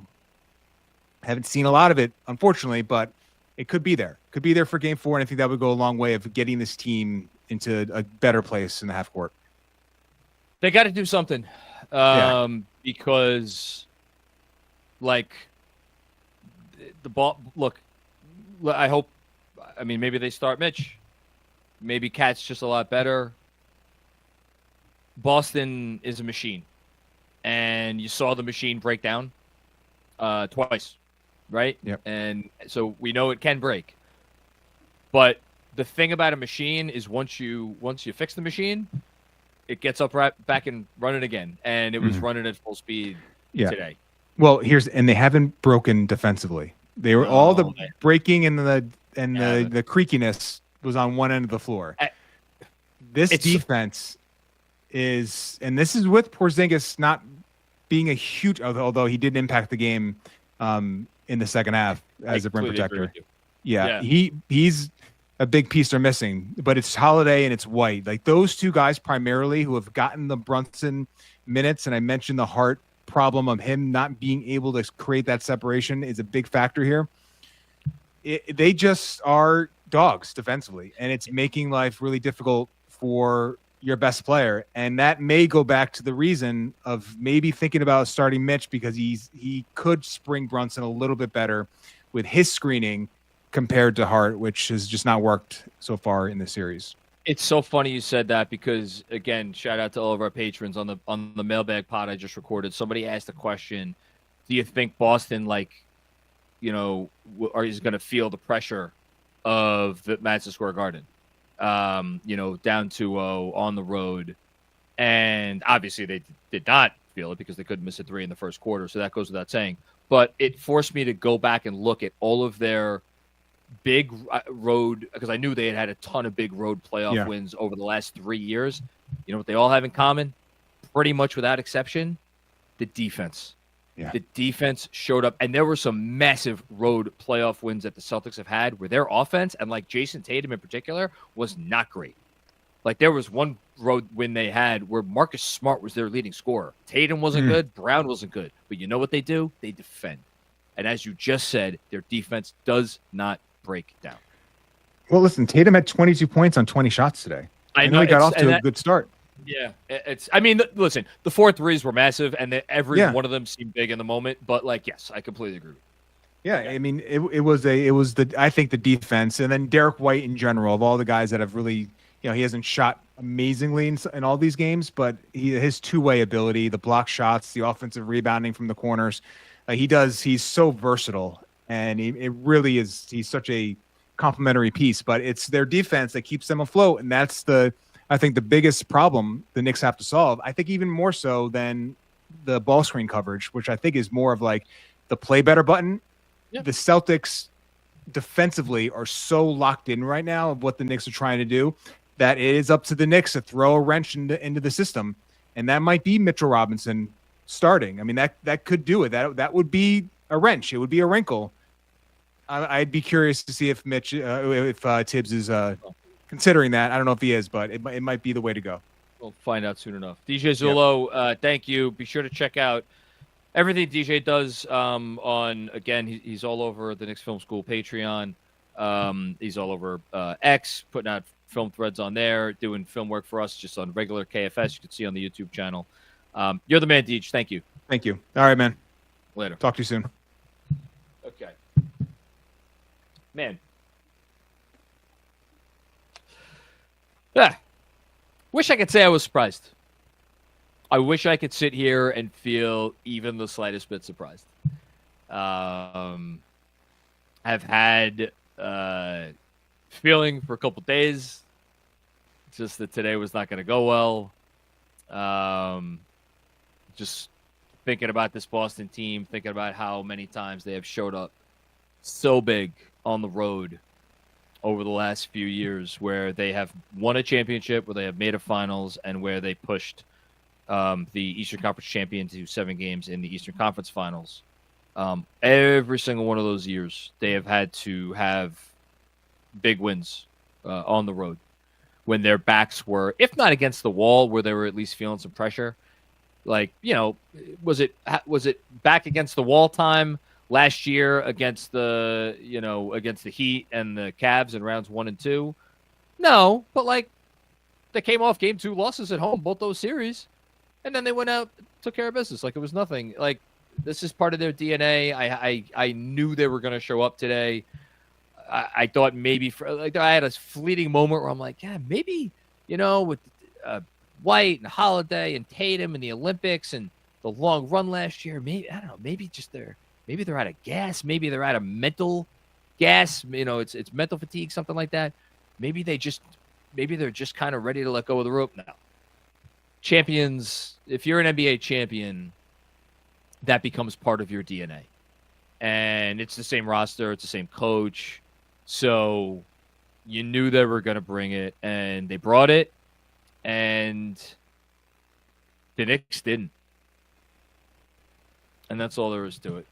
haven't seen a lot of it, unfortunately, but it could be there. Could be there for game 4, and I think that would go a long way of getting this team into a better place in the half court. They got to do something because, like, the ball. Look, I hope. I mean, maybe they start Mitch. Maybe Cat's just a lot better. Boston is a machine, and you saw the machine break down twice, right? Yep. And so we know it can break. But the thing about a machine is once you fix the machine, it gets up right back and running again, and it was running at full speed today. Well, and they haven't broken defensively. They were all the breaking and the creakiness was on one end of the floor. This defense is, and this is with Porzingis not being a huge, although he did impact the game in the second half as a rim protector. Yeah, he's a big piece they're missing, but it's Holiday and it's White. Like those two guys primarily who have gotten the Brunson minutes, and I mentioned the Hart problem of him not being able to create that separation is a big factor here. They just are dogs defensively, and it's making life really difficult for your best player. And that may go back to the reason of maybe thinking about starting Mitch, because he could spring Brunson a little bit better with his screening compared to Hart, which has just not worked so far in the series. It's so funny you said that because, again, shout out to all of our patrons on the mailbag pod I just recorded. Somebody asked a question: do you think Boston, is going to feel the pressure of the Madison Square Garden? Down 2-0 on the road, and obviously they did not feel it because they couldn't miss a 3 in the first quarter. So that goes without saying. But it forced me to go back and look at all of their big road, because I knew they had a ton of big road playoff wins over the last 3 years. You know what they all have in common? Pretty much without exception, the defense. Yeah. The defense showed up, and there were some massive road playoff wins that the Celtics have had where their offense, and like Jason Tatum in particular, was not great. Like there was one road win they had where Marcus Smart was their leading scorer. Tatum wasn't good. Brown wasn't good. But you know what they do? They defend. And as you just said, their defense does not break down. Well, listen, Tatum had 22 points on 20 shots today. I know he got off to a good start. Yeah, listen, the 4 threes were massive, and every one of them seemed big in the moment. But yes, I completely agree with you. Yeah, I mean, I think the defense, and then Derek White in general, of all the guys that have really, he hasn't shot amazingly in all these games, but his two-way ability, the block shots, the offensive rebounding from the corners, he's so versatile, and it really is. He's such a complementary piece, but it's their defense that keeps them afloat, and that's I think the biggest problem the Knicks have to solve. I think even more so than the ball screen coverage, which I think is more of the play better button. Yep. The Celtics defensively are so locked in right now of what the Knicks are trying to do that it is up to the Knicks to throw a wrench into the system, and that might be Mitchell Robinson starting. I mean, that could do it. That would be a wrench. It would be a wrinkle. I'd be curious to see if Tibbs is considering that. I don't know if he is, but it might be the way to go. We'll find out soon enough. DJ Zullo, thank you. Be sure to check out everything DJ does again, he's all over the Knicks Film School Patreon. He's all over X, putting out film threads on there, doing film work for us just on regular KFS. You can see on the YouTube channel. You're the man, DJ. Thank you. Thank you. All right, man. Later. Talk to you soon. Okay. Man. Yeah. Wish I could say I was surprised. I wish I could sit here and feel even the slightest bit surprised. I've had feeling for a couple days, just that today was not going to go well. Just thinking about this Boston team, thinking about how many times they have showed up so big on the road over the last few years, where they have won a championship, where they have made a finals, and where they pushed the Eastern Conference champion to 7 games in the Eastern Conference Finals. Every single one of those years, they have had to have big wins on the road when their backs were, if not against the wall, where they were at least feeling some pressure. Like, was it back against the wall time last year against the Heat and the Cavs in rounds 1 and 2? No, but like they came off game 2 losses at home, both those series, and then they went out, took care of business like it was nothing. Like, this is part of their DNA. I knew they were going to show up today. I thought maybe I had a fleeting moment where I'm like, yeah, maybe, with White and Holiday and Tatum and the Olympics and the long run last year, maybe, I don't know, maybe they're out of gas. Maybe they're out of mental gas. It's mental fatigue, something like that. Maybe they're just kind of ready to let go of the rope now. Champions, if you're an NBA champion, that becomes part of your DNA. And it's the same roster, it's the same coach. So you knew they were going to bring it, and they brought it, and the Knicks didn't. And that's all there is to it.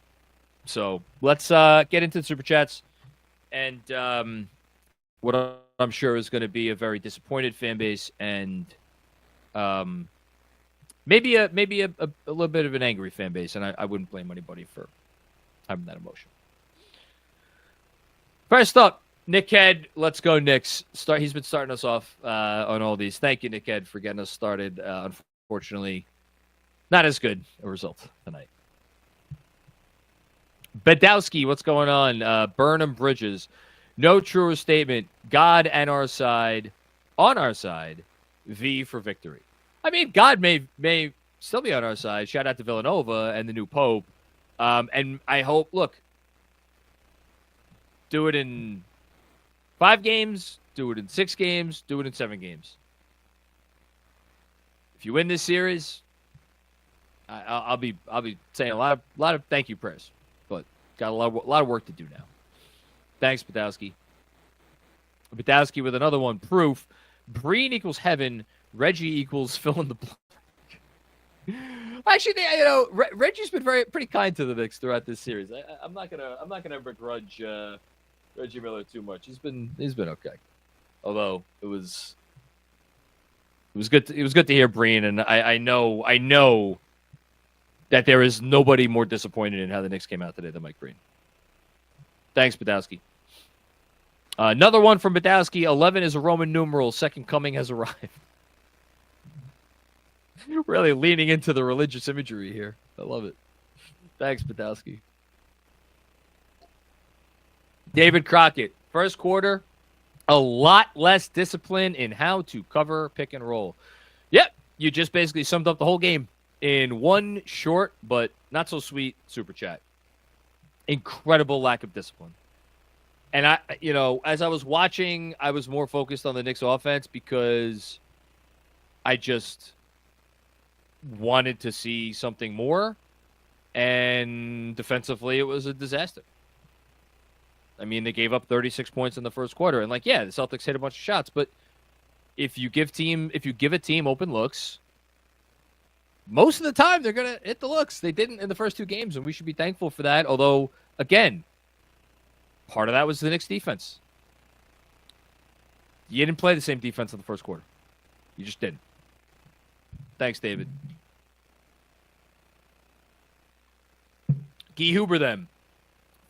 So let's get into the Super Chats. And what I'm sure is going to be a very disappointed fan base, and maybe a little bit of an angry fan base, and I wouldn't blame anybody for having that emotion. First up, Nick Head. Let's go, Knicks. He's been starting us off on all these. Thank you, Nick Head, for getting us started. Unfortunately, not as good a result tonight. Badowski, what's going on? Burnham Bridges. No truer statement. God and our side, on our side. V for victory. I mean, God may still be on our side. Shout out to Villanova and the new Pope. And I hope, look, do it in 5 games, do it in 6 games, do it in 7 games. If you win this series, I'll be saying a lot of thank you prayers, but got a lot of work to do now. Thanks, Badowski. Badowski with another one. Proof. Breen equals heaven. Reggie equals fill in the blank. Actually, Reggie's been pretty kind to the Knicks throughout this series. I'm not gonna begrudge Reggie Miller too much. He's been okay. Although it was good. It was good to hear Breen, and I know that there is nobody more disappointed in how the Knicks came out today than Mike Breen. Thanks, Badowski. Another one from Badowski. 11 is a Roman numeral. Second coming has arrived. Really leaning into the religious imagery here. I love it. Thanks, Badowski. David Crockett. First quarter, a lot less discipline in how to cover pick and roll. Yep, you just basically summed up the whole game in one short but not so sweet super chat. Incredible lack of discipline. And as I was watching, I was more focused on the Knicks offense because I just wanted to see something more. And defensively, it was a disaster. I mean, they gave up 36 points in the first quarter. And the Celtics hit a bunch of shots. But if you give a team open looks, most of the time they're going to hit the looks. They didn't in the first 2 games, and we should be thankful for that. Although, again, part of that was the Knicks' defense. You didn't play the same defense in the first quarter. You just didn't. Thanks, David. Guy Huber, then.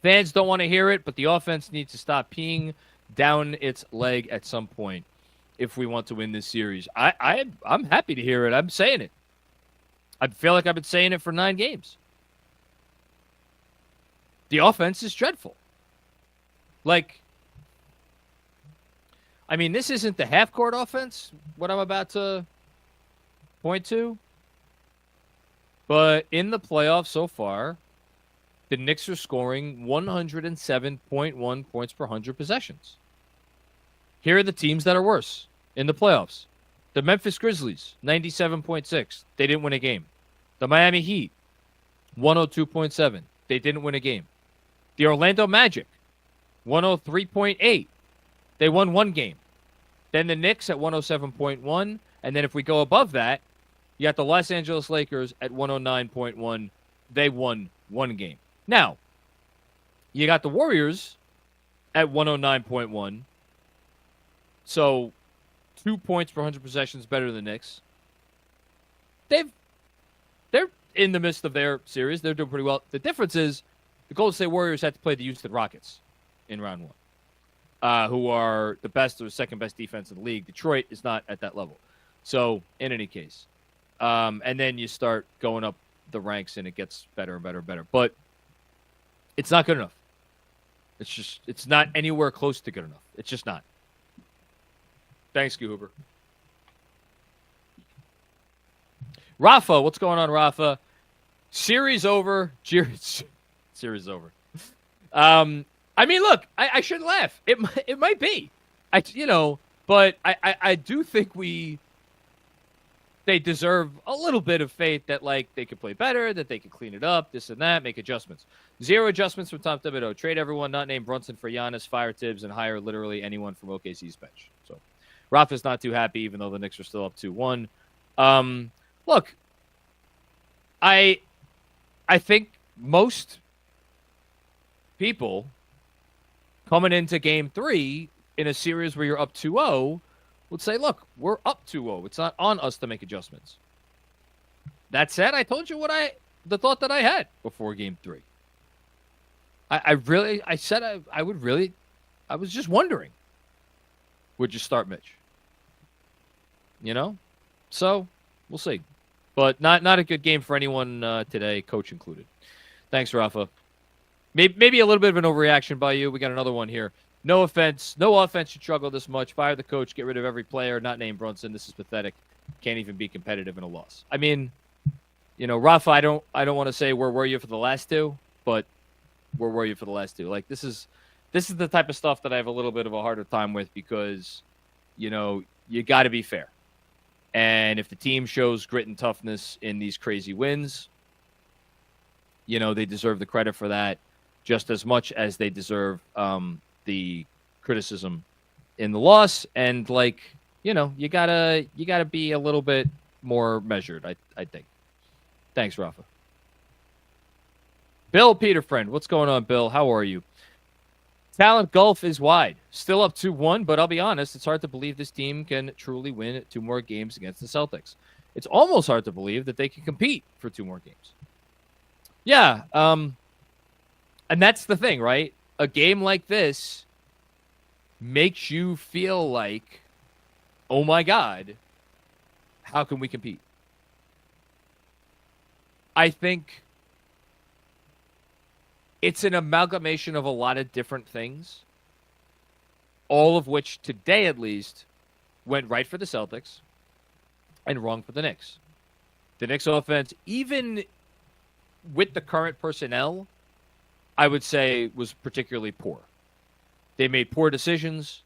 Fans don't want to hear it, but the offense needs to stop peeing down its leg at some point if we want to win this series. I'm happy to hear it. I'm saying it. I feel like I've been saying it for 9 games. The offense is dreadful. This isn't the half-court offense, what I'm about to point to. But in the playoffs so far, the Knicks are scoring 107.1 points per 100 possessions. Here are the teams that are worse in the playoffs. The Memphis Grizzlies, 97.6. They didn't win a game. The Miami Heat, 102.7. They didn't win a game. The Orlando Magic, 103.8. They won one game. Then the Knicks at 107.1. And then if we go above that, you got the Los Angeles Lakers at 109.1. They won one game. Now, you got the Warriors at 109.1. So 2 points per 100 possessions better than the Knicks. They're in the midst of their series. They're doing pretty well. The difference is the Golden State Warriors had to play the Houston Rockets in round one, who are the best or second best defense in the league. Detroit is not at that level. So in any case, and then you start going up the ranks and it gets better and better and better. But it's not good enough. It's not anywhere close to good enough. It's just not. Thanks, Goober. Rafa, what's going on, Rafa? Series over. Series over. I mean, look, I shouldn't laugh. It might be. But I do think they deserve a little bit of faith that, like, they could play better, that they could clean it up, this and that, make adjustments. 0 adjustments from Tom Thibodeau. Trade everyone not named Brunson for Giannis, fire Tibbs, and hire literally anyone from OKC's bench. So Rafa's not too happy, even though the Knicks are still up 2-1. Look, I think most people coming into Game 3 in a series where you're up 2-0 would say, look, we're up 2-0. It's not on us to make adjustments. That said, I told you the thought that I had before Game 3. I was just wondering, would you start Mitch? So we'll see. But not a good game for anyone today, coach included. Thanks, Rafa. Maybe a little bit of an overreaction by you. We got another one here. No offense. No offense should struggle this much. Fire the coach. Get rid of every player not named Brunson. This is pathetic. Can't even be competitive in a loss. I mean, Rafa, I don't want to say where were you for the last two, but where were you for the last two? Like, this is the type of stuff that I have a little bit of a harder time with because, you got to be fair. And if the team shows grit and toughness in these crazy wins, they deserve the credit for that just as much as they deserve the criticism in the loss. And, you gotta be a little bit more measured, I think. Thanks, Rafa. Bill Peterfriend, what's going on, Bill? How are you? Talent gulf is wide. Still up 2-1, but I'll be honest, it's hard to believe this team can truly win 2 more games against the Celtics. It's almost hard to believe that they can compete for 2 more games. Yeah, and that's the thing, right? A game like this makes you feel like, oh my God, how can we compete? I think it's an amalgamation of a lot of different things, all of which today at least went right for the Celtics and wrong for the Knicks. The Knicks offense, even with the current personnel, I would say was particularly poor. They made poor decisions.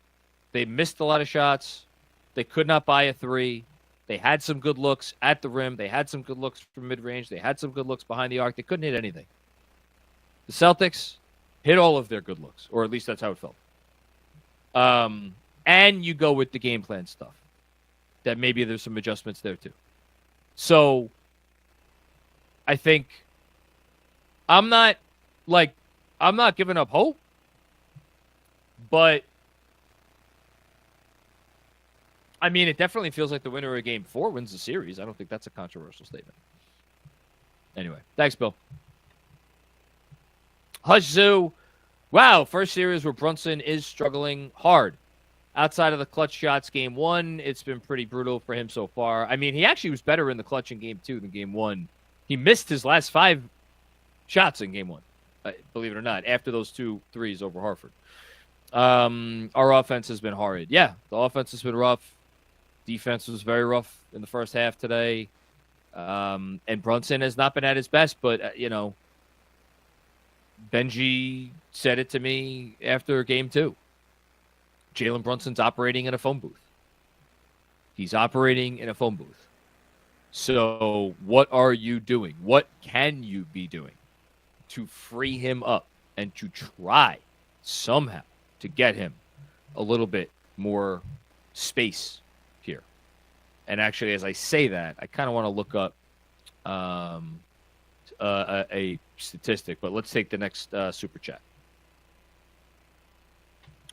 They missed a lot of shots. They could not buy a 3. They had some good looks at the rim. They had some good looks from mid-range. They had some good looks behind the arc. They couldn't hit anything. The Celtics hit all of their good looks, or at least that's how it felt. And you go with the game plan stuff. That maybe there's some adjustments there too. So I think I'm not giving up hope, but I mean, it definitely feels like the winner of Game 4 wins the series. I don't think that's a controversial statement. Anyway, thanks, Bill. Hush Zoo. Wow, first series where Brunson is struggling hard. Outside of the clutch shots, Game 1, it's been pretty brutal for him so far. I mean, he actually was better in the clutch in Game 2 than Game 1. He missed his last 5 shots in Game 1, believe it or not, after those 2 threes over Hartford. Our offense has been horrid. Yeah, the offense has been rough. Defense was very rough in the first half today. And Brunson has not been at his best, but, Benji said it to me after Game 2. Jalen Brunson's operating in a phone booth. He's operating in a phone booth. So what are you doing? What can you be doing to free him up and to try somehow to get him a little bit more space here? And actually, as I say that, I kind of want to look up a statistic, but let's take the next super chat.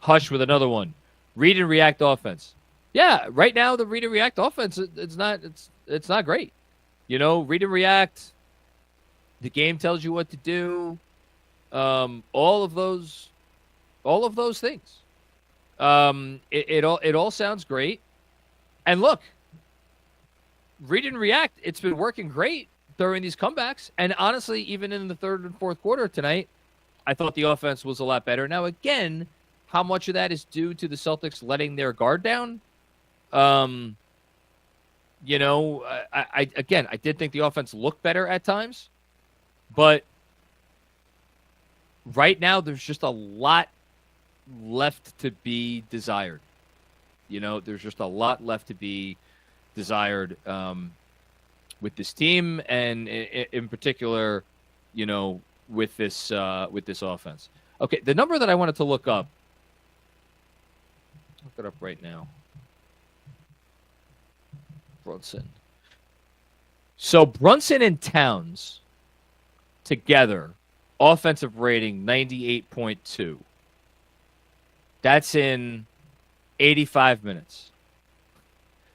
Hush with another one. Read and react offense. Yeah, right now the read and react offense, it's not great. You know, read and react. The game tells you what to do. All of those things. It all sounds great. And look, read and react. It's been working great during these comebacks. And honestly, even in the third and fourth quarter tonight, I thought the offense was a lot better. Now, again, how much of that is due to the Celtics letting their guard down? You know, I did think the offense looked better at times, but right now there's just a lot left to be desired. You know, there's just a lot left to be desired with this team, and in particular, you know, with this offense. Okay, the number that I wanted to look up. Look it up right now. Brunson. So Brunson and Towns together, offensive rating 98.2. That's in 85 minutes.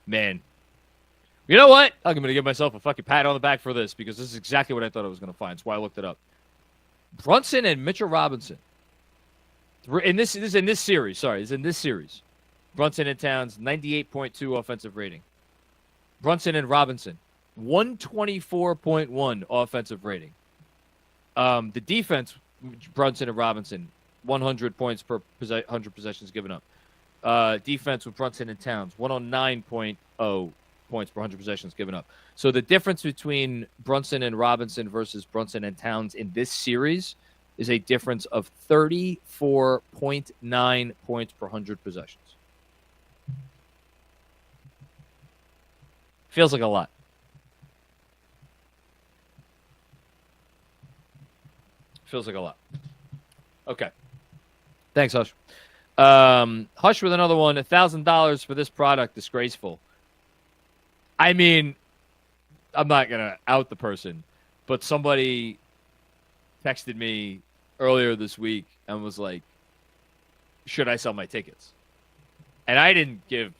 Man. You know what? I'm going to give myself a fucking pat on the back for this because this is exactly what I thought I was going to find. That's why I looked it up. Brunson and Mitchell Robinson. In this series. Brunson and Towns, 98.2 offensive rating. Brunson and Robinson, 124.1 offensive rating. The defense, Brunson and Robinson, 100 points per 100 possessions given up. Defense with Brunson and Towns, 109.0 points per 100 possessions given up. So the difference between Brunson and Robinson versus Brunson and Towns in this series is a difference of 34.9 points per 100 possessions. Feels like a lot. Feels like a lot. Okay. Thanks, Hush. Hush with another one. $1,000 for this product. Disgraceful. I mean, I'm not going to out the person, but somebody texted me earlier this week and was like, should I sell my tickets? And I didn't give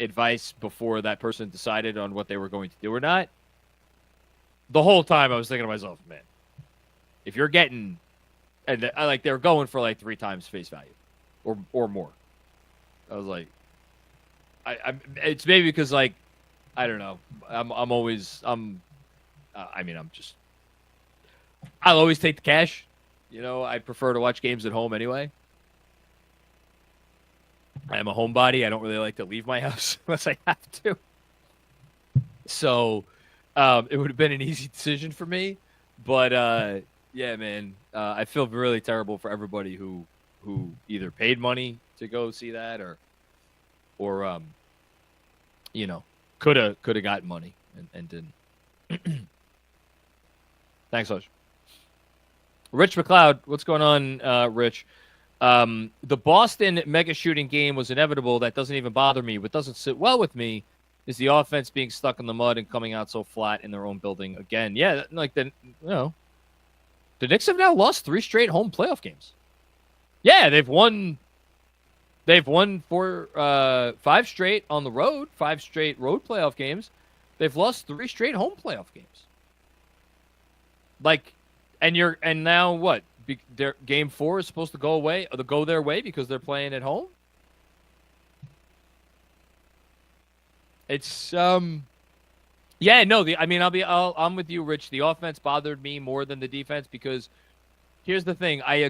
advice before that person decided on what they were going to do or not. The whole time I was thinking to myself, man, if you're getting, and like they're going for like 3 times face value or more. I was like, it's maybe because like, I don't know. I'll always take the cash. You know, I prefer to watch games at home anyway. I am a homebody. I don't really like to leave my house unless I have to. So it would have been an easy decision for me. But, yeah, man, I feel really terrible for everybody who either paid money to go see that or you know, could have gotten money and didn't. Thanks, Hush. Rich McLeod, what's going on, Rich? The Boston mega shooting game was inevitable. That doesn't even bother me. What doesn't sit well with me is the offense being stuck in the mud and coming out so flat in their own building again. Yeah, like the Knicks have now lost 3 straight home playoff games. Yeah, they've won 5 straight on the road, 5 straight road playoff games. They've lost 3 straight home playoff games. Like, and now what? Their game 4 is supposed to go their way because they're playing at home. It's yeah, no, I'm with you, Rich. The offense bothered me more than the defense because here's the thing. I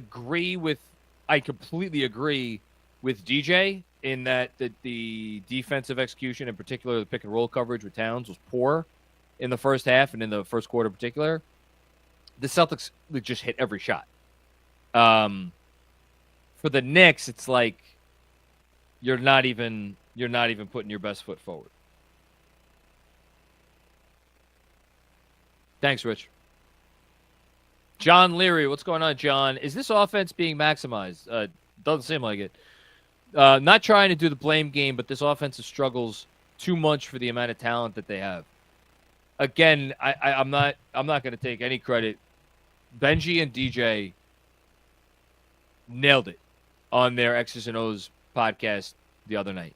completely agree with DJ in that the defensive execution, in particular the pick and roll coverage with Towns, was poor in the first half and in the first quarter in particular. The Celtics just hit every shot. For the Knicks, it's like you're not even putting your best foot forward. Thanks, Rich. John Leary, what's going on, John? Is this offense being maximized? Doesn't seem like it. Not trying to do the blame game, but this offense struggles too much for the amount of talent that they have. Again, I'm not going to take any credit. Benji and DJ nailed it on their X's and O's podcast the other night,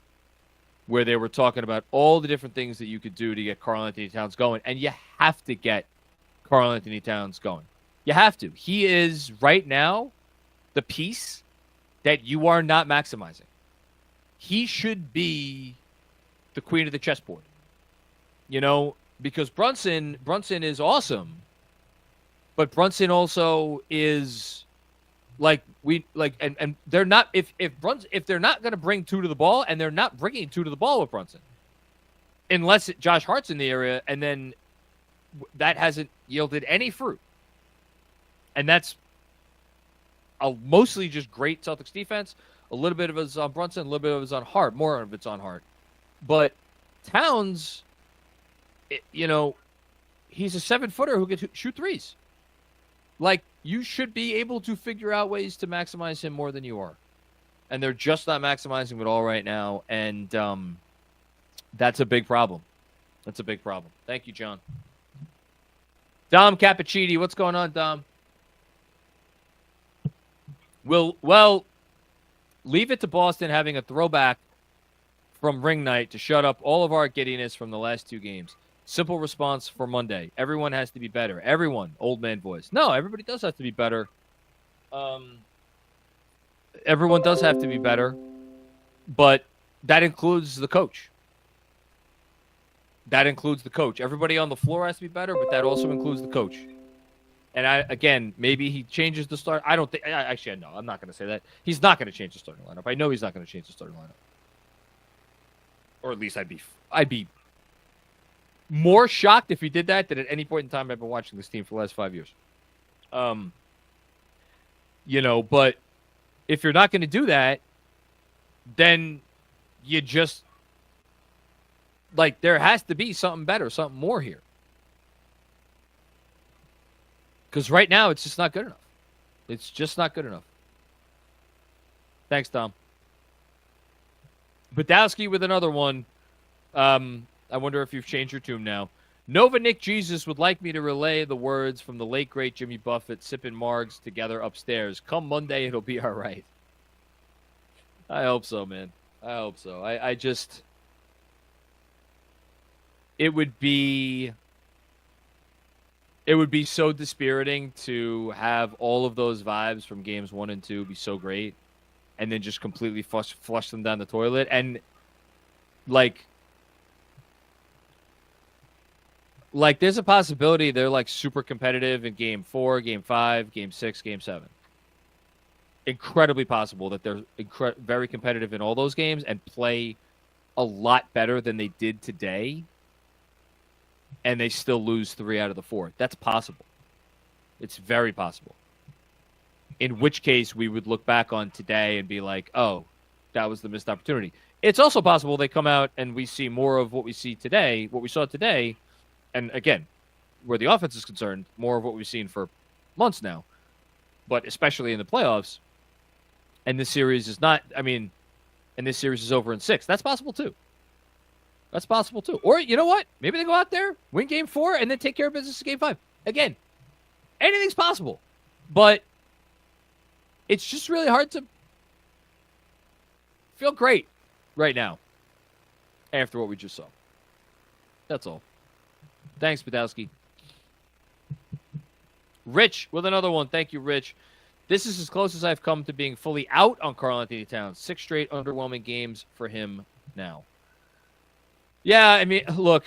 where they were talking about all the different things that you could do to get Karl-Anthony Towns going, and you have to get Karl-Anthony Towns going. You have to. He is, right now, the piece that you are not maximizing. He should be the queen of the chessboard. You know, because Brunson is awesome, but Brunson also is and they're not if they're not going to bring two to the ball, and they're not bringing two to the ball with Brunson, unless Josh Hart's in the area, and then that hasn't yielded any fruit. And that's mostly just great Celtics defense. A little bit of it's on Brunson, a little bit of it's on Hart. More of it's on Hart. But Towns, you know, he's a 7-footer who can shoot threes. Like, you should be able to figure out ways to maximize him more than you are. And they're just not maximizing it all right now. And that's a big problem. That's a big problem. Thank you, John. Dom Cappuccini, what's going on, Dom? Well, leave it to Boston having a throwback from ring night to shut up all of our giddiness from the last two games. Simple response for Monday. Everyone has to be better. Everyone. Old man voice. No, everybody does have to be better. Everyone does have to be better. But that includes the coach. That includes the coach. Everybody on the floor has to be better, but that also includes the coach. And maybe he changes the start. I don't think. Actually, no, I'm not going to say that. He's not going to change the starting lineup. I know he's not going to change the starting lineup. Or at least I'd be more shocked if he did that than at any point in time I've been watching this team for the last 5 years. You know, but if you're not going to do that, then you just, like, there has to be something better, something more here. Because right now, it's just not good enough. It's just not good enough. Thanks, Tom. Badowski with another one. I wonder if you've changed your tune now. Nova Nick Jesus would like me to relay the words from the late, great Jimmy Buffett, sipping margs together upstairs. Come Monday, it'll be all right. I hope so, man. I hope so. I just... It would be so dispiriting to have all of those vibes from games 1 and 2 be so great, and then just completely flush them down the toilet. And like there's a possibility they're like super competitive in game 4, game 5, game 6, game 7. Incredibly possible that they're very competitive in all those games and play a lot better than they did today, and they still lose 3 out of the 4. That's possible. It's very possible. In which case, we would look back on today and be like, oh, that was the missed opportunity. It's also possible they come out and we see more of what we see today, what we saw today, and again, where the offense is concerned, more of what we've seen for months now, but especially in the playoffs. And this series is not, and this series is over in 6. That's possible too. That's possible too. Or, you know what? Maybe they go out there, win game 4, and then take care of business in game 5. Again, anything's possible. But it's just really hard to feel great right now after what we just saw. That's all. Thanks, Badowski. Rich with another one. Thank you, Rich. This is as close as I've come to being fully out on Karl-Anthony Towns. 6 straight underwhelming games for him now. Yeah, look.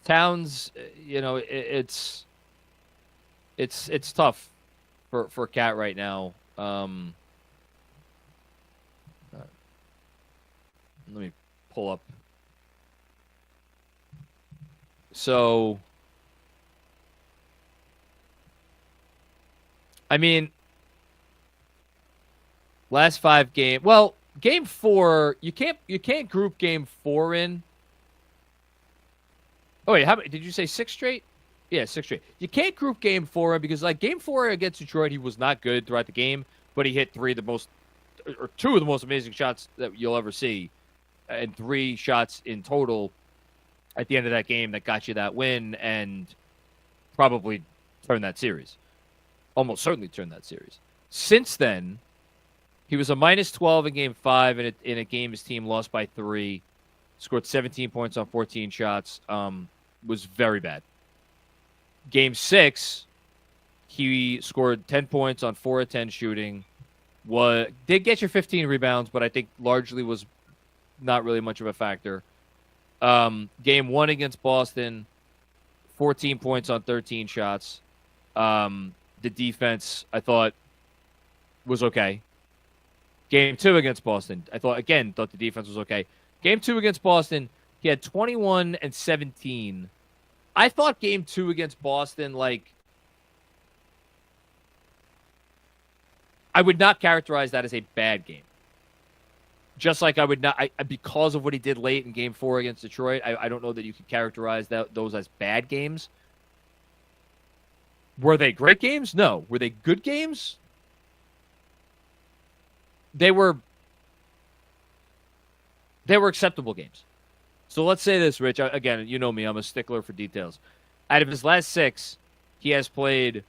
Towns, it's tough for Cat right now. Let me pull up. So, last 5 games. Well, Game 4, you can't group Game 4 in. Oh wait, did you say 6 straight? Yeah, 6 straight. You can't group Game 4 in because like Game 4 against Detroit, he was not good throughout the game, but he hit 2 of the most amazing shots that you'll ever see, and 3 shots in total at the end of that game that got you that win and probably turned that series. Almost certainly turned that series. Since then, he was a -12 in Game 5, and in a game his team lost by 3. Scored 17 points on 14 shots. Was very bad. Game 6, he scored 10 points on 4 of 10 shooting. Did get you 15 rebounds, but I think largely was not really much of a factor. Game 1 against Boston, 14 points on 13 shots. The defense, I thought, was okay. Game 2 against Boston, I thought the defense was okay. Game 2 against Boston, he had 21 and 17. I thought Game 2 against Boston, like, I would not characterize that as a bad game. Just like I would not, because of what he did late in Game 4 against Detroit, I don't know that you could characterize those as bad games. Were they great games? No. Were they good games? They were acceptable games. So let's say this, Rich. Again, you know me. I'm a stickler for details. Out of his last 6, he has played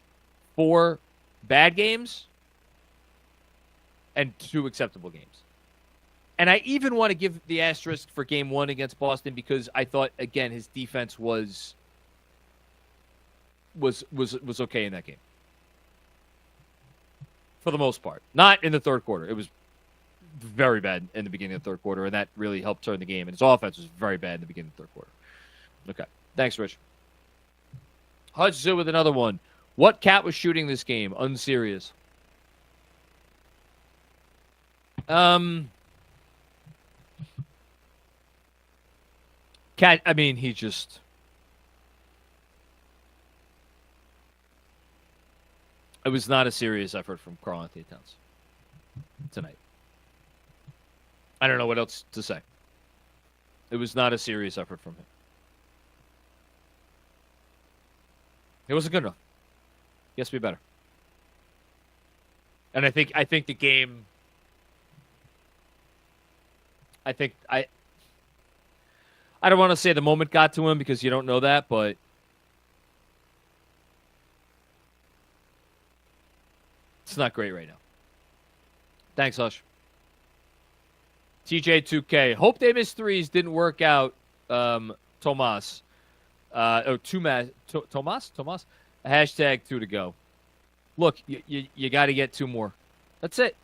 4 bad games and 2 acceptable games. And I even want to give the asterisk for Game 1 against Boston because I thought, again, his defense was okay in that game. For the most part. Not in the third quarter. It was very bad in the beginning of the third quarter, and that really helped turn the game. And his offense was very bad in the beginning of the third quarter. Okay. Thanks, Rich. Hudson with another one. What cat was shooting this game? Unserious. Cat, I mean, he just... It was not a serious effort from Karl-Anthony Towns tonight. I don't know what else to say. It was not a serious effort from him. It wasn't good enough. He has to be better. And I think the game... I don't want to say the moment got to him because you don't know that, but it's not great right now. Thanks, Hush. TJ2K. Hope they missed threes. Didn't work out. Tomas. Tomas? Hashtag 2 to go. Look, you got to get 2 more. That's it.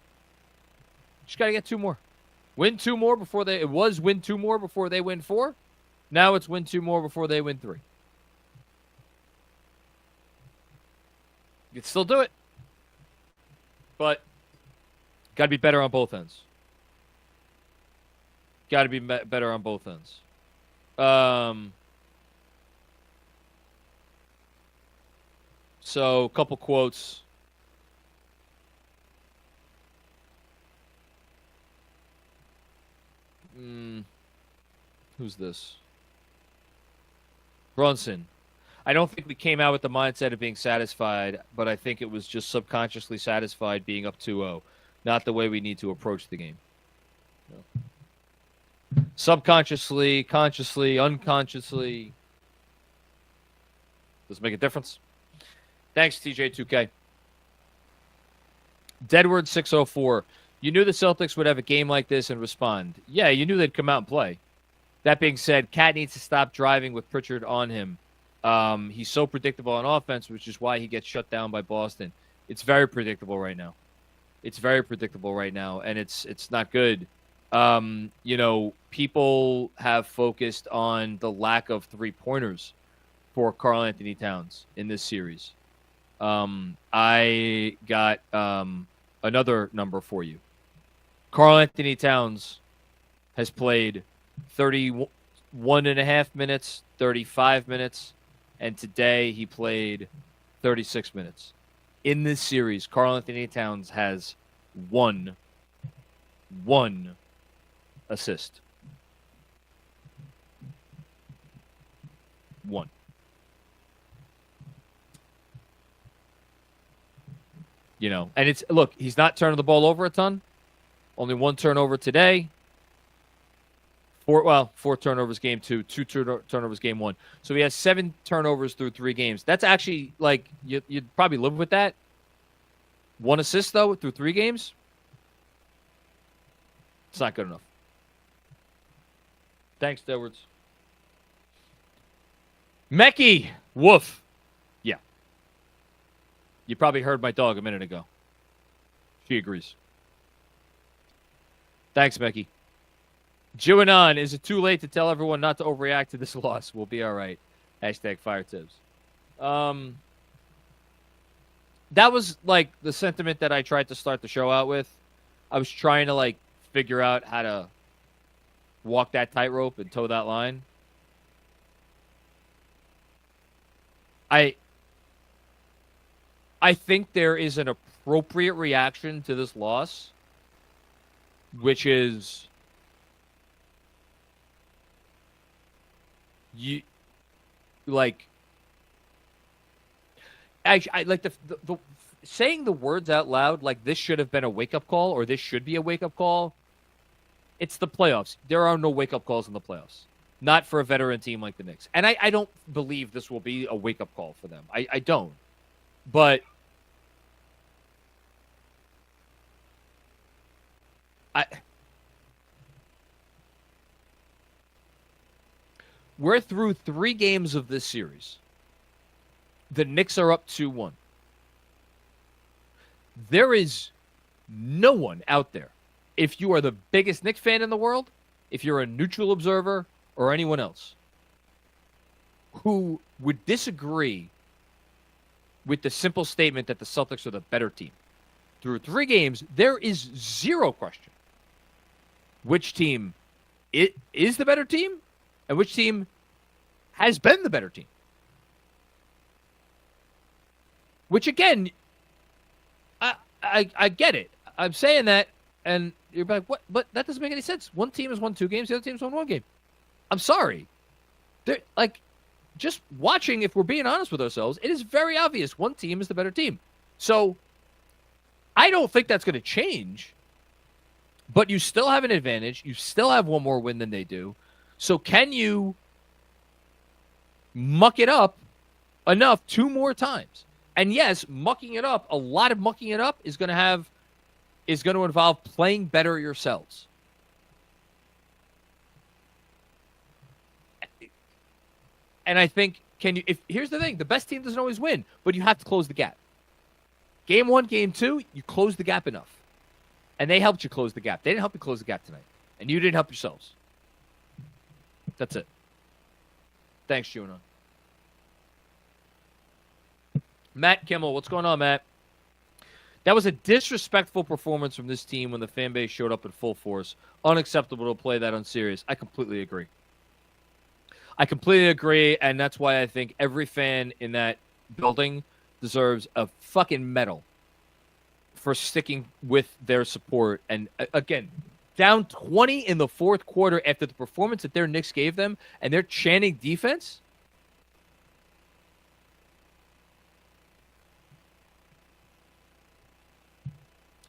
Just got to get 2 more. Win 2 more before they... It was win 2 more before they win 4. Now it's win 2 more before they win 3. You can still do it. But got to be better on both ends. Got to be better on both ends. So, a couple quotes. Who's this? Brunson. I don't think we came out with the mindset of being satisfied, but I think it was just subconsciously satisfied being up 2-0. Not the way we need to approach the game. No. Subconsciously, consciously, unconsciously. Does it make a difference? Thanks, TJ2K. Deadward 604. You knew the Celtics would have a game like this and respond. Yeah, you knew they'd come out and play. That being said, Cat needs to stop driving with Pritchard on him. He's so predictable on offense, which is why he gets shut down by Boston. It's very predictable right now. And it's not good. People have focused on the lack of 3-pointers for Karl-Anthony Towns in this series. I got another number for you. Karl-Anthony Towns has played 31.5 minutes, 35 minutes, and today he played 36 minutes. In this series, Karl-Anthony Towns has 1 1 assist. 1. You know, and it's, look, he's not turning the ball over a ton. Only 1 turnover today. 4 turnovers game 2, 2 turnovers game 1. So he has 7 turnovers through 3 games. That's actually, like, you'd probably live with that. 1 assist, though, through 3 games. It's not good enough. Thanks, Edwards. Mekhi, woof. Yeah. You probably heard my dog a minute ago. She agrees. Thanks, Mekhi. Juanon, is it too late to tell everyone not to overreact to this loss? We'll be all right. Hashtag fire tips. That was, like, the sentiment that I tried to start the show out with. I was trying to, like, figure out how to walk that tightrope and toe that line. I think there is an appropriate reaction to this loss, which is you like. Actually, I like the saying the words out loud. Like, this should have been a wake up call, or this should be a wake up call. It's the playoffs. There are no wake up calls in the playoffs. Not for a veteran team like the Knicks. And I don't believe this will be a wake up call for them. I don't. But we're through 3 games of this series. The Knicks are up 2-1. There is no one out there. If you are the biggest Knicks fan in the world, if you're a neutral observer, or anyone else who would disagree with the simple statement that the Celtics are the better team. Through 3 games, there is zero question which team is the better team and which team has been the better team. Which, again, I get it. I'm saying that, and you're like, what? But that doesn't make any sense. One team has won 2 games, the other team's won 1 game. I'm sorry. Like, just watching, if we're being honest with ourselves, it is very obvious one team is the better team. So I don't think that's going to change, but you still have an advantage. You still have 1 more win than they do. So can you muck it up enough 2 more times? And yes, mucking it up, a lot of mucking it up is going to involve playing better yourselves. And I think, here's the thing, the best team doesn't always win, but you have to close the gap. Game 1, game 2, you closed the gap enough. And they helped you close the gap. They didn't help you close the gap tonight. And you didn't help yourselves. That's it. Thanks, Juno. Matt Kimmel, what's going on, Matt? That was a disrespectful performance from this team when the fan base showed up in full force. Unacceptable to play that unserious. I completely agree. And that's why I think every fan in that building deserves a fucking medal for sticking with their support. And again, down 20 in the 4th quarter after the performance that their Knicks gave them, and they're chanting defense.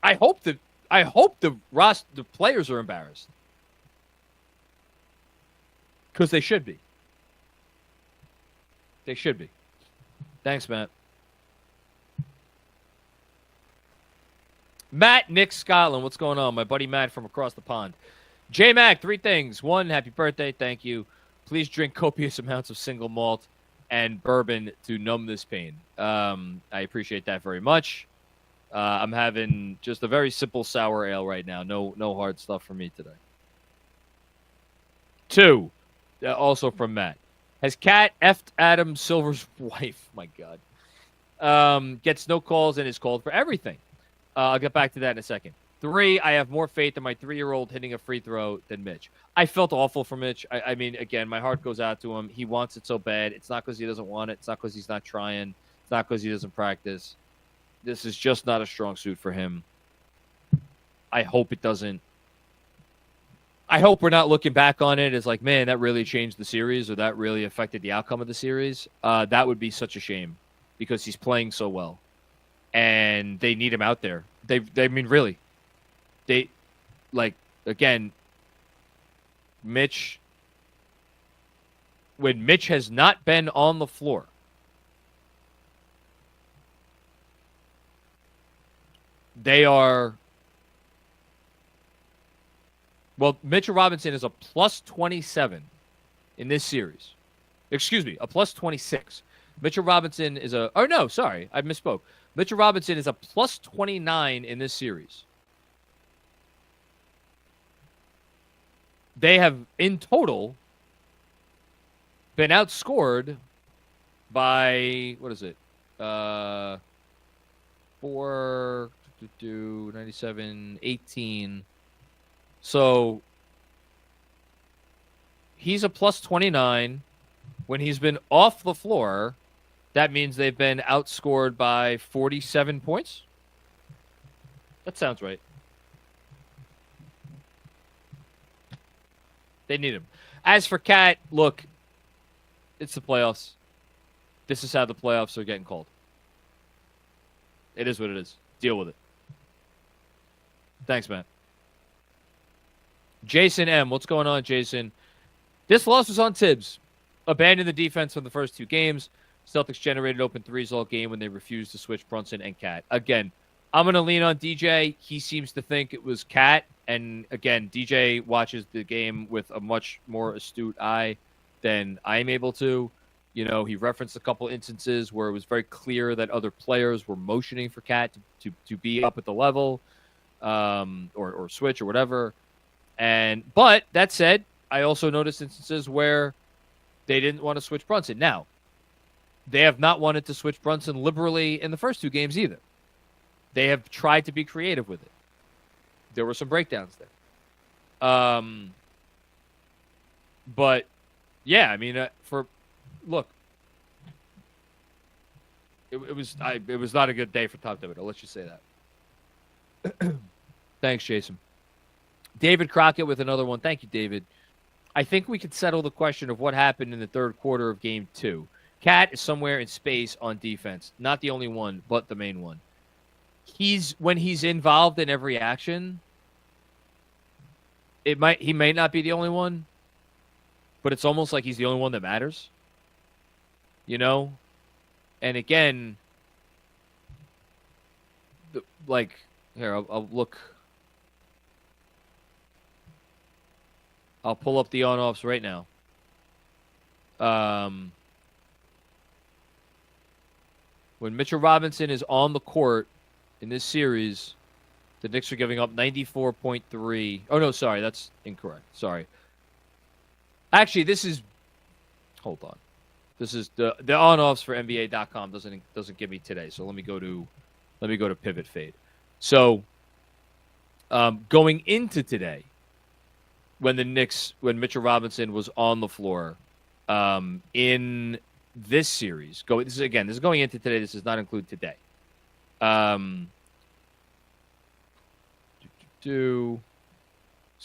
I hope the players are embarrassed, because they should be. They should be. Thanks, Matt. Matt, Nick, Scotland. What's going on? My buddy Matt from across the pond. J-Mac, 3 things. 1, happy birthday. Thank you. Please drink copious amounts of single malt and bourbon to numb this pain. I appreciate that very much. I'm having just a very simple sour ale right now. No hard stuff for me today. 2, also from Matt. Has Cat effed Adam Silver's wife? My God. Gets no calls and is called for everything. I'll get back to that in a second. 3, I have more faith in my 3-year-old hitting a free throw than Mitch. I felt awful for Mitch. I mean, again, my heart goes out to him. He wants it so bad. It's not because he doesn't want it. It's not because he's not trying. It's not because he doesn't practice. This is just not a strong suit for him. I hope it doesn't I hope we're not looking back on it as like, man, that really changed the series or that really affected the outcome of the series. That would be such a shame because he's playing so well, and they need him out there. I mean, really, they like again, Mitch. When Mitch has not been on the floor, they are. Well, Mitchell Robinson is a plus 27 in this series. Excuse me, a plus 26. Mitchell Robinson is a... Oh, no, sorry. I misspoke. Mitchell Robinson is a plus 29 in this series. They have, in total, been outscored by... What is it? 97, 18... So he's a plus 29. When he's been off the floor, that means they've been outscored by 47 points. That sounds right. They need him. As for Cat, look, it's the playoffs. This is how the playoffs are getting called. It is what it is. Deal with it. Thanks, Matt. Jason M. What's going on, Jason? This loss was on Tibbs. Abandoned the defense from the first two games. Celtics generated open threes all game when they refused to switch Brunson and Cat. Again, I'm going to lean on DJ. He seems to think it was Cat. And again, DJ watches the game with a much more astute eye than I'm able to. You know, he referenced a couple instances where it was very clear that other players were motioning for Cat to be up at the level or switch or whatever. But that said, I also noticed instances where they didn't want to switch Brunson. Now, they have not wanted to switch Brunson liberally in the first two games either. They have tried to be creative with it. There were some breakdowns there. But yeah, I mean, look, it was not a good day for Tom Thibodeau. Let's just say that. Thanks, Jason. David Crockett with another one. Thank you, David. I think we could settle the question of what happened in the third quarter of Game 2. Cat is somewhere in space on defense. Not the only one, but the main one. When he's involved in every action, he may not be the only one, but it's almost like he's the only one that matters. You know? And again, here, I'll look. I'll pull up the on-offs right now. When Mitchell Robinson is on the court in this series, the Knicks are giving up 94.3. Oh, no, sorry. That's incorrect. Sorry. Actually, this is... Hold on. This is the on-offs for NBA.com doesn't give me today. So let me go to Pivot Fade. So going into today, when Mitchell Robinson was on the floor in this series, this is going into today. This does not include today. Sorry,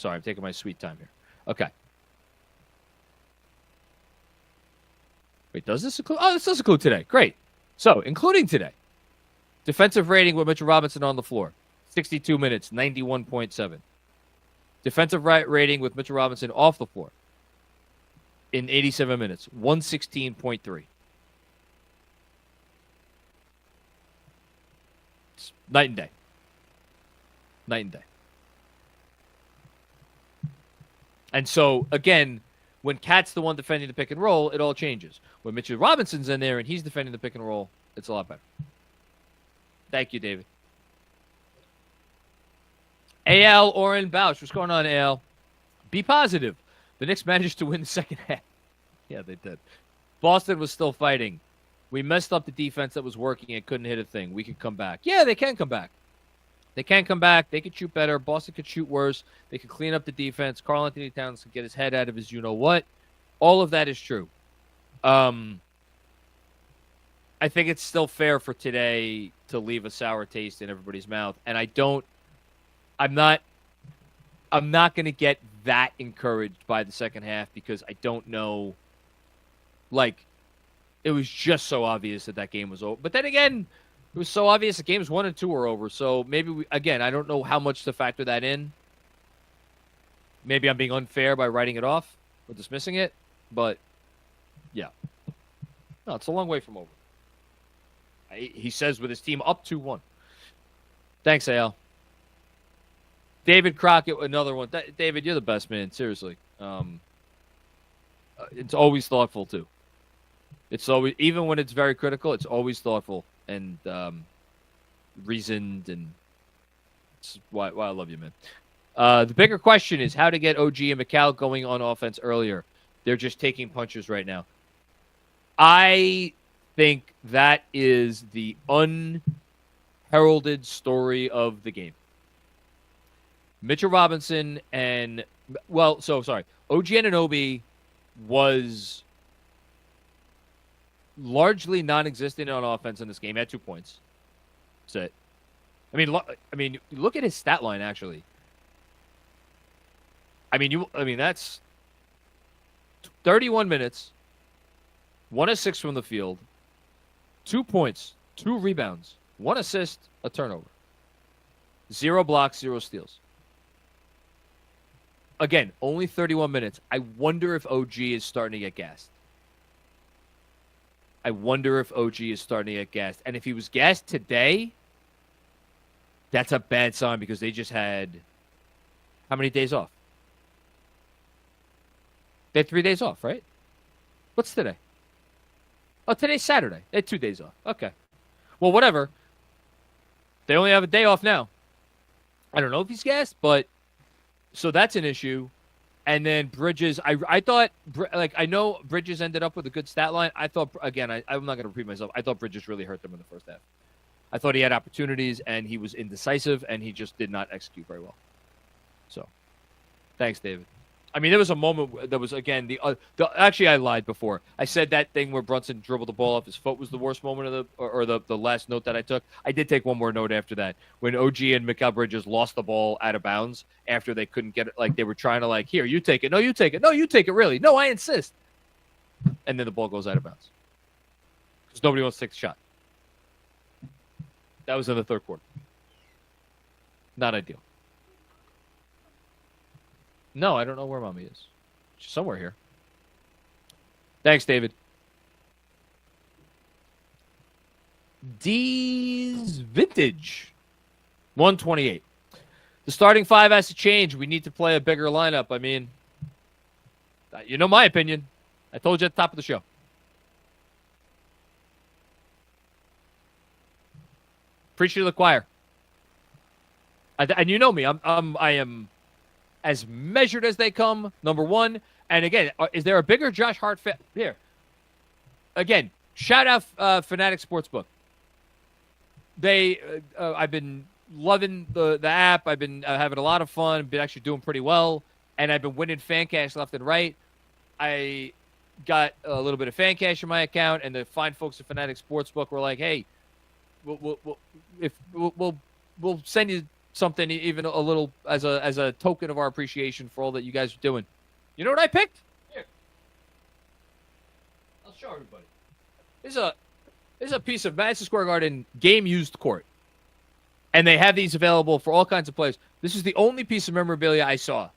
I'm taking my sweet time here. Okay. Wait, does this include? Oh, this does include today. Great. So, including today, defensive rating with Mitchell Robinson on the floor, 62 minutes, 91.7. Defensive rating with Mitchell Robinson off the floor in 87 minutes, 116.3. It's night and day. Night and day. And so, again, when Cat's the one defending the pick and roll, it all changes. When Mitchell Robinson's in there and he's defending the pick and roll, it's a lot better. Thank you, David. AL Oren Bausch. What's going on, AL? Be positive. The Knicks managed to win the second half. Yeah, they did. Boston was still fighting. We messed up the defense that was working and couldn't hit a thing. We could come back. Yeah, they can come back. They can come back. They could shoot better. Boston could shoot worse. They could clean up the defense. Karl Anthony Towns could get his head out of his you-know-what. All of that is true. I think it's still fair for today to leave a sour taste in everybody's mouth. And I'm not going to get that encouraged by the second half because I don't know. Like, it was just so obvious that game was over. But then again, it was so obvious that games 1 and 2 were over. So maybe, I don't know how much to factor that in. Maybe I'm being unfair by writing it off or dismissing it. But, yeah. No, it's a long way from over. He says with his team up 2-1. Thanks, Al. David Crockett, another one. David, you're the best, man. Seriously. It's always thoughtful, too. It's always, even when it's very critical, it's always thoughtful and reasoned, and it's why I love you, man. The bigger question is how to get OG and McCall going on offense earlier. They're just taking punches right now. I think that is the unheralded story of the game. Mitchell Robinson and, OG Anunoby was largely non-existent on offense in this game. He had 2 points. That's it. I mean, look at his stat line, actually. That's 31 minutes, 1 of 6 from the field, 2 points, 2 rebounds, 1 assist, a turnover, 0 blocks, 0 steals. Again, only 31 minutes. I wonder if OG is starting to get gassed. And if he was gassed today, that's a bad sign because they just had how many days off? They had 3 days off, right? What's today? Oh, today's Saturday. They had 2 days off. Okay. Well, whatever. They only have a day off now. I don't know if he's gassed, but so that's an issue. And then Bridges, I thought, I know Bridges ended up with a good stat line. I thought, again, I'm not going to repeat myself. I thought Bridges really hurt them in the first half. I thought he had opportunities, and he was indecisive, and he just did not execute very well. So, thanks, David. I mean, there was a moment that was, again, actually, I lied before. I said that thing where Brunson dribbled the ball off his foot was the worst moment of the last note that I took. I did take one more note after that. When OG and Mikal Bridges lost the ball out of bounds after they couldn't get it, like they were trying to here, you take it. No, you take it. No, you take it, really. No, I insist. And then the ball goes out of bounds. Because nobody wants to take the shot. That was in the third quarter. Not ideal. No, I don't know where Mommy is. She's somewhere here. Thanks, David. D's Vintage. 128. The starting 5 has to change. We need to play a bigger lineup. I mean, you know my opinion. I told you at the top of the show. Preach to the choir. And you know me. I am as measured as they come, number one. And again, is there a bigger Josh Hart fan? Here. Again, shout out Fanatic Sportsbook. I've been loving the app. I've been having a lot of fun. Been actually doing pretty well. And I've been winning fan cash left and right. I got a little bit of fan cash in my account, and the fine folks at Fanatic Sportsbook were like, hey, we'll send you something, even a little, as a token of our appreciation for all that you guys are doing. You know what I picked? Here, I'll show everybody. This is a piece of Madison Square Garden game used court, and they have these available for all kinds of players. This is the only piece of memorabilia I saw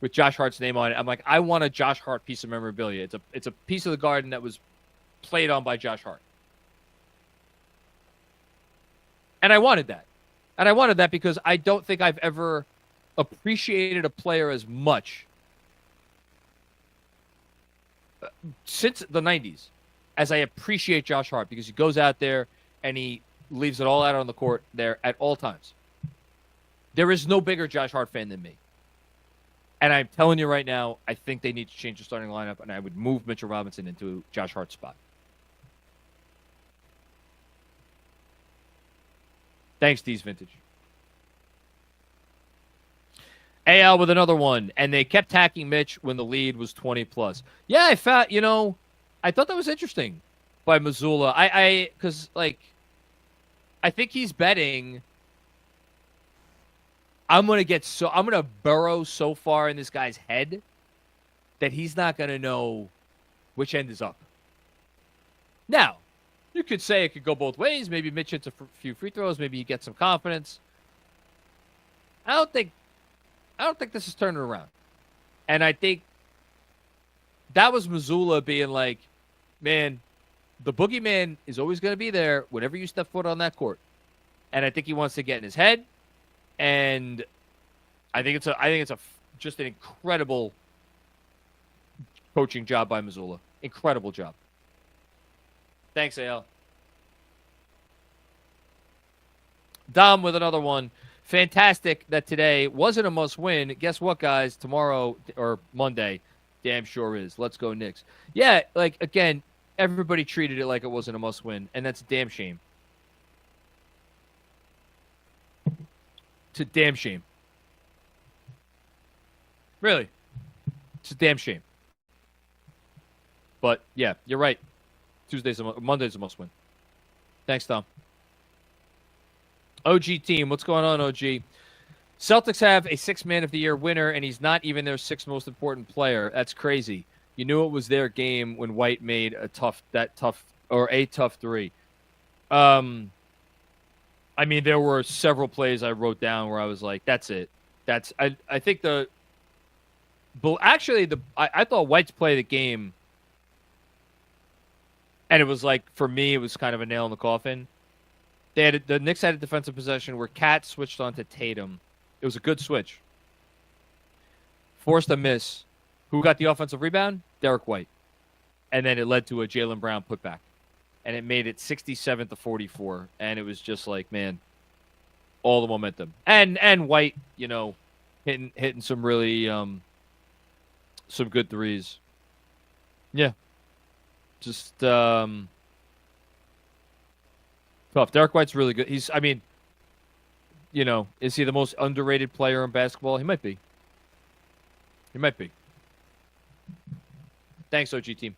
with Josh Hart's name on it. I'm like, I want a Josh Hart piece of memorabilia. It's a piece of the Garden that was played on by Josh Hart, and I wanted that. And I wanted that because I don't think I've ever appreciated a player as much since the 90s as I appreciate Josh Hart, because he goes out there and he leaves it all out on the court there at all times. There is no bigger Josh Hart fan than me. And I'm telling you right now, I think they need to change the starting lineup, and I would move Mitchell Robinson into Josh Hart's spot. Thanks, D's Vintage. AL with another one, and they kept hacking Mitch when the lead was 20+. Yeah, I thought that was interesting by Missoula. Because I think he's betting I'm gonna burrow so far in this guy's head that he's not gonna know which end is up. Now, you could say it could go both ways. Maybe Mitch hits a few free throws. Maybe he gets some confidence. I don't think this is turning around. And I think that was Missoula being like, man, the boogeyman is always going to be there whenever you step foot on that court. And I think he wants to get in his head. And I think it's just an incredible coaching job by Missoula. Incredible job. Thanks, AL. Dom with another one. Fantastic that today wasn't a must-win. Guess what, guys? Tomorrow or Monday, damn sure is. Let's go Knicks. Yeah, like, again, everybody treated it like it wasn't a must-win, and that's a damn shame. It's a damn shame. Really. It's a damn shame. But, yeah, you're right. Monday's a must-win. Thanks, Tom. OG team, what's going on, OG? Celtics have a sixth man of the year winner, and he's not even their sixth most important player. That's crazy. You knew it was their game when White made a tough three. I mean, there were several plays I wrote down where I was like, that's it. I think I thought White's play of the game, and it was like, for me, it was kind of a nail in the coffin. The Knicks had a defensive possession where Cat switched onto Tatum. It was a good switch. Forced a miss. Who got the offensive rebound? Derek White. And then it led to a Jaylen Brown putback. And it made it 67-44. And it was just like, man, all the momentum. And White, hitting some really some good threes. Yeah. Just tough. Derek White's really good. Is he the most underrated player in basketball? He might be. Thanks, OG team.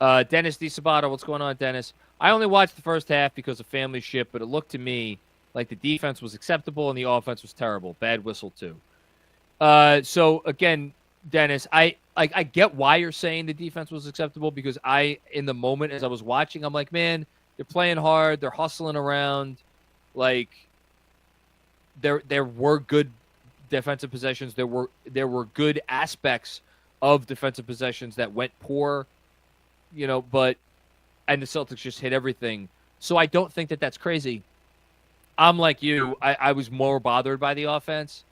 Dennis DeSabato, what's going on, Dennis? I only watched the first half because of family shit, but it looked to me like the defense was acceptable and the offense was terrible. Bad whistle, too. So, again, Dennis, I get why you're saying the defense was acceptable, because in the moment as I was watching, I'm like, man, they're playing hard. They're hustling around. Like, there were good defensive possessions. There were good aspects of defensive possessions that went poor, and the Celtics just hit everything. So I don't think that that's crazy. I'm like you. I was more bothered by the offense.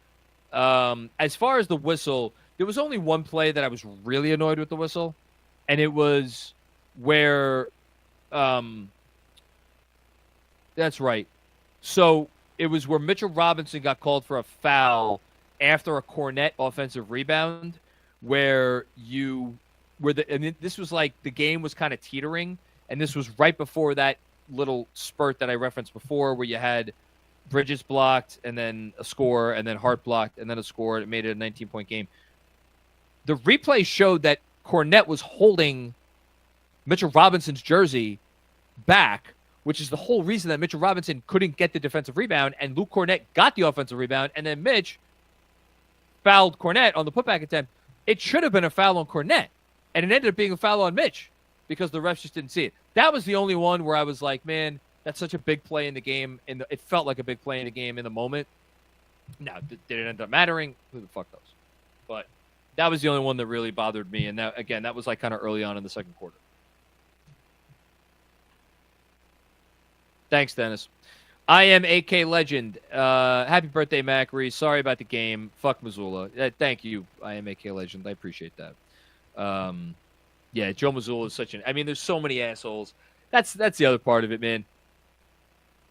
As far as the whistle, there was only one play that I was really annoyed with the whistle, and it was where that's right. So it was where Mitchell Robinson got called for a foul after a Cornette offensive rebound, this was like the game was kind of teetering, and this was right before that little spurt that I referenced before, where you had Bridges blocked and then a score, and then Hart blocked and then a score, and it made it a 19-point game. The replay showed that Cornette was holding Mitchell Robinson's jersey back, which is the whole reason that Mitchell Robinson couldn't get the defensive rebound, and Luke Cornette got the offensive rebound, and then Mitch fouled Cornette on the putback attempt. It should have been a foul on Cornette, and it ended up being a foul on Mitch because the refs just didn't see it. That was the only one where I was like, man, that's such a big play in the game, and it felt like a big play in the game in the moment. Now, did it end up mattering? Who the fuck knows? But that was the only one that really bothered me, and that was like kind of early on in the second quarter. Thanks, Dennis. I am AK Legend. Happy birthday, Macri. Sorry about the game. Fuck Missoula. Thank you, I am AK Legend. I appreciate that. Yeah, Joe Missoula is such an... I mean, there's so many assholes. That's the other part of it, man.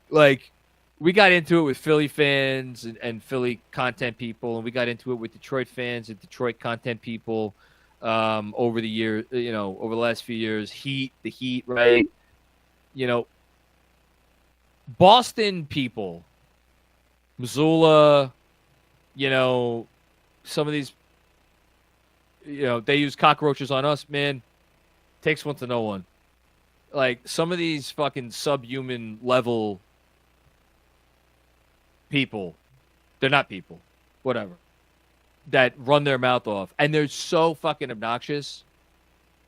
Like, we got into it with Philly fans and Philly content people, and we got into it with Detroit fans and Detroit content people over the year, over the last few years. The Heat, right? Boston people, Missoula, some of these, they use cockroaches on us, man. Takes one to know one. Like, some of these fucking subhuman level people They're not people. Whatever. That run their mouth off. And they're so fucking obnoxious.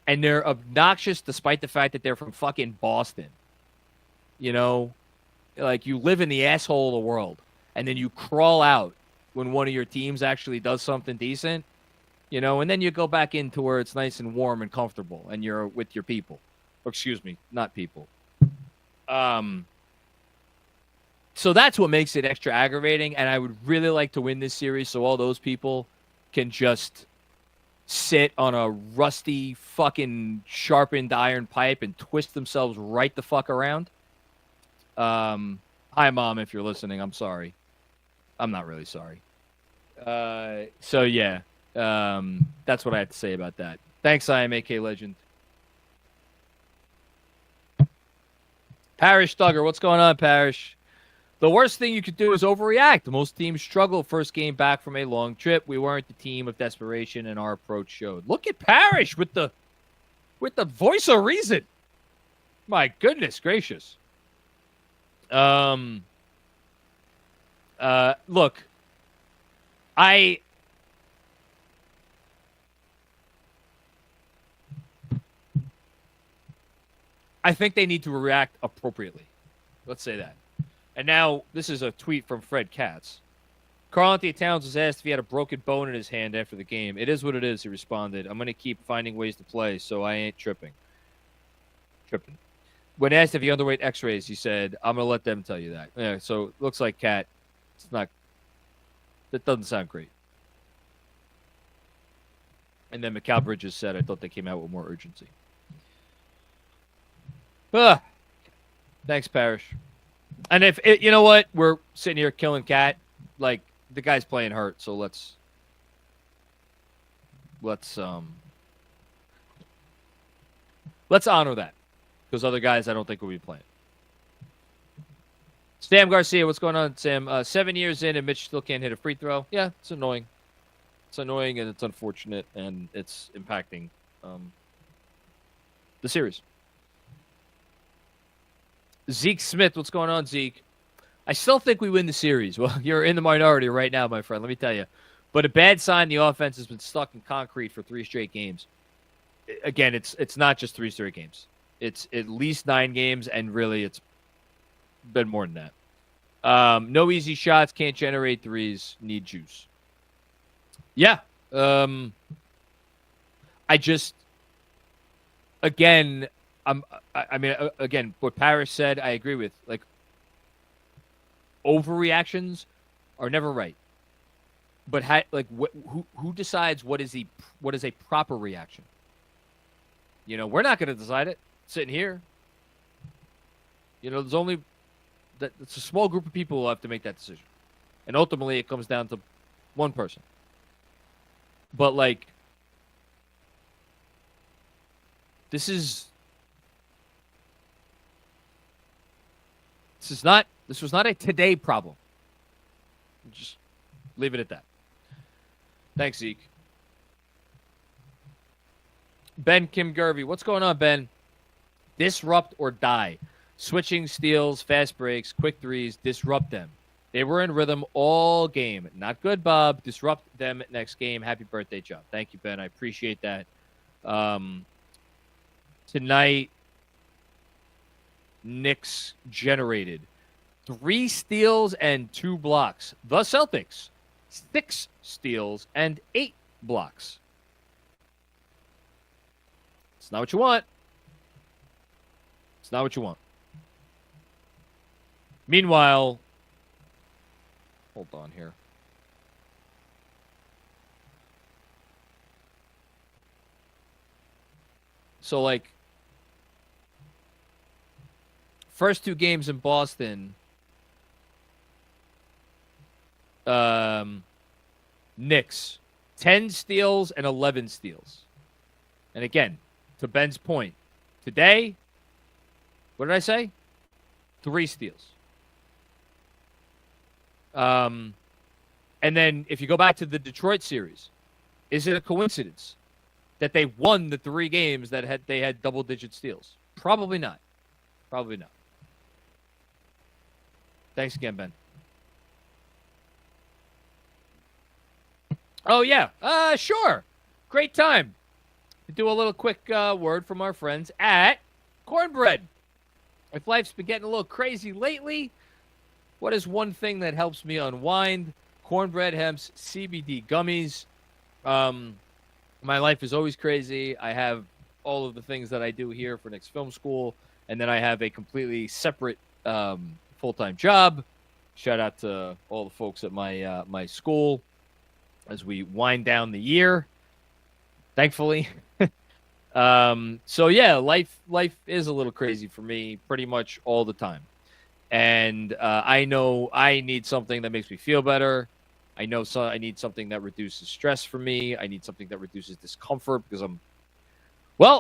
And they're obnoxious despite the fact that they're from fucking Boston. You know? Like, you live in the asshole of the world. And then you crawl out when one of your teams actually does something decent. You know? And then you go back into where it's nice and warm and comfortable. And you're with your people. Or, excuse me, not people. So that's what makes it extra aggravating, and I would really like to win this series so all those people can just sit on a rusty fucking sharpened iron pipe and twist themselves right the fuck around. Hi, Mom, if you're listening. I'm sorry. I'm not really sorry. So, yeah. That's what I have to say about that. Thanks, IMAK Legend. Parrish Duggar, what's going on, Parrish? The worst thing you could do is overreact. Most teams struggle first game back from a long trip. We weren't the team of desperation, and our approach showed. Look at Parrish with the voice of reason. My goodness gracious. Look, I think they need to react appropriately. Let's say that. And now, this is a tweet from Fred Katz. Karl-Anthony Towns was asked if he had a broken bone in his hand after the game. It is what it is, he responded. I'm going to keep finding ways to play, so I ain't tripping. When asked if he underwent x-rays, he said, I'm going to let them tell you that. Yeah, so it looks like Cat. It's not. That doesn't sound great. And then Mikal Bridges said, I thought they came out with more urgency. Thanks, Parrish. And if it, you know what, we're sitting here killing Cat, like the guy's playing hurt, so let's honor that, because other guys I don't think will be playing. Sam Garcia, what's going on, Sam? 7 years in, and Mitch still can't hit a free throw. Yeah, it's annoying. It's annoying and it's unfortunate, and it's impacting the series. Zeke Smith, what's going on, Zeke? I still think we win the series. Well, you're in the minority right now, my friend, let me tell you. But a bad sign, the offense has been stuck in concrete for 3 straight games. Again, it's not just 3 straight games. It's at least 9 games, and really it's been more than that. No easy shots, can't generate threes, need juice. Yeah. I just, again, again, what Parrish said, I agree with. Like, overreactions are never right. But who decides what is a proper reaction? You know, we're not going to decide it sitting here. You know, it's a small group of people who have to make that decision, and ultimately it comes down to one person. But like, this was not a today problem. Just leave it at that. Thanks, Zeke. Ben Kim Gervey, what's going on, Ben? Disrupt or die. Switching, steals, fast breaks, quick threes, disrupt them. They were in rhythm all game. Not good, Bob. Disrupt them next game. Happy birthday, Joe. Thank you, Ben. I appreciate that. Tonight, Knicks generated 3 steals and 2 blocks. The Celtics, 6 steals and 8 blocks. It's not what you want. It's not what you want. Meanwhile, hold on here. So, like, first 2 games in Boston, Knicks, 10 steals and 11 steals. And again, to Ben's point, today, what did I say? 3 steals. And then if you go back to the Detroit series, is it a coincidence that they won the 3 games that they had double-digit steals? Probably not. Probably not. Thanks again, Ben. Oh, yeah. Sure. Great time to do a little quick word from our friends at Cornbread. If life's been getting a little crazy lately, what is one thing that helps me unwind? Cornbread Hemp's CBD gummies. My life is always crazy. I have all of the things that I do here for Knicks Film School, and then I have a completely separate full-time job. Shout out to all the folks at my my school as we wind down the year, thankfully. So yeah, life is a little crazy for me pretty much all the time. And I know I need something that makes me feel better. I know I need something that reduces stress for me. I need something that reduces discomfort because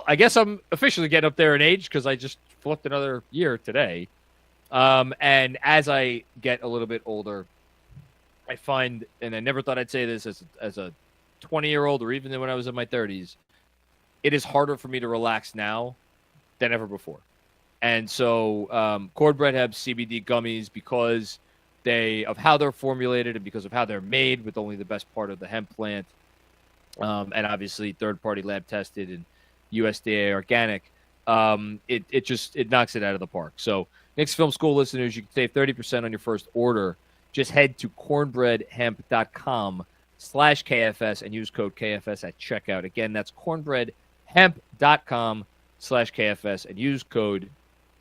I guess I'm officially getting up there in age because I just flipped another year today. And as I get a little bit older, I find, and I never thought I'd say this as a 20-year-old or even when I was in my 30s, it is harder for me to relax now than ever before. And so Cornbread have CBD gummies because of how they're formulated and because of how they're made with only the best part of the hemp plant. And obviously third-party lab tested and USDA organic. It knocks it out of the park. So Knicks Film School listeners, you can save 30% on your first order. Just head to cornbreadhemp.com/KFS and use code KFS at checkout. Again, that's cornbreadhemp.com/KFS and use code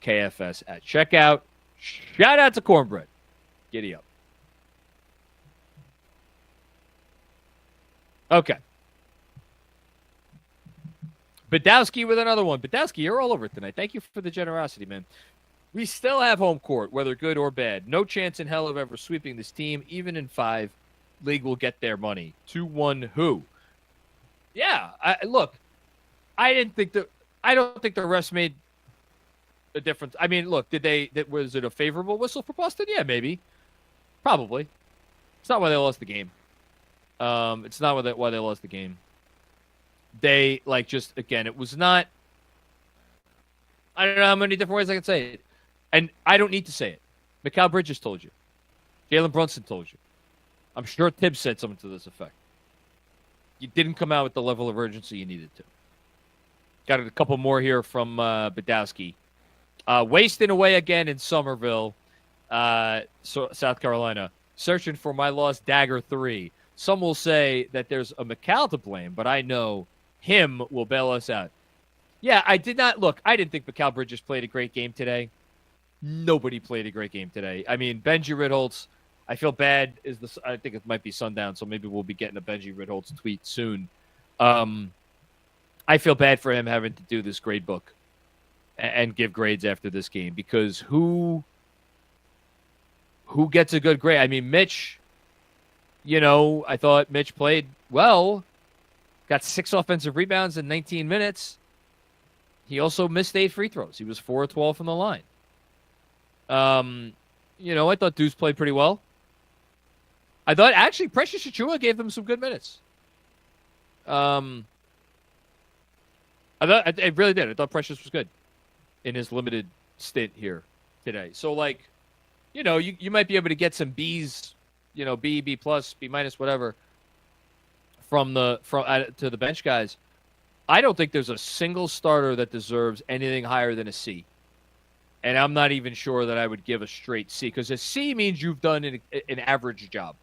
KFS at checkout. Shout out to Cornbread. Giddy up. Okay. Badowski with another one. Badowski, you're all over it tonight. Thank you for the generosity, man. We still have home court, whether good or bad. No chance in hell of ever sweeping this team. Even in 5, league will get their money. 2-1 who? Yeah, look, I don't think the refs made a difference. I mean, look, was it a favorable whistle for Boston? Yeah, maybe. Probably. It's not why they lost the game. It's not why they lost the game. They, again, it was not, I don't know how many different ways I can say it. And I don't need to say it. Mikal Bridges told you. Jalen Brunson told you. I'm sure Tibbs said something to this effect. You didn't come out with the level of urgency you needed to. Got a couple more here from Badowski. Wasting away again in Somerville, South Carolina. Searching for my lost Dagger 3. Some will say that there's a Mikal to blame, but I know him will bail us out. Yeah, I didn't think Mikal Bridges played a great game today. Nobody played a great game today. I mean, Benji Ritholtz, I feel bad. I think it might be sundown, so maybe we'll be getting a Benji Ritholtz tweet soon. I feel bad for him having to do this grade book and give grades after this game because who gets a good grade? I mean, Mitch, I thought Mitch played well, got 6 offensive rebounds in 19 minutes. He also missed 8 free throws. He was 4 of 12 from the line. I thought Deuce played pretty well. I thought actually Precious Achiuwa gave them some good minutes. I really did. I thought Precious was good in his limited stint here today. So you might be able to get some B's, B plus, B minus, whatever, to the bench guys. I don't think there's a single starter that deserves anything higher than a C. And I'm not even sure that I would give a straight C, because a C means you've done an average job.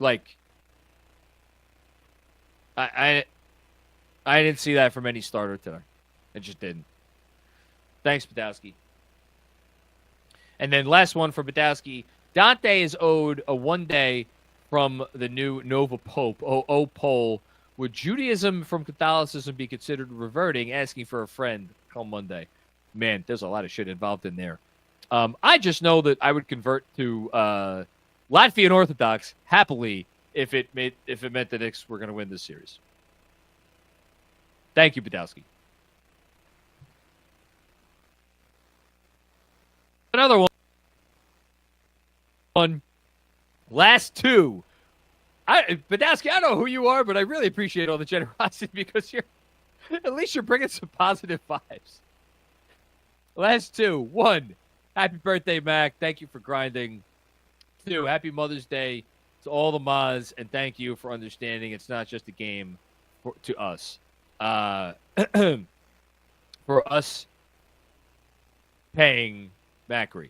I didn't see that from any starter today. I just didn't. Thanks, Badowski. And then last one for Badowski. Dante is owed a 1-day from the new Nova Pope, poll. Would Judaism from Catholicism be considered reverting? Asking for a friend come Monday. Man, there's a lot of shit involved in there. I just know that I would convert to Latvian Orthodox happily if it meant the Knicks were going to win this series. Thank you, Badowski. Another one. Last 2. Badowski, I don't know who you are, but I really appreciate all the generosity because at least you're bringing some positive vibes. Last 2. 1, happy birthday, Mac. Thank you for grinding. 2, happy Mother's Day to all the Maz, and thank you for understanding. It's not just a game to us. For us paying Macri.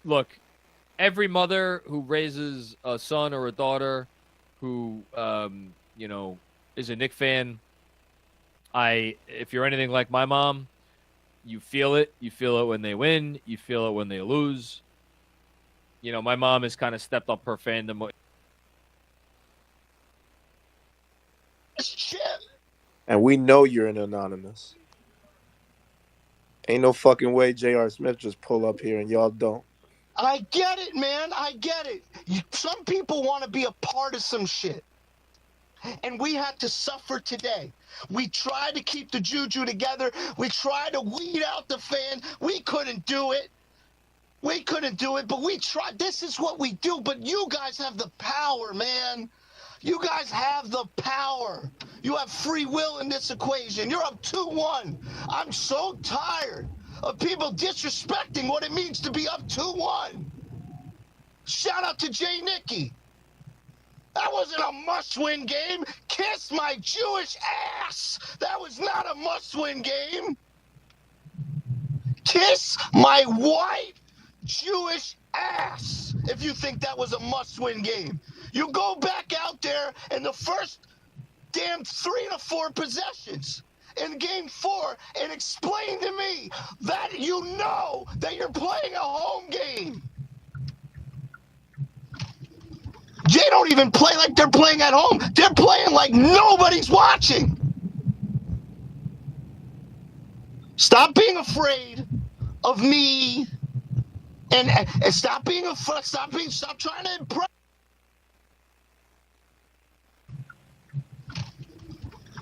Look, every mother who raises a son or a daughter who, is a Knicks fan, if you're anything like my mom, you feel it. You feel it when they win. You feel it when they lose. My mom has kind of stepped up her fandom. Shit. And we know you're an anonymous. Ain't no fucking way J.R. Smith just pull up here and y'all don't. I get it, man. I get it. Some people want to be a part of some shit. And we had to suffer today. We tried to keep the juju together. We tried to weed out the fan. We couldn't do it. But we tried. This is what we do. But you guys have the power, man. You guys have the power. You have free will in this equation. You're up 2-1. I'm so tired of people disrespecting what it means to be up 2-1. Shout out to Jay Nicky. That wasn't a must-win game. Kiss my Jewish ass. That was not a must-win game. Kiss my white Jewish ass if you think that was a must-win game. You go back out there in the first damn 3 to 4 possessions in game 4 and explain to me that you know that you're playing a home game. They don't even play like they're playing at home. They're playing like nobody's watching. Stop being afraid of me and stop being afraid. Stop trying to impress.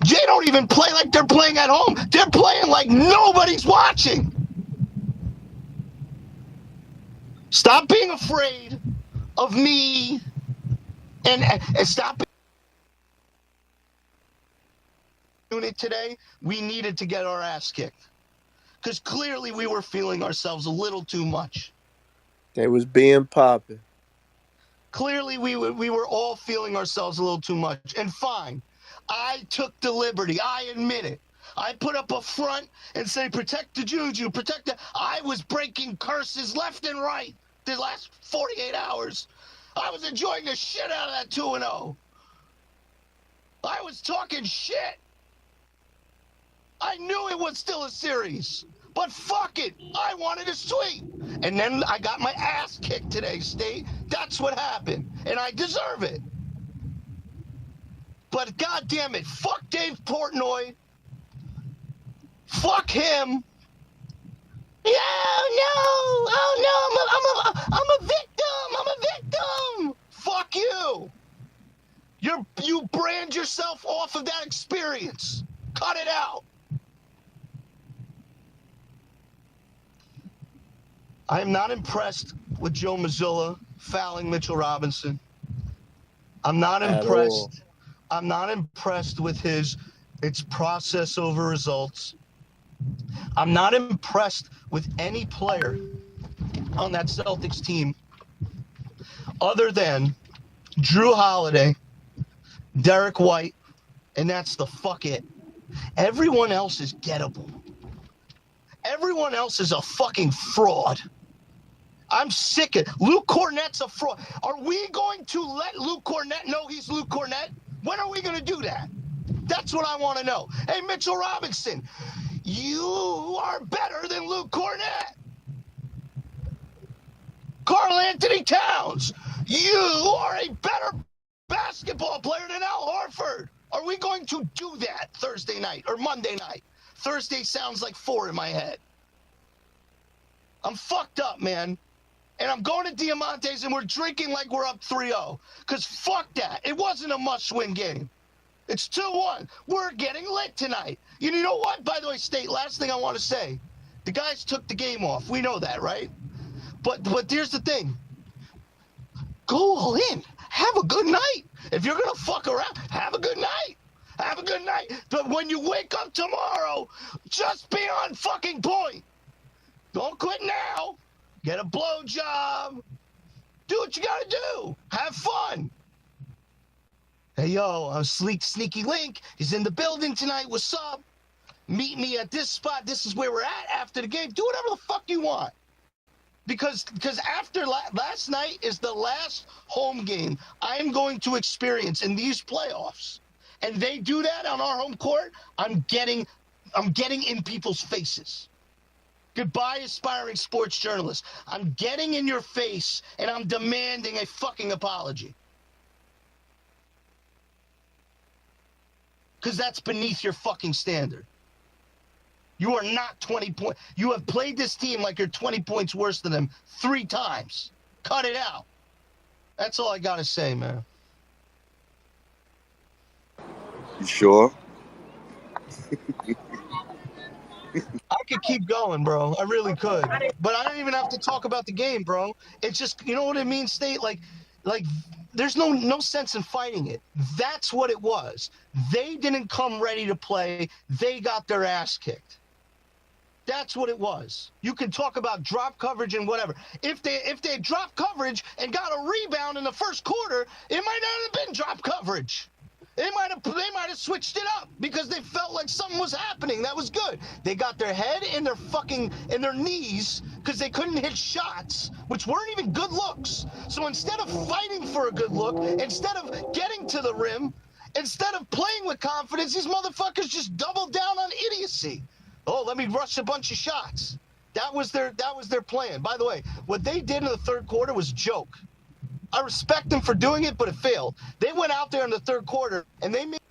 They don't even play like they're playing at home. They're playing like nobody's watching. Stop being afraid of me and stop. Unit today, we needed to get our ass kicked because clearly we were feeling ourselves a little too much. They was being popping. Clearly we were all feeling ourselves a little too much. And fine. I took the liberty. I admit it. I put up a front and say, protect the juju, protect the... I was breaking curses left and right the last 48 hours. I was enjoying the shit out of that 2-0. I was talking shit. I knew it was still a series. But fuck it. I wanted a sweep. And then I got my ass kicked today, State. That's what happened. And I deserve it. But goddamn it, fuck Dave Portnoy. Fuck him. Oh no, I'm a victim. Fuck you. You brand yourself off of that experience. Cut it out. I am not impressed with Joe Mazzulla fouling Mitchell Robinson. I'm not impressed. I'm not impressed with it's process over results. I'm not impressed with any player on that Celtics team other than Drew Holiday, Derek White, and that's the fuck it. Everyone else is gettable. Everyone else is a fucking fraud. I'm sick of it. Luke Cornett's a fraud. Are we going to let Luke Cornett know he's Luke Cornett? When are we going to do that? That's what I want to know. Hey, Mitchell Robinson, you are better than Luke Cornett. Karl Anthony Towns, you are a better basketball player than Al Horford. Are we going to do that Thursday night or Monday night? Thursday sounds like 4 in my head. I'm fucked up, man. And I'm going to Diamante's and we're drinking like we're up 3-0. Because fuck that. It wasn't a must-win game. It's 2-1. We're getting lit tonight. You know what? By the way, State, last thing I want to say. The guys took the game off. We know that, right? But here's the thing. Go all in. Have a good night. If you're going to fuck around, have a good night. Have a good night. But when you wake up tomorrow, just be on fucking point. Don't quit now. Get a blowjob. Do what you gotta do. Have fun. Hey, yo, Sneaky Link is in the building tonight. What's up? Meet me at this spot. This is where we're at after the game. Do whatever the fuck you want. Because after last night is the last home game I am going to experience in these playoffs. And they do that on our home court, I'm getting in people's faces. Goodbye, aspiring sports journalists. I'm getting in your face, and I'm demanding a fucking apology. Because that's beneath your fucking standard. You are not 20 points. You have played this team like you're 20 points worse than them 3 times. Cut it out. That's all I got to say, man. You sure? I could keep going, bro. I really could. But I don't even have to talk about the game, bro. It's just, you know what I mean, State? Like there's no sense in fighting it. That's what it was. They didn't come ready to play. They got their ass kicked. That's what it was. You can talk about drop coverage and whatever. If they dropped coverage and got a rebound in the first quarter, it might not have been drop coverage. They might have switched it up because they felt like something was happening. That was good. They got their head in their knees because they couldn't hit shots, which weren't even good looks. So instead of fighting for a good look, instead of getting to the rim, instead of playing with confidence, these motherfuckers just doubled down on idiocy. Oh, let me rush a bunch of shots. That was their plan. By the way, what they did in the third quarter was a joke. I respect them for doing it, but it failed. They went out there in the third quarter, and they made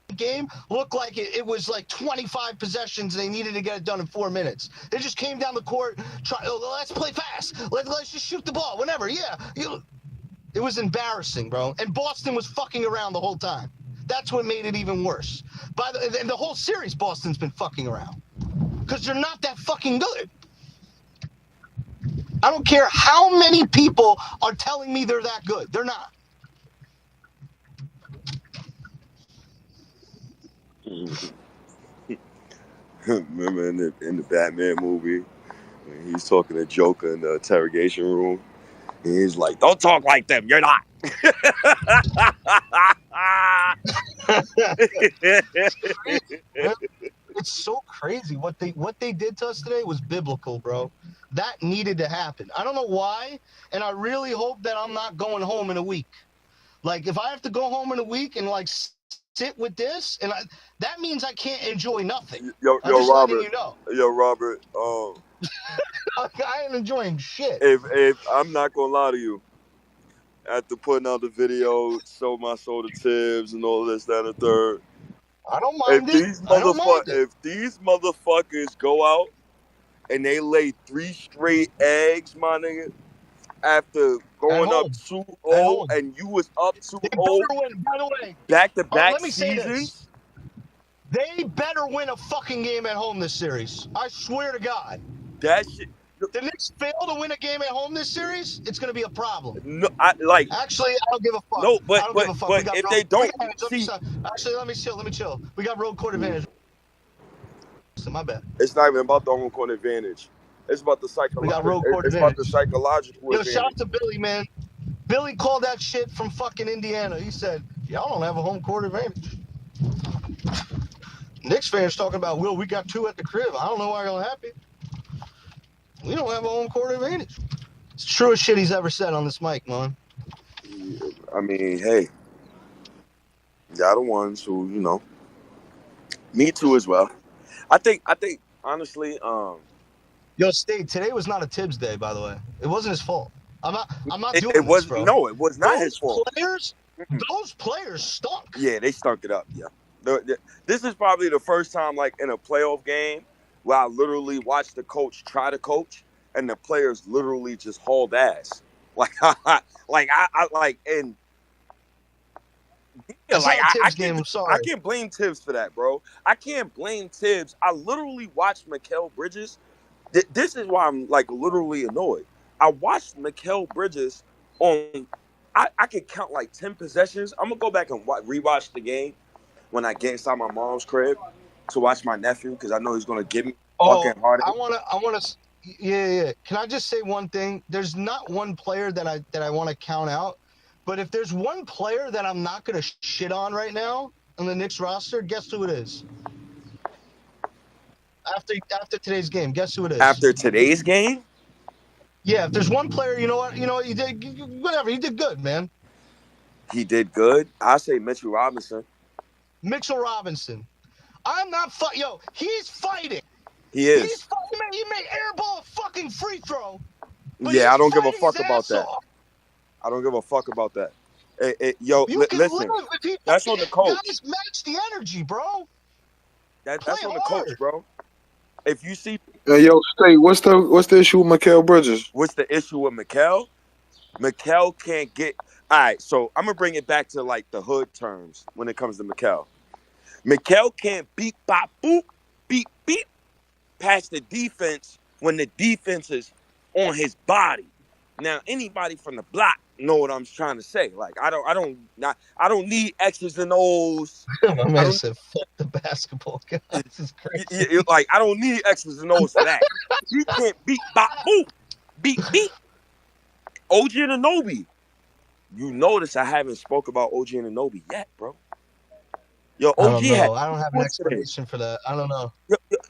the game look like it was like 25 possessions, and they needed to get it done in 4 minutes. They just came down the court, let's play fast. Let's just shoot the ball, whenever. Yeah. It was embarrassing, bro. And Boston was fucking around the whole time. That's what made it even worse. And the whole series, Boston's been fucking around because they're not that fucking good. I don't care how many people are telling me they're that good. They're not. Remember in the Batman movie when he's talking to Joker in the interrogation room, and he's like, "Don't talk like them. You're not." It's so crazy. What they did to us today was biblical, bro. That needed to happen. I don't know why, and I really hope that I'm not going home in a week. Like, if I have to go home in a week and like sit with this, and that means I can't enjoy nothing. Yo, Robert. You know. Yo, Robert. I ain't enjoying shit. If I'm not gonna lie to you, after putting out the video, sold my soul to Tibbs and all this, that, and the third. I don't mind it. If these motherfuckers go out and they lay 3 straight eggs, my nigga, after going up 2-0 and you was up 2-0, by the way, back-to-back seasons, they better win a fucking game at home this series. I swear to God. That shit. The Knicks fail to win a game at home this series, it's going to be a problem. No, Actually, I don't give a fuck. No, but if they don't, actually, let me chill. We got road court advantage. My bad. It's not even about the home court advantage. It's about the psychological. We got road court advantage. About the psychological advantage. Shout out to Billy, man. Billy called that shit from fucking Indiana. He said, "Y'all don't have a home court advantage." Knicks fans talking about, "Will, we got 2 at the crib." I don't know why y'all happy. We don't have a home court advantage. It's the truest shit he's ever said on this mic, man. I mean, hey, y'all the ones who, me too as well. I think honestly, Yo, State, today was not a Tibbs day, by the way. It wasn't his fault. I'm not doing this, bro. No, it was not his fault. Those players stunk. Yeah, they stunk it up. Yeah, this is probably the first time, like in a playoff game, where I literally watched the coach try to coach, and the players literally just hauled ass. I can't blame Tibbs for that, bro. I can't blame Tibbs. I literally watched Mikal Bridges. This is why I'm like literally annoyed. I watched Mikal Bridges on. I could count like 10 possessions. I'm gonna go back and rewatch the game when I get inside my mom's crib to watch my nephew because I know he's gonna give me fucking hard. I Yeah. Can I just say one thing? There's not one player that I want to count out, but if there's one player that I'm not gonna shit on right now on the Knicks roster, guess who it is? After today's game, guess who it is? After today's game, Yeah, if there's one player, you know what, you did whatever, you did good, man. he did good. I say Mitchell Robinson. Mitchell Robinson. I'm not yo, he's fighting. He is. He's fighting. He may airball a fucking free throw. Yeah, I don't give a fuck his about ass that. off. I don't give a fuck about that. Yo, You can listen. live if he That's on the coach. Guys match the energy, bro. That's Play on the coach, hard. bro. If you see, Yo, State, what's the issue with Mikal Bridges? what's the issue with Mikal? Mikal can't get. All right, so I'm gonna bring it back to like the hood terms when it comes to Mikal. Mikal can't beat bop boop, beat beat past the defense when the defense is on his body. Now, anybody from the block know what I'm trying to say. Like, I don't need X's and O's. My man said, "Fuck the basketball guy." This is crazy. Like, I don't need X's and O's for that. He can't beat bop boop, beat beat. OG Anunoby. You notice I haven't spoke about OG Anunoby yet, bro. Yo, OG I don't have an explanation for that. I don't know.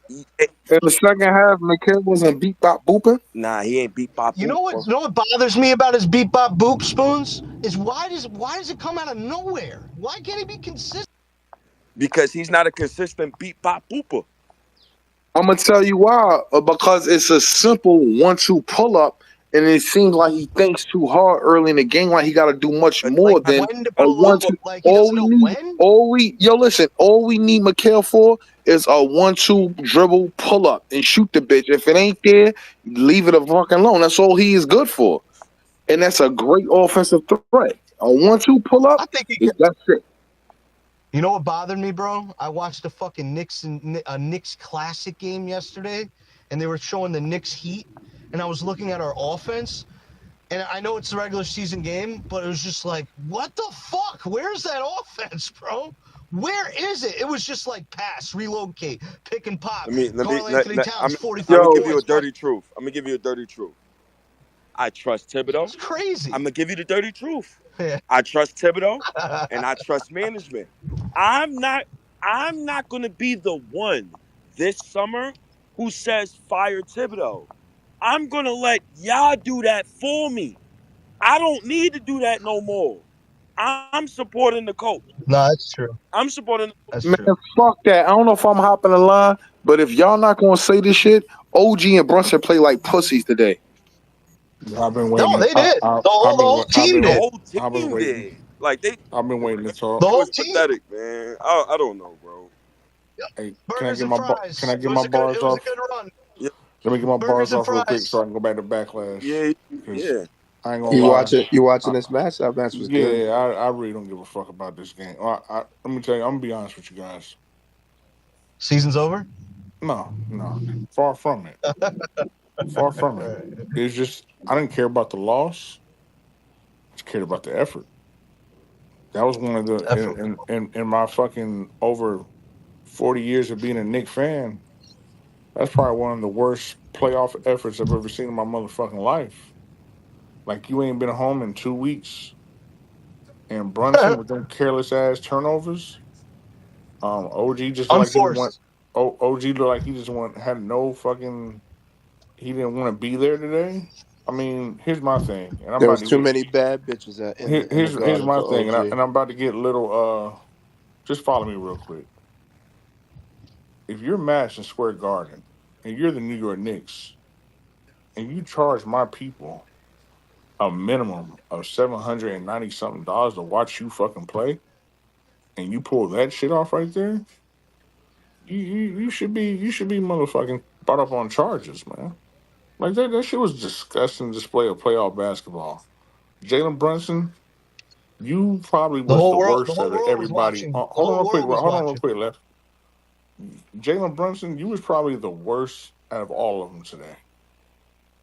In the second half, Mikal wasn't beat bop booping. Nah, he ain't beat bop boop. You know what bothers me about his beat bop boop spoons is why does it come out of nowhere? Why can't he be consistent? Because he's not a consistent beat bop booper. I'm gonna tell you why. Because it's a simple 1-2 pull up, and it seems like he thinks too hard early in the game. Like he got to do much more than a 1-2. All we need Mikal for is a 1-2 dribble pull up and shoot the bitch. If it ain't there, leave it a fucking alone. That's all he is good for, and that's a great offensive threat. A 1-2 pull up. That's it. You know what bothered me, bro? I watched a fucking Knicks Classic game yesterday, and they were showing the Knicks Heat, and I was looking at our offense, and I know it's a regular season game, but it was just like, what the fuck? Where's that offense, bro? Where is it? It was just like pass, relocate, pick and pop. Let me give you a dirty truth. I'm gonna give you a dirty truth. I trust Thibodeau. It's crazy. I'm gonna give you the dirty truth. I trust Thibodeau and I trust management. I'm not gonna be the one this summer who says fire Thibodeau. I'm gonna let y'all do that for me. I don't need to do that no more. I'm supporting the coach. No, that's true. I'm supporting the coach. Man, fuck that. I don't know if I'm hopping the line, but if y'all not gonna say this shit, OG and Brunson play like pussies today. I've been waiting. No, they did. The whole team did. The whole team did. Like I've been waiting to talk. The whole was team. pathetic, man. I don't know, bro. Hey, can I get my bars off? Yeah. Let me get my bars off real quick so I can go back to Backlash. Yeah. I ain't gonna lie. You watching this match? That match was good. Yeah, I really don't give a fuck about this game. Let me tell you, I'm gonna be honest with you guys. Season's over? No. Far from it. Far from it. It's just I didn't care about the loss. I just cared about the effort. That was one of the in my fucking over 40 years of being a Knicks fan. That's probably one of the worst playoff efforts I've ever seen in my motherfucking life. Like you ain't been home in 2 weeks, and Brunson with them careless ass turnovers. OG just like he want. OG looked like he just had no fucking. He didn't want to be there today. I mean, here's my thing, and There was too many bad bitches at. Here's my thing, and I'm about to get a little. Just follow me real quick. If you're Madison Square Garden and you're the New York Knicks, and you charge my people a minimum of $790 something to watch you fucking play, and you pull that shit off right there, you should be motherfucking brought up on charges, man. Like that shit was a disgusting display of playoff basketball. Jalen Brunson, you probably was the worst out of everybody. Hold on real quick, Left. Jalen Brunson, you was probably the worst out of all of them today.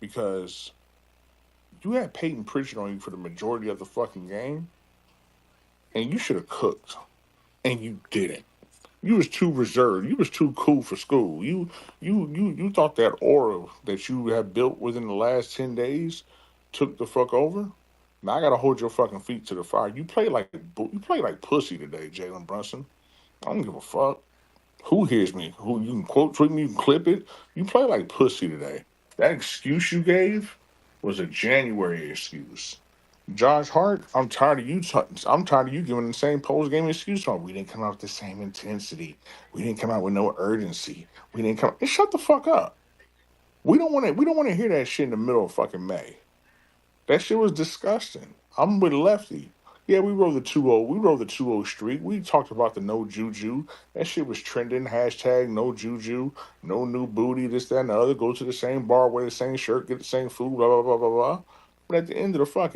Because you had Peyton Pritchard on you for the majority of the fucking game, and you should have cooked, and you didn't. You was too reserved. You was too cool for school. You thought that aura that you have built within the last 10 days took the fuck over. Now I gotta hold your fucking feet to the fire. You play like pussy today, Jalen Brunson. I don't give a fuck. Who hears me? Who you can quote tweet me, you can clip it. You play like pussy today. That excuse you gave was a January excuse. Josh Hart, I'm tired of you. I'm tired of you giving the same post game excuse. We didn't come out with the same intensity. We didn't come out with no urgency. We didn't come. Shut the fuck up. We don't want to. We don't want to hear that shit in the middle of fucking May. That shit was disgusting. I'm with Lefty. Yeah, we rode the 2-0. We rode the 2-0 streak. We talked about the no juju. That shit was trending. Hashtag no juju. No new booty. This, that, and the other. Go to the same bar, wear the same shirt, get the same food. Blah blah blah blah blah. But at the end of the fucking